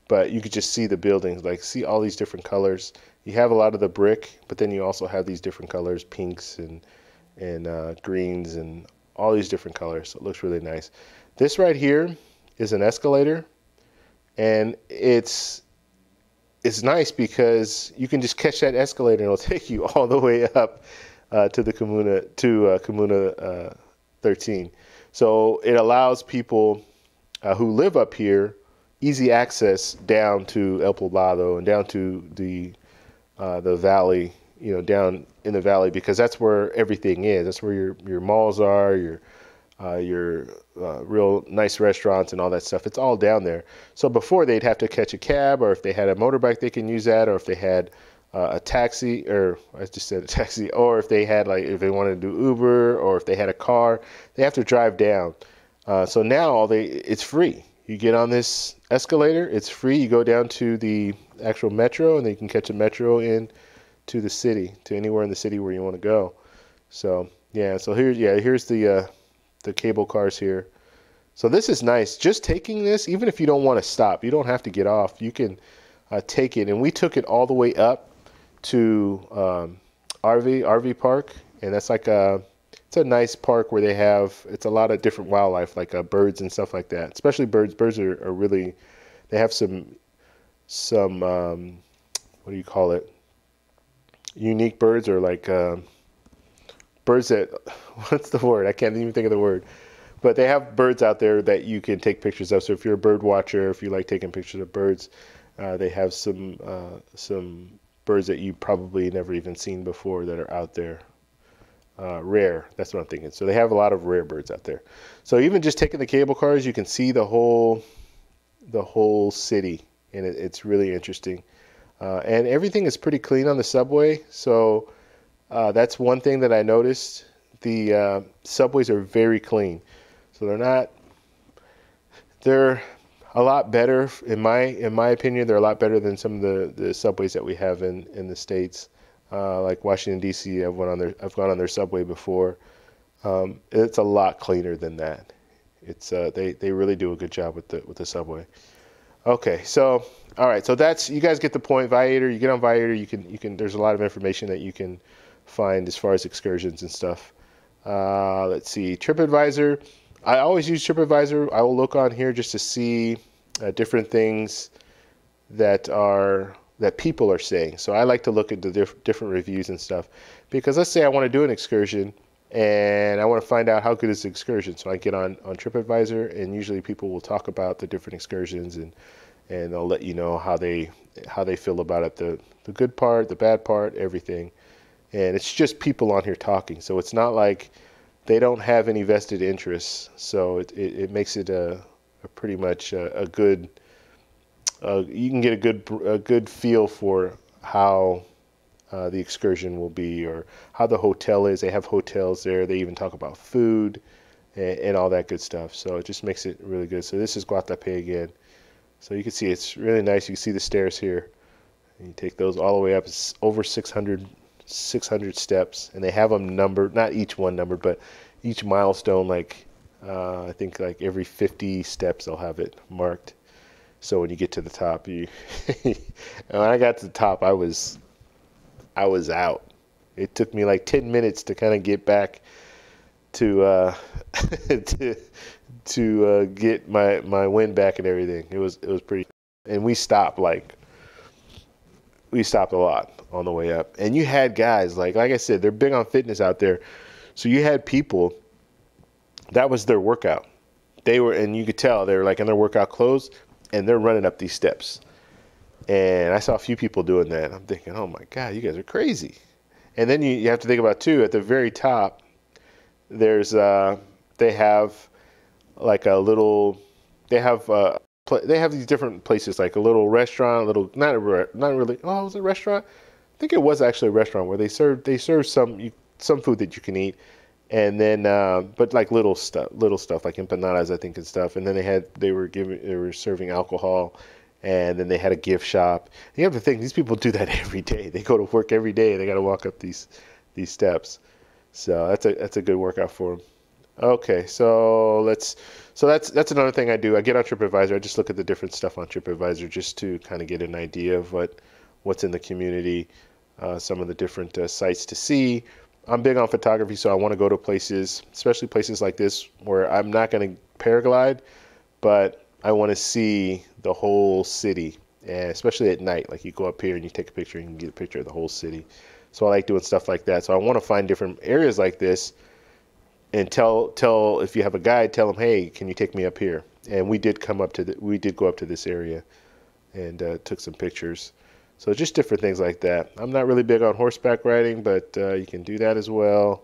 But you could just see the buildings, like see all these different colors. You have a lot of the brick, but then you also have these different colors, pinks and greens and all these different colors. So it looks really nice. This right here is an escalator, and it's nice because you can just catch that escalator and it'll take you all the way up to the Comuna 13. So it allows people who live up here easy access down to El Poblado and down to the valley, down in the valley, because that's where everything is. That's where your malls are, your real nice restaurants and all that stuff. It's all down there. So before, they'd have to catch a cab, or if they had a motorbike, they can use that, or if they had a taxi, or I just said a taxi, or if they had, like, if they wanted to do Uber, or if they had a car, they have to drive down. So now it's free. You get on this escalator, it's free. You go down to the actual metro, and then you can catch a metro in to the city, to anywhere in the city where you want to go. So yeah, so here's the cable cars here. So this is nice. Just taking this, even if you don't want to stop, you don't have to get off. You can take it, and we took it all the way up to RV Park, and that's like it's a nice park where it's a lot of different wildlife, like birds and stuff like that. Especially birds. Birds are really, they have some what do you call it? Unique birds, or like birds that, what's the word? I can't even think of the word. But they have birds out there that you can take pictures of. So if you're a bird watcher, if you like taking pictures of birds, they have some birds that you probably never even seen before that are out there. Rare, that's what I'm thinking. So they have a lot of rare birds out there. So even just taking the cable cars, you can see the whole city, and it's really interesting. And everything is pretty clean on the subway. So that's one thing that I noticed. The subways are very clean. So they're a lot better, in my opinion. They're a lot better than some of the subways that we have in the States. Like Washington, D.C., I've gone on their subway before. It's a lot cleaner than that. It's they really do a good job with the subway. Okay, so all right, so you guys get the point. Viator, you get on Viator, you can. There's a lot of information that you can find as far as excursions and stuff. Let's see, TripAdvisor. I always use TripAdvisor. I will look on here just to see different things that people are saying. So I like to look at the different reviews and stuff, because let's say I want to do an excursion and I want to find out how good is the excursion. So I get on TripAdvisor, and usually people will talk about the different excursions, and they'll let you know how they feel about it, the good part, the bad part, everything. And it's just people on here talking. So it's not like they don't have any vested interests. So it makes it pretty much a good. You can get a good feel for how the excursion will be, or how the hotel is. They have hotels there. They even talk about food and all that good stuff. So it just makes it really good. So this is Guatapé again. So you can see it's really nice. You can see the stairs here. And you take those all the way up. It's over 600 steps, and they have them numbered. Not each one numbered, but each milestone. Like I think like every 50 steps they'll have it marked. So when you get to the top, you and when I got to the top, I was out. It took me like 10 minutes to kind of get back to to get my wind back and everything. It was pretty, and we stopped a lot on the way up. And you had guys like I said, they're big on fitness out there. So you had people that was their workout. They were, and you could tell they were like in their workout clothes, and they're running up these steps. And I saw a few people doing that. I'm thinking, oh my God, you guys are crazy. And then you have to think about too, at the very top, there's they have like a little, they have these different places, like a little restaurant, a little not really. Oh, it was a restaurant. I think it was actually a restaurant where they serve some food that you can eat, and then but like little stuff like empanadas, I think, and stuff. And then they were serving alcohol. And then they had a gift shop. And you have to think, these people do that every day. They go to work every day. They got to walk up these steps. So that's a good workout for them. Okay, so that's another thing I do. I get on TripAdvisor. I just look at the different stuff on TripAdvisor just to kind of get an idea of what's in the community, some of the different sites to see. I'm big on photography, so I want to go to places, especially places like this, where I'm not going to paraglide, but I want to see the whole city, and especially at night. Like you go up here and you take a picture and you can get a picture of the whole city. So I like doing stuff like that. So I want to find different areas like this, and tell if you have a guide, tell them, hey, can you take me up here? And we did go up to this area and took some pictures. So just different things like that. I'm not really big on horseback riding, but you can do that as well.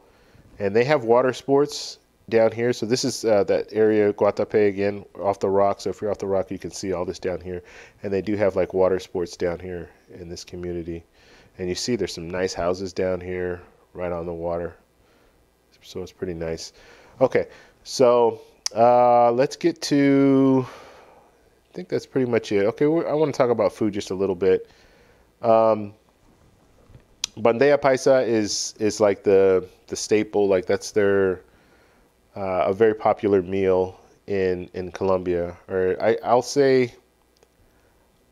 And they have water sports down here. So this is that area, Guatapé again, off the rock. So if you're off the rock, you can see all this down here. And they do have like water sports down here in this community. And you see there's some nice houses down here right on the water. So it's pretty nice. Okay, so let's get to, I think that's pretty much it. Okay, I want to talk about food just a little bit. Bandeja paisa is like the staple, like that's their a very popular meal in Colombia. Or I'll say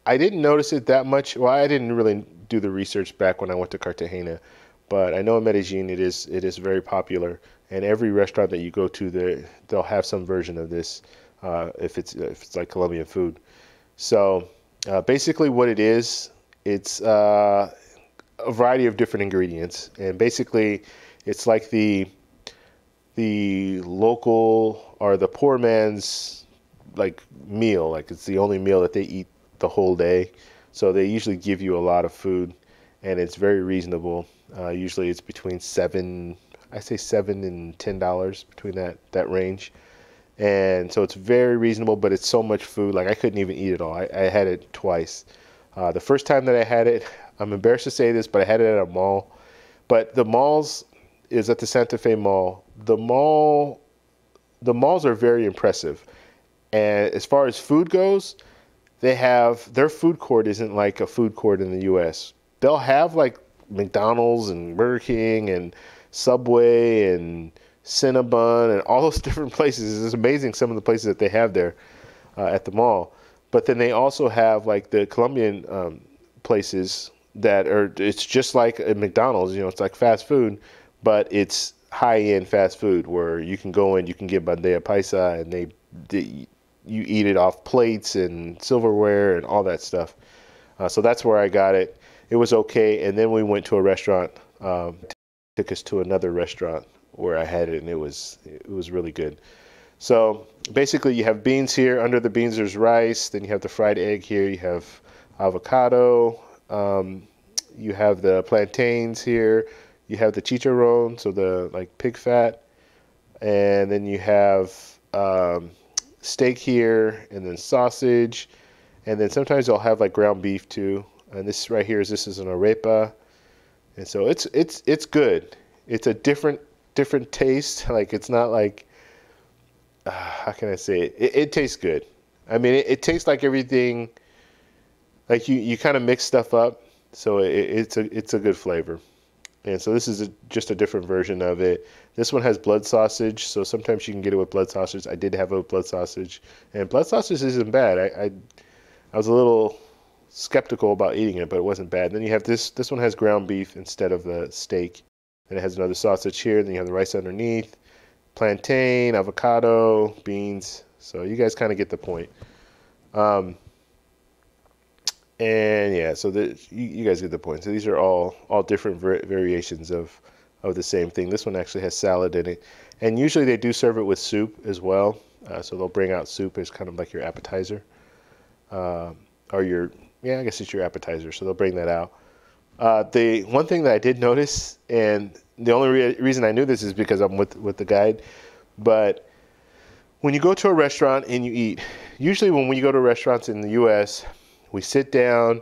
I didn't notice it that much. Well, I didn't really do the research back when I went to Cartagena, but I know in Medellin it is very popular. And every restaurant that you go to, they'll have some version of this if it's like Colombian food. So basically, what it is, it's a variety of different ingredients, and basically, it's like the local or the poor man's like meal. Like it's the only meal that they eat the whole day. So they usually give you a lot of food, and it's very reasonable. Usually it's between $7 and $10, between that range. And so it's very reasonable, but it's so much food. Like I couldn't even eat it all. I had it twice. The first time that I had it, I'm embarrassed to say this, but I had it at a mall. But the malls is at the Santa Fe Mall. The malls are very impressive. And as far as food goes, their food court isn't like a food court in the U.S. They'll have like McDonald's and Burger King and Subway and Cinnabon and all those different places. It's amazing some of the places that they have there at the mall. But then they also have like the Colombian places that it's just like a McDonald's, it's like fast food, but it's high-end fast food where you can go in, you can get bandeja paisa, and you eat it off plates and silverware and all that stuff. So that's where I got it. It was okay. And then we went to a restaurant, took us to another restaurant where I had it, and it was really good. So basically you have beans here. Under the beans there's rice. Then you have the fried egg here. You have avocado. You have the plantains here. You have the chicharron, so the like pig fat. And then you have steak here, and then sausage, and then sometimes they'll have like ground beef too. And this right here is an arepa, and so it's good. It's a different taste. Like it's not like how can I say it? It tastes good. I mean, it tastes like everything. Like you kind of mix stuff up, so it's a good flavor. And so this is just a different version of it. This one has blood sausage, so sometimes you can get it with blood sausage. I did have it with blood sausage, and blood sausage isn't bad. I was a little skeptical about eating it, but it wasn't bad. Then you have this one has ground beef instead of the steak. Then it has another sausage here. Then you have the rice underneath, plantain, avocado, beans. So you guys kind of get the point. And yeah, so you guys get the point. So these are all different variations of the same thing. This one actually has salad in it, and usually they do serve it with soup as well. So they'll bring out soup as kind of like your appetizer, or I guess it's your appetizer. So they'll bring that out. The one thing that I did notice, and the only reason I knew this is because I'm with the guide, but when you go to a restaurant and you eat, usually when we go to restaurants in the U.S., we sit down,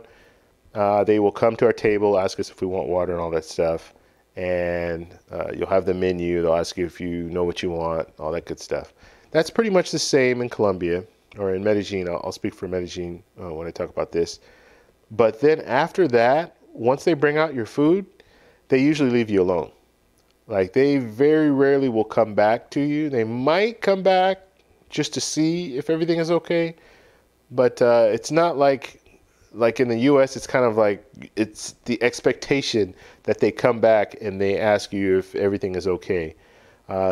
they will come to our table, ask us if we want water and all that stuff, and you'll have the menu. They'll ask you if you know what you want, all that good stuff. That's pretty much the same in Colombia, or in Medellin. I'll speak for Medellin when I talk about this. But then after that, once they bring out your food, they usually leave you alone. Like they very rarely will come back to you. They might come back just to see if everything is okay. But it's not like in the U.S., it's kind of like it's the expectation that they come back and they ask you if everything is okay.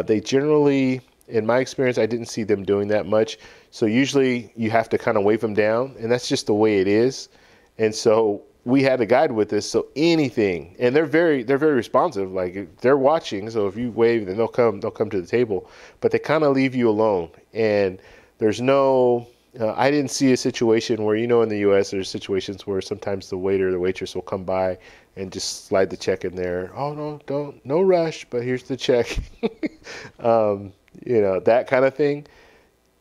They generally, in my experience, I didn't see them doing that much. So usually you have to kind of wave them down, and that's just the way it is. And so we had a guide with us, so anything, and they're very responsive. Like they're watching, so if you wave, then they'll come to the table. But they kind of leave you alone, and there's no. I didn't see a situation where, in the U.S., there's situations where sometimes the waiter or the waitress will come by and just slide the check in there. Oh, no rush, but here's the check. That kind of thing.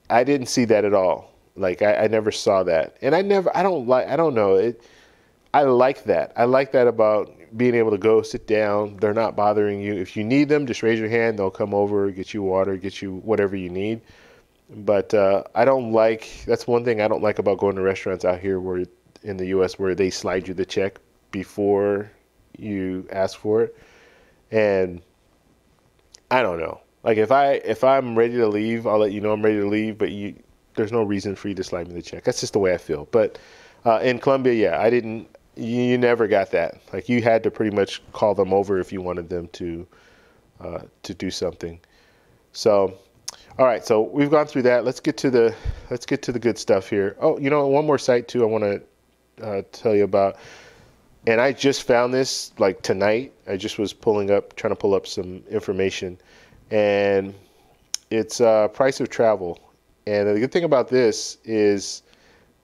I didn't see that at all. Like, I never saw that. And I don't know. I like that. I like that about being able to go sit down. They're not bothering you. If you need them, just raise your hand. They'll come over, get you water, get you whatever you need. But that's one thing I don't like about going to restaurants out here where in the U.S. where they slide you the check before you ask for it. And I don't know. Like if I'm ready to leave, I'll let you know I'm ready to leave, but there's no reason for you to slide me the check. That's just the way I feel. But in Colombia, yeah, you never got that. Like you had to pretty much call them over if you wanted them to do something. So all right, so we've gone through that. Let's get to the good stuff here. Oh, one more site too I want to tell you about. And I just found this like tonight. I just was trying to pull up some information, and it's price of travel. And the good thing about this is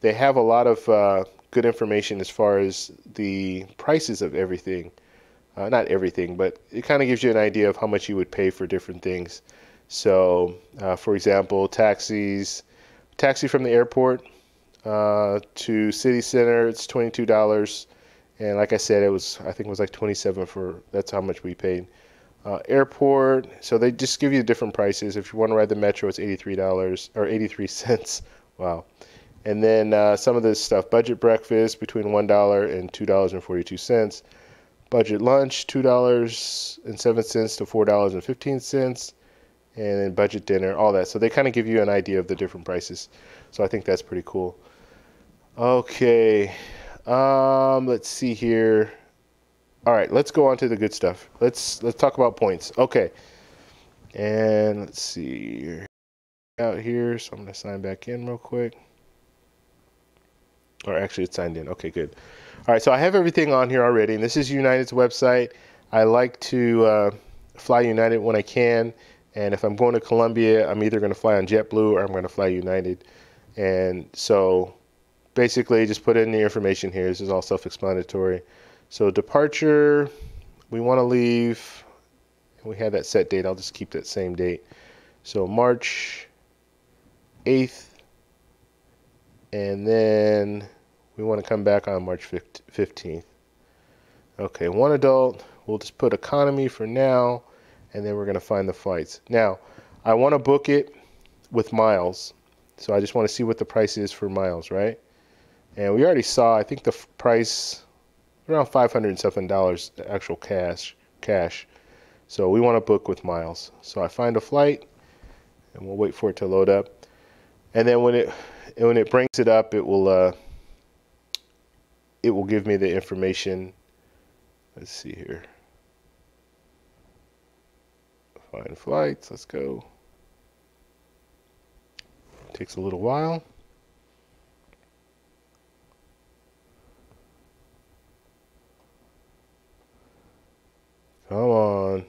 they have a lot of good information as far as the prices of everything. Not everything, but it kind of gives you an idea of how much you would pay for different things. So, for example, taxi from the airport to city center, it's $22. And like I said, I think it was like 27 that's how much we paid. Airport, so they just give you different prices. If you want to ride the metro, it's $83 or 83 cents. Wow. And then some of this stuff, budget breakfast between $1 and $2.42. Budget lunch, $2.07 to $4.15. And then budget dinner, all that. So they kind of give you an idea of the different prices. So I think that's pretty cool. Okay. Let's see here. All right, let's go on to the good stuff. Let's talk about points. Okay. And let's see here. Out here, so I'm going to sign back in real quick. Or actually, it's signed in. Okay, good. All right, so I have everything on here already, and this is United's website. I like to fly United when I can. And if I'm going to Colombia, I'm either going to fly on JetBlue or I'm going to fly United. And so basically just put in the information here. This is all self-explanatory. So departure, we want to leave. We have that set date. I'll just keep that same date. So March 8th, and then we want to come back on March 15th. Okay, one adult. We'll just put economy for now, and then we're going to find the flights. Now, I want to book it with miles, so I just want to see what the price is for miles, right? And we already saw, I think the price around $500 and something actual cash. So we want to book with miles. So I find a flight, and we'll wait for it to load up. And then when it brings it up, it will give me the information. Let's see here. Find flights. Let's go. Takes a little while. Come on.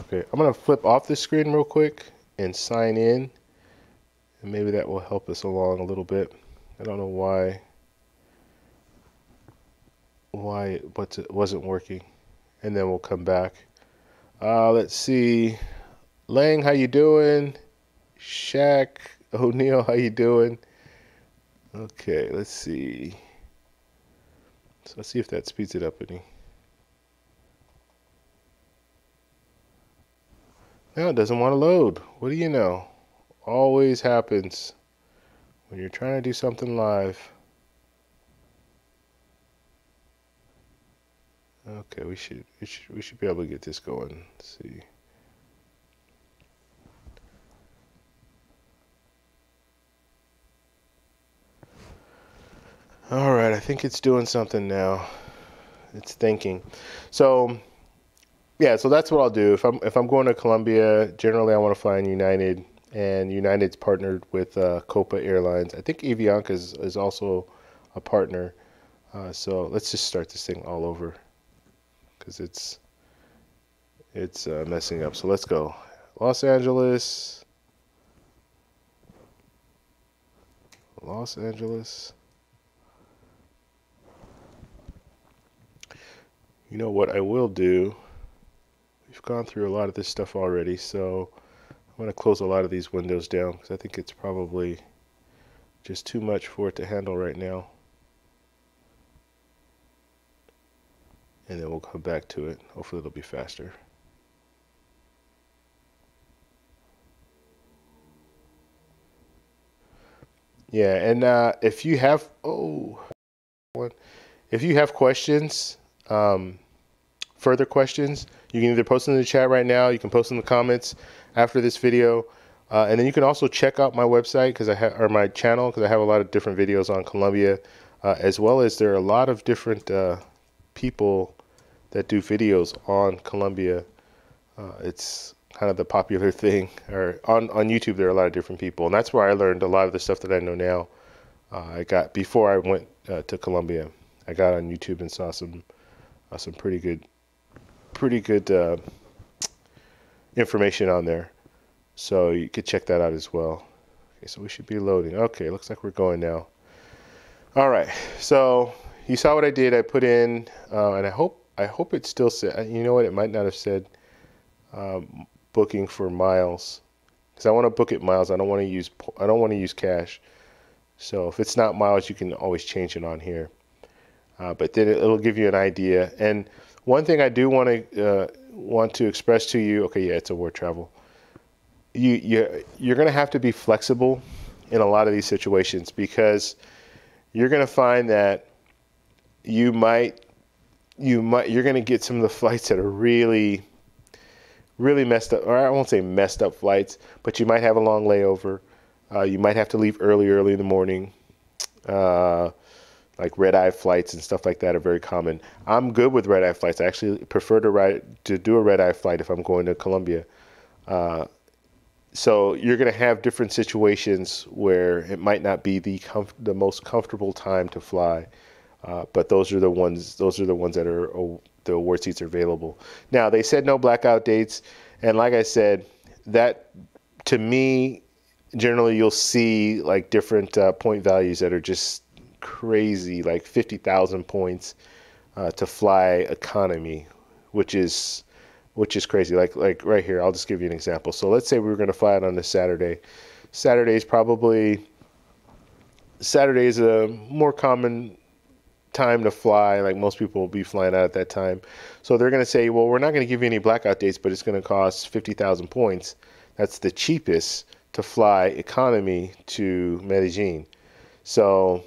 Okay, I'm going to flip off the screen real quick and sign in. And maybe that will help us along a little bit. I don't know why it wasn't working. And then we'll come back. Let's see. Lang, how you doing? Shaq O'Neal, how you doing? Okay, let's see. So let's see if that speeds it up any. Now it doesn't want to load. What do you know? Always happens when you're trying to do something live. Okay, we should be able to get this going. Let's see. All right, I think it's doing something now. It's thinking. So yeah, so that's what I'll do. If I'm going to Colombia, generally I want to fly in United, and United's partnered with Copa Airlines. I think Avianca is also a partner. So let's just start this thing all over, because it's messing up. So let's go. Los Angeles. You know what I will do? We've gone through a lot of this stuff already, so I'm going to close a lot of these windows down because I think it's probably just too much for it to handle right now. And then we'll come back to it. Hopefully it'll be faster. Yeah, and if you have questions, further questions, you can either post them in the chat right now, you can post in the comments after this video, and then you can also check out my website or my channel, because I have a lot of different videos on Colombia, as well as there are a lot of different people that do videos on Colombia. It's kind of the popular thing, or on YouTube there are a lot of different people, and that's where I learned a lot of the stuff that I know now. I got before I went to Colombia. I got on YouTube and saw some pretty good information on there, so you could check that out as well. Okay, so we should be loading. Okay, looks like we're going now. All right, so you saw what I did. I put in, and I hope it still said. You know what? It might not have said booking for miles, because I want to book it miles. I don't want to use cash. So if it's not miles, you can always change it on here. But then it'll give you an idea. And one thing I do want to express to you. Okay, yeah, it's a word travel. You're going to have to be flexible in a lot of these situations, because you're going to find that you're going to get some of the flights that are really messed up, or I won't say messed up flights, but you might have a long layover. You might have to leave early in the morning. Like red-eye flights and stuff like that are very common. I'm good with red-eye flights. I actually prefer to do a red-eye flight if I'm going to Colombia. So you're going to have different situations where it might not be the most comfortable time to fly, but those are the ones that are the award seats are available. Now they said no blackout dates, and like I said, that to me, generally you'll see like different point values that are just crazy, like 50,000 points to fly economy, which is which is crazy. Like right here, I'll just give you an example. So let's say we were going to fly out on this Saturday. Saturday is a more common time to fly. Like most people will be flying out at that time. So they're going to say, well, we're not going to give you any blackout dates, but it's going to cost 50,000 points. That's the cheapest to fly economy to Medellin. So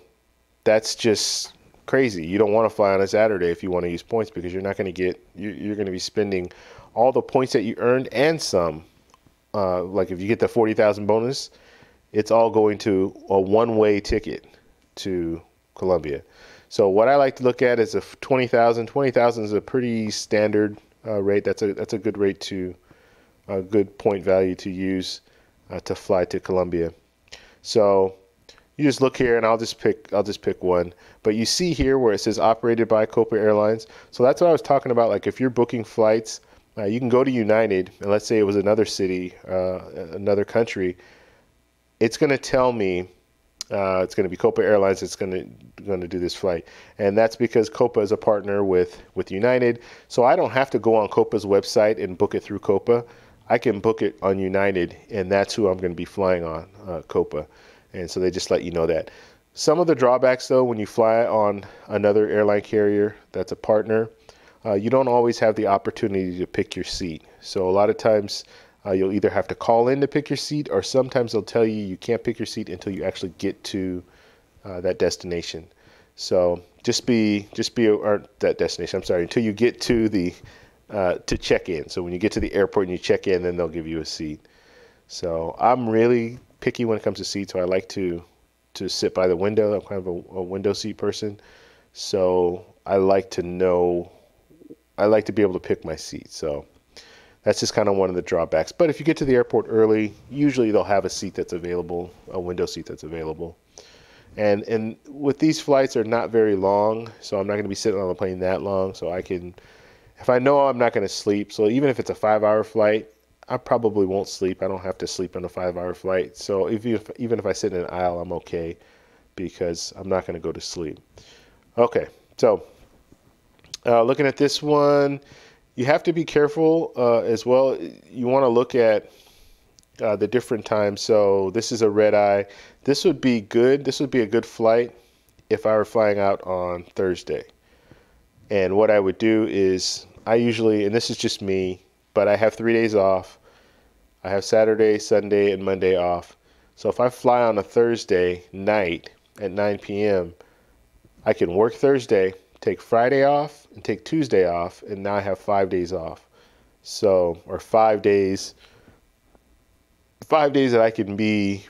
that's just crazy. You don't want to fly on a Saturday if you want to use points, because you're not going to get, you're going to be spending all the points that you earned and some. Like if you get the 40,000 bonus, it's all going to a one-way ticket to Colombia. So what I like to look at is a 20,000. 20,000 is a pretty standard rate. That's a good rate to a good point value to use to fly to Colombia. So you just look here, and I'll just pick one. But you see here where it says operated by Copa Airlines. So that's what I was talking about. Like if you're booking flights, you can go to United, and let's say it was another city, another country. It's going to tell me it's going to be Copa Airlines that's going to do this flight, and that's because Copa is a partner with United. So I don't have to go on Copa's website and book it through Copa. I can book it on United, and that's who I'm going to be flying on, Copa. And so they just let you know that. Some of the drawbacks, though, when you fly on another airline carrier that's a partner, you don't always have the opportunity to pick your seat. So a lot of times you'll either have to call in to pick your seat, or sometimes they'll tell you you can't pick your seat until you actually get to that destination. So or that destination, I'm sorry, until you get to the to check in. So when you get to the airport and you check in, then they'll give you a seat. So I'm really picky when it comes to seats. So I like to sit by the window. I'm kind of a window seat person. So I like to be able to pick my seat. So that's just kind of one of the drawbacks. But if you get to the airport early, usually they'll have a seat that's available, a window seat that's available. And with these flights, they're not very long, so I'm not going to be sitting on the plane that long. So I can, if I know I'm not going to sleep, so even if it's a 5-hour flight, I probably won't sleep. I don't have to sleep on a 5-hour flight. So even if I sit in an aisle, I'm okay, because I'm not going to go to sleep. Okay, so looking at this one, you have to be careful as well. You want to look at the different times. So this is a red eye. This would be good. This would be a good flight if I were flying out on Thursday. And what I would do is I usually, and this is just me, but I have 3 days off. I have Saturday, Sunday, and Monday off. So if I fly on a Thursday night at 9 p.m., I can work Thursday, take Friday off, and take Tuesday off, and now I have 5 days off. So, or 5 days that I can be,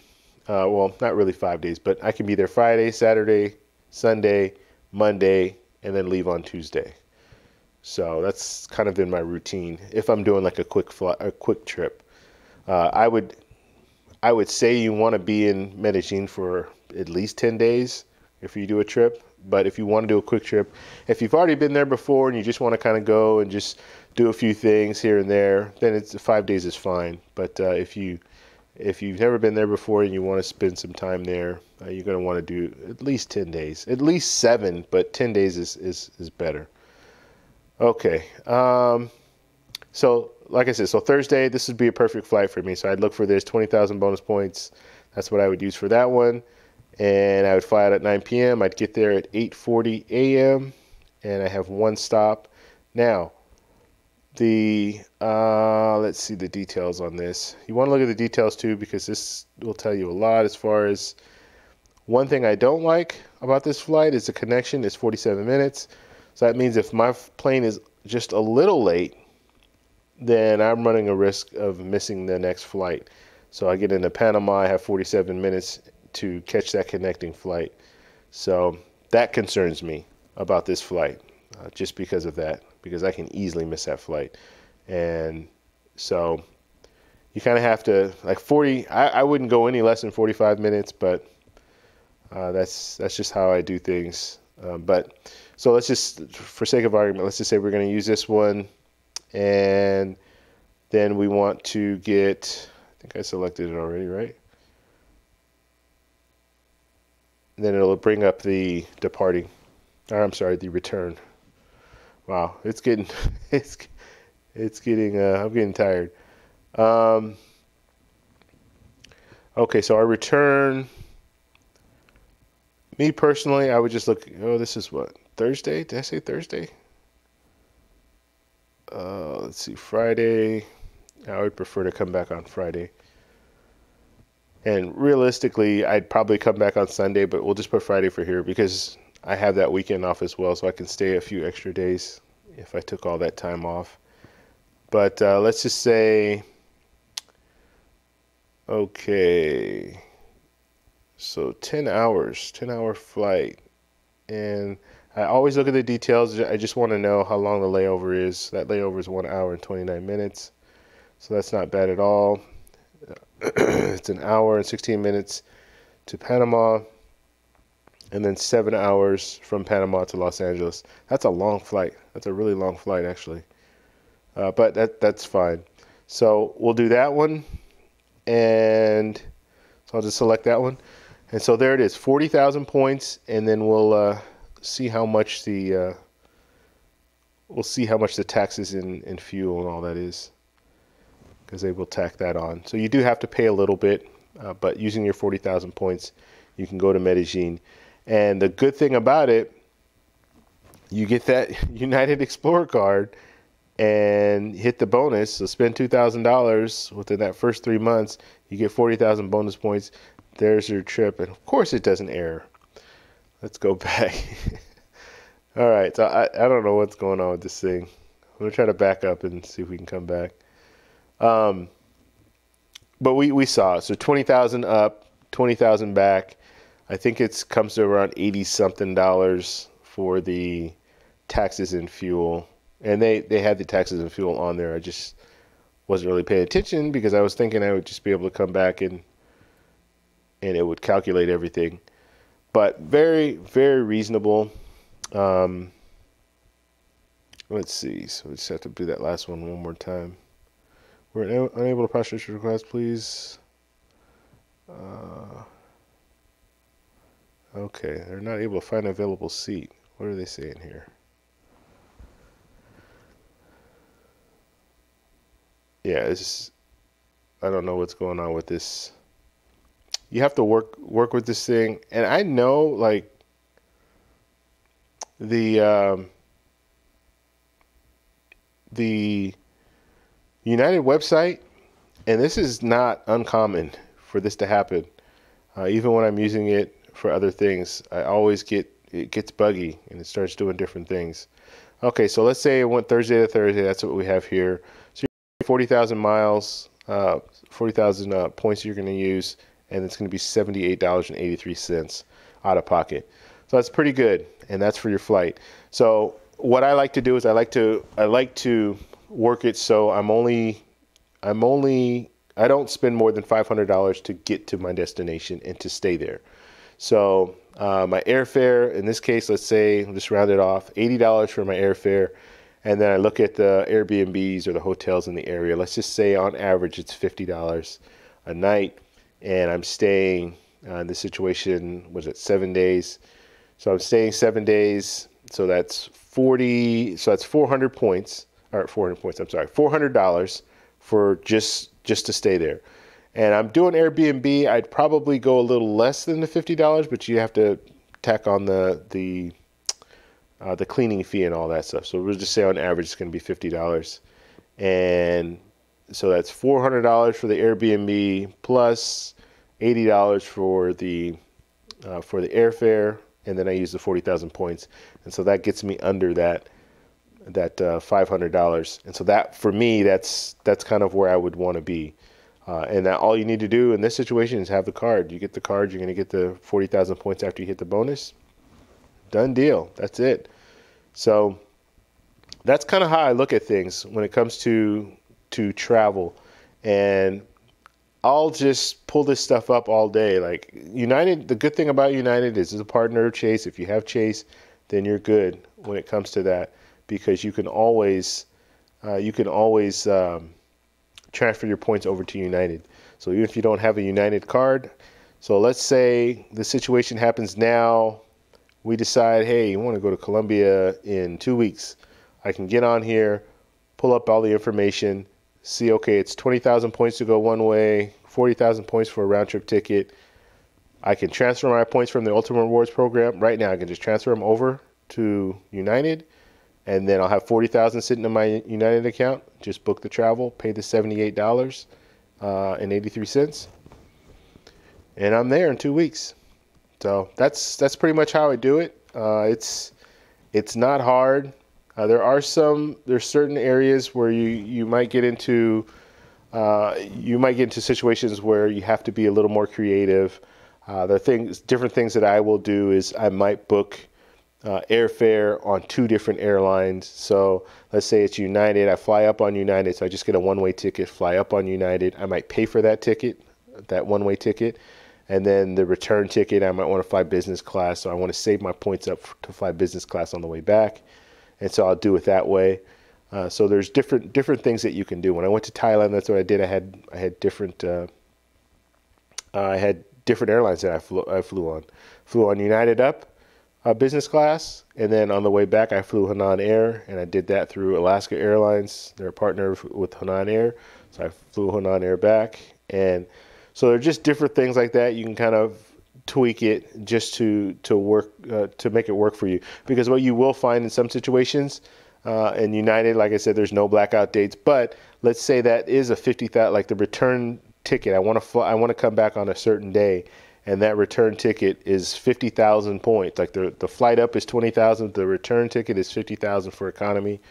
well, not really 5 days, but I can be there Friday, Saturday, Sunday, Monday, and then leave on Tuesday. So that's kind of been my routine if I'm doing like a quick trip. I would say you want to be in Medellin for at least 10 days if you do a trip. But if you want to do a quick trip, if you've already been there before and you just want to kind of go and just do a few things here and there, then 5 days is fine. But if you've never been there before and you want to spend some time there, you're going to want to do at least 10 days, at least 7, but 10 days is better. Okay. So like I said, so Thursday, this would be a perfect flight for me. So I'd look for this 20,000 bonus points. That's what I would use for that one. And I would fly out at 9 p.m. I'd get there at 8:40 a.m. and I have one stop. Now, let's see the details on this. You want to look at the details too, because this will tell you a lot. As far as one thing I don't like about this flight is the connection is 47 minutes. So that means if my plane is just a little late, then I'm running a risk of missing the next flight. So I get into Panama, I have 47 minutes to catch that connecting flight. So that concerns me about this flight, just because of that, because I can easily miss that flight. And so you kind of have to, like 40, I wouldn't go any less than 45 minutes, but that's just how I do things. But so let's just, for sake of argument, let's just say we're going to use this one, and then we want to get, I think I selected it already, right? And then it'll bring up the departing, or I'm sorry, the return. Wow, it's getting, It's getting, I'm getting tired. Um, okay, so our return, me personally, I would just look, oh, this is what, Thursday? Did I say Thursday? Let's see, Friday. I would prefer to come back on Friday. And realistically, I'd probably come back on Sunday, but we'll just put Friday for here because I have that weekend off as well, so I can stay a few extra days if I took all that time off. But let's just say, okay, so 10 hours, 10-hour flight. And I always look at the details. I just want to know how long the layover is. That layover is 1 hour and 29 minutes. So that's not bad at all. It's an hour and 16 minutes to Panama, and then 7 hours from Panama to Los Angeles. That's a long flight. That's a really long flight, actually. But that's fine. So we'll do that one, and so I'll just select that one. And so there it is, 40,000 points, and then we'll see how much the taxes in fuel and all that is, because they will tack that on. So you do have to pay a little bit, but using your 40,000 points, you can go to Medellin. And the good thing about it, you get that United Explorer card and hit the bonus. So spend $2,000 within that first 3 months. You get 40,000 bonus points. There's your trip. And of course it doesn't error. Let's go back. All right. So I don't know what's going on with this thing. I'm going to try to back up and see if we can come back. But we saw it. So 20,000 up, 20,000 back. I think it comes to around 80 something dollars for the taxes and fuel. And they had the taxes and fuel on there. I just wasn't really paying attention because I was thinking I would just be able to come back and it would calculate everything. But very, very reasonable. Let's see. So we just have to do that last one more time. We're unable to process your request, please. Okay, they're not able to find an available seat. What are they saying here? Yeah, I don't know what's going on with this. You have to work with this thing, and I know like the United website, and this is not uncommon for this to happen. Even when I'm using it for other things, it gets buggy and it starts doing different things. Okay, so let's say it went Thursday to Thursday. That's what we have here. So 40,000 miles, 40,000 points you're going to use, and it's going to be $78.83 out of pocket. So that's pretty good, and that's for your flight. So what I like to do is I like to work it so I don't spend more than $500 to get to my destination and to stay there. So my airfare, in this case, let's say, I'll just round it off, $80 for my airfare. And then I look at the Airbnbs or the hotels in the area. Let's just say on average it's $50 a night. And I'm staying, in this situation, was it 7 days? So I'm staying 7 days. So that's 400 points, or 400 points, I'm sorry, $400 for just to stay there. And I'm doing Airbnb. I'd probably go a little less than the $50, but you have to tack on the cleaning fee and all that stuff. So we'll just say on average it's going to be $50. And so that's $400 for the Airbnb plus $80 for the airfare, and then I use the 40,000 points. And so that gets me under that $500. And so that, for me, that's kind of where I would want to be. And that all you need to do in this situation is have the card. You get the card, you're going to get the 40,000 points after you hit the bonus. Done deal. That's it. So that's kind of how I look at things when it comes to travel. And I'll just pull this stuff up all day. Like United, the good thing about United is it's a partner of Chase. If you have Chase, then you're good when it comes to that, because you can always transfer your points over to United. So even if you don't have a United card, so let's say the situation happens now, we decide, hey, you want to go to Colombia in 2 weeks. I can get on here, pull up all the information, see, okay, it's 20,000 points to go one way, 40,000 points for a round trip ticket. I can transfer my points from the Ultimate Rewards program. Right now, I can just transfer them over to United, and then I'll have 40,000 sitting in my United account. Just book the travel, pay the $78.83, and I'm there in 2 weeks. So that's pretty much how I do it. It's not hard. There's certain areas where you might get into situations where you have to be a little more creative. There are different things that I will do is I might book airfare on 2 different airlines. So let's say it's United. I fly up on United, so I just get a one-way ticket, fly up on United. I might pay for that ticket, that one-way ticket. And then the return ticket, I might want to fly business class. So I want to save my points up to fly business class on the way back. And so I'll do it that way. So there's different things that you can do. When I went to Thailand, that's what I did. I had different airlines that I flew on. Flew on United up, business class, and then on the way back I flew Hainan Air, and I did that through Alaska Airlines. They're a partner with Hainan Air, so I flew Hainan Air back. And so there are just different things like that. You can kind of tweak it just to work to make it work for you. Because what you will find in some situations, in United, like I said, there's no blackout dates. But let's say that is a 50,000, like the return ticket. I want to come back on a certain day, and that return ticket is 50,000 points. Like the flight up is 20,000, the return ticket is 50,000 for economy.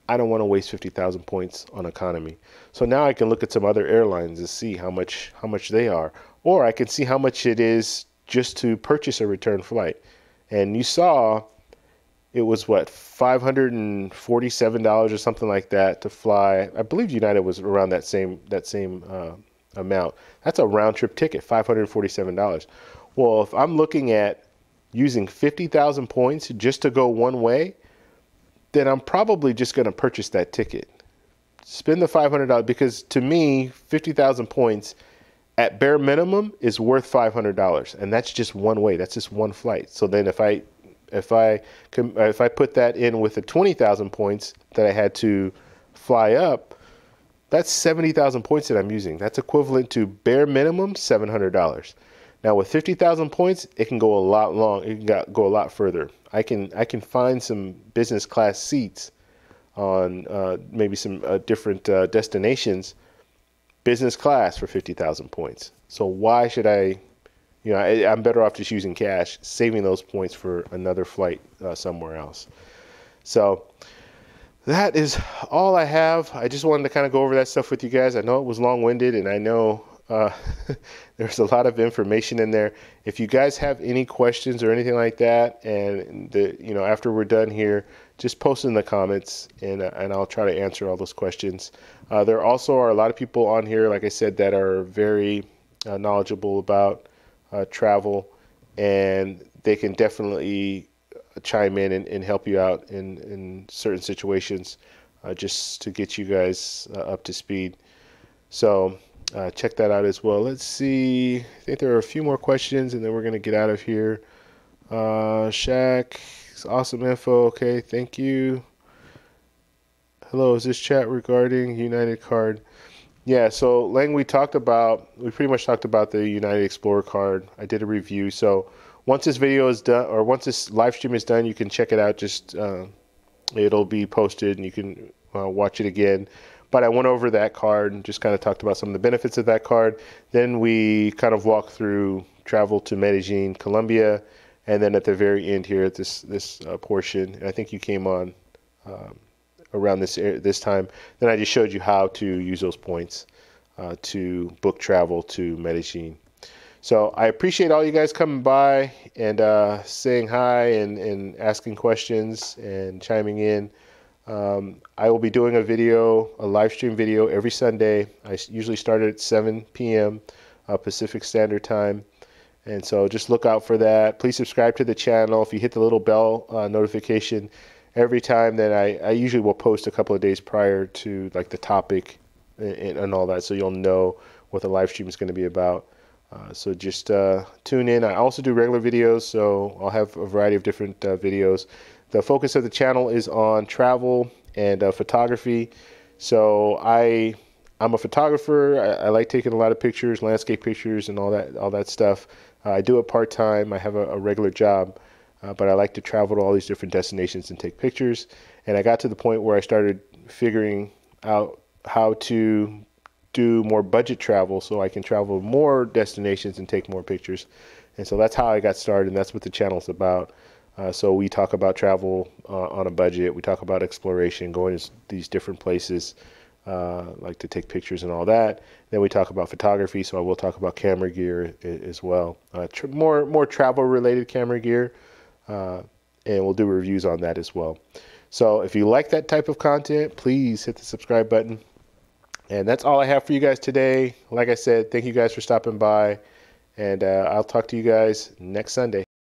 I don't want to waste 50,000 points on economy. So now I can look at some other airlines and see how much they are, or I can see how much it is just to purchase a return flight. And you saw it was what, $547 or something like that to fly. I believe United was around that same amount. That's a round trip ticket, $547. Well, if I'm looking at using 50,000 points just to go one way, then I'm probably just going to purchase that ticket. Spend the $500, because to me, 50,000 points at bare minimum is worth $500, and that's just one way. That's just one flight. So then if I put that in with the 20,000 points that I had to fly up, that's 70,000 points that I'm using. That's equivalent to bare minimum $700. Now with 50,000 points, it can go a lot long. It can go a lot further. I can find some business class seats on maybe some different destinations, business class for 50,000 points. So why should I? I'm better off just using cash, saving those points for another flight somewhere else. So that is all I have. I just wanted to kind of go over that stuff with you guys. I know it was long-winded, and I know there's a lot of information in there. If you guys have any questions or anything like that, and after we're done here, just post in the comments, and I'll try to answer all those questions. There also are a lot of people on here, like I said, that are very knowledgeable about travel, and they can definitely chime in and help you out in certain situations, just to get you guys up to speed. So check that out as well. Let's see. I think there are a few more questions, and then we're going to get out of here. Shaq, awesome info. Okay, thank you. Hello, is this chat regarding United card? Yeah, so Lang, we pretty much talked about the United Explorer card. I did a review. So once this video is done, or once this live stream is done, you can check it out. Just it'll be posted, and you can watch it again. But I went over that card and just kind of talked about some of the benefits of that card. Then we kind of walked through travel to Medellin, Colombia, and then at the very end here at this portion, and I think you came on around this time. Then I just showed you how to use those points to book travel to Medellin. So I appreciate all you guys coming by and saying hi and asking questions and chiming in. I will be doing a live stream video every Sunday. I usually start at 7 p.m. Pacific Standard Time. And so just look out for that. Please subscribe to the channel. If you hit the little bell notification every time, then I usually will post a couple of days prior to like the topic and all that, so you'll know what the live stream is going to be about. So just tune in. I also do regular videos, so I'll have a variety of different videos. The focus of the channel is on travel and photography. So I'm a photographer. I like taking a lot of pictures, landscape pictures, and all that stuff. I do it part time. I have a regular job, but I like to travel to all these different destinations and take pictures. And I got to the point where I started figuring out how to do more budget travel so I can travel more destinations and take more pictures. And so that's how I got started, and that's what the channel's about. So we talk about travel on a budget. We talk about exploration, going to these different places, like to take pictures and all that. Then we talk about photography, so I will talk about camera gear as well. More travel related camera gear, and we'll do reviews on that as well. So if you like that type of content, please hit the subscribe button. And that's all I have for you guys today. Like I said, thank you guys for stopping by, and I'll talk to you guys next Sunday.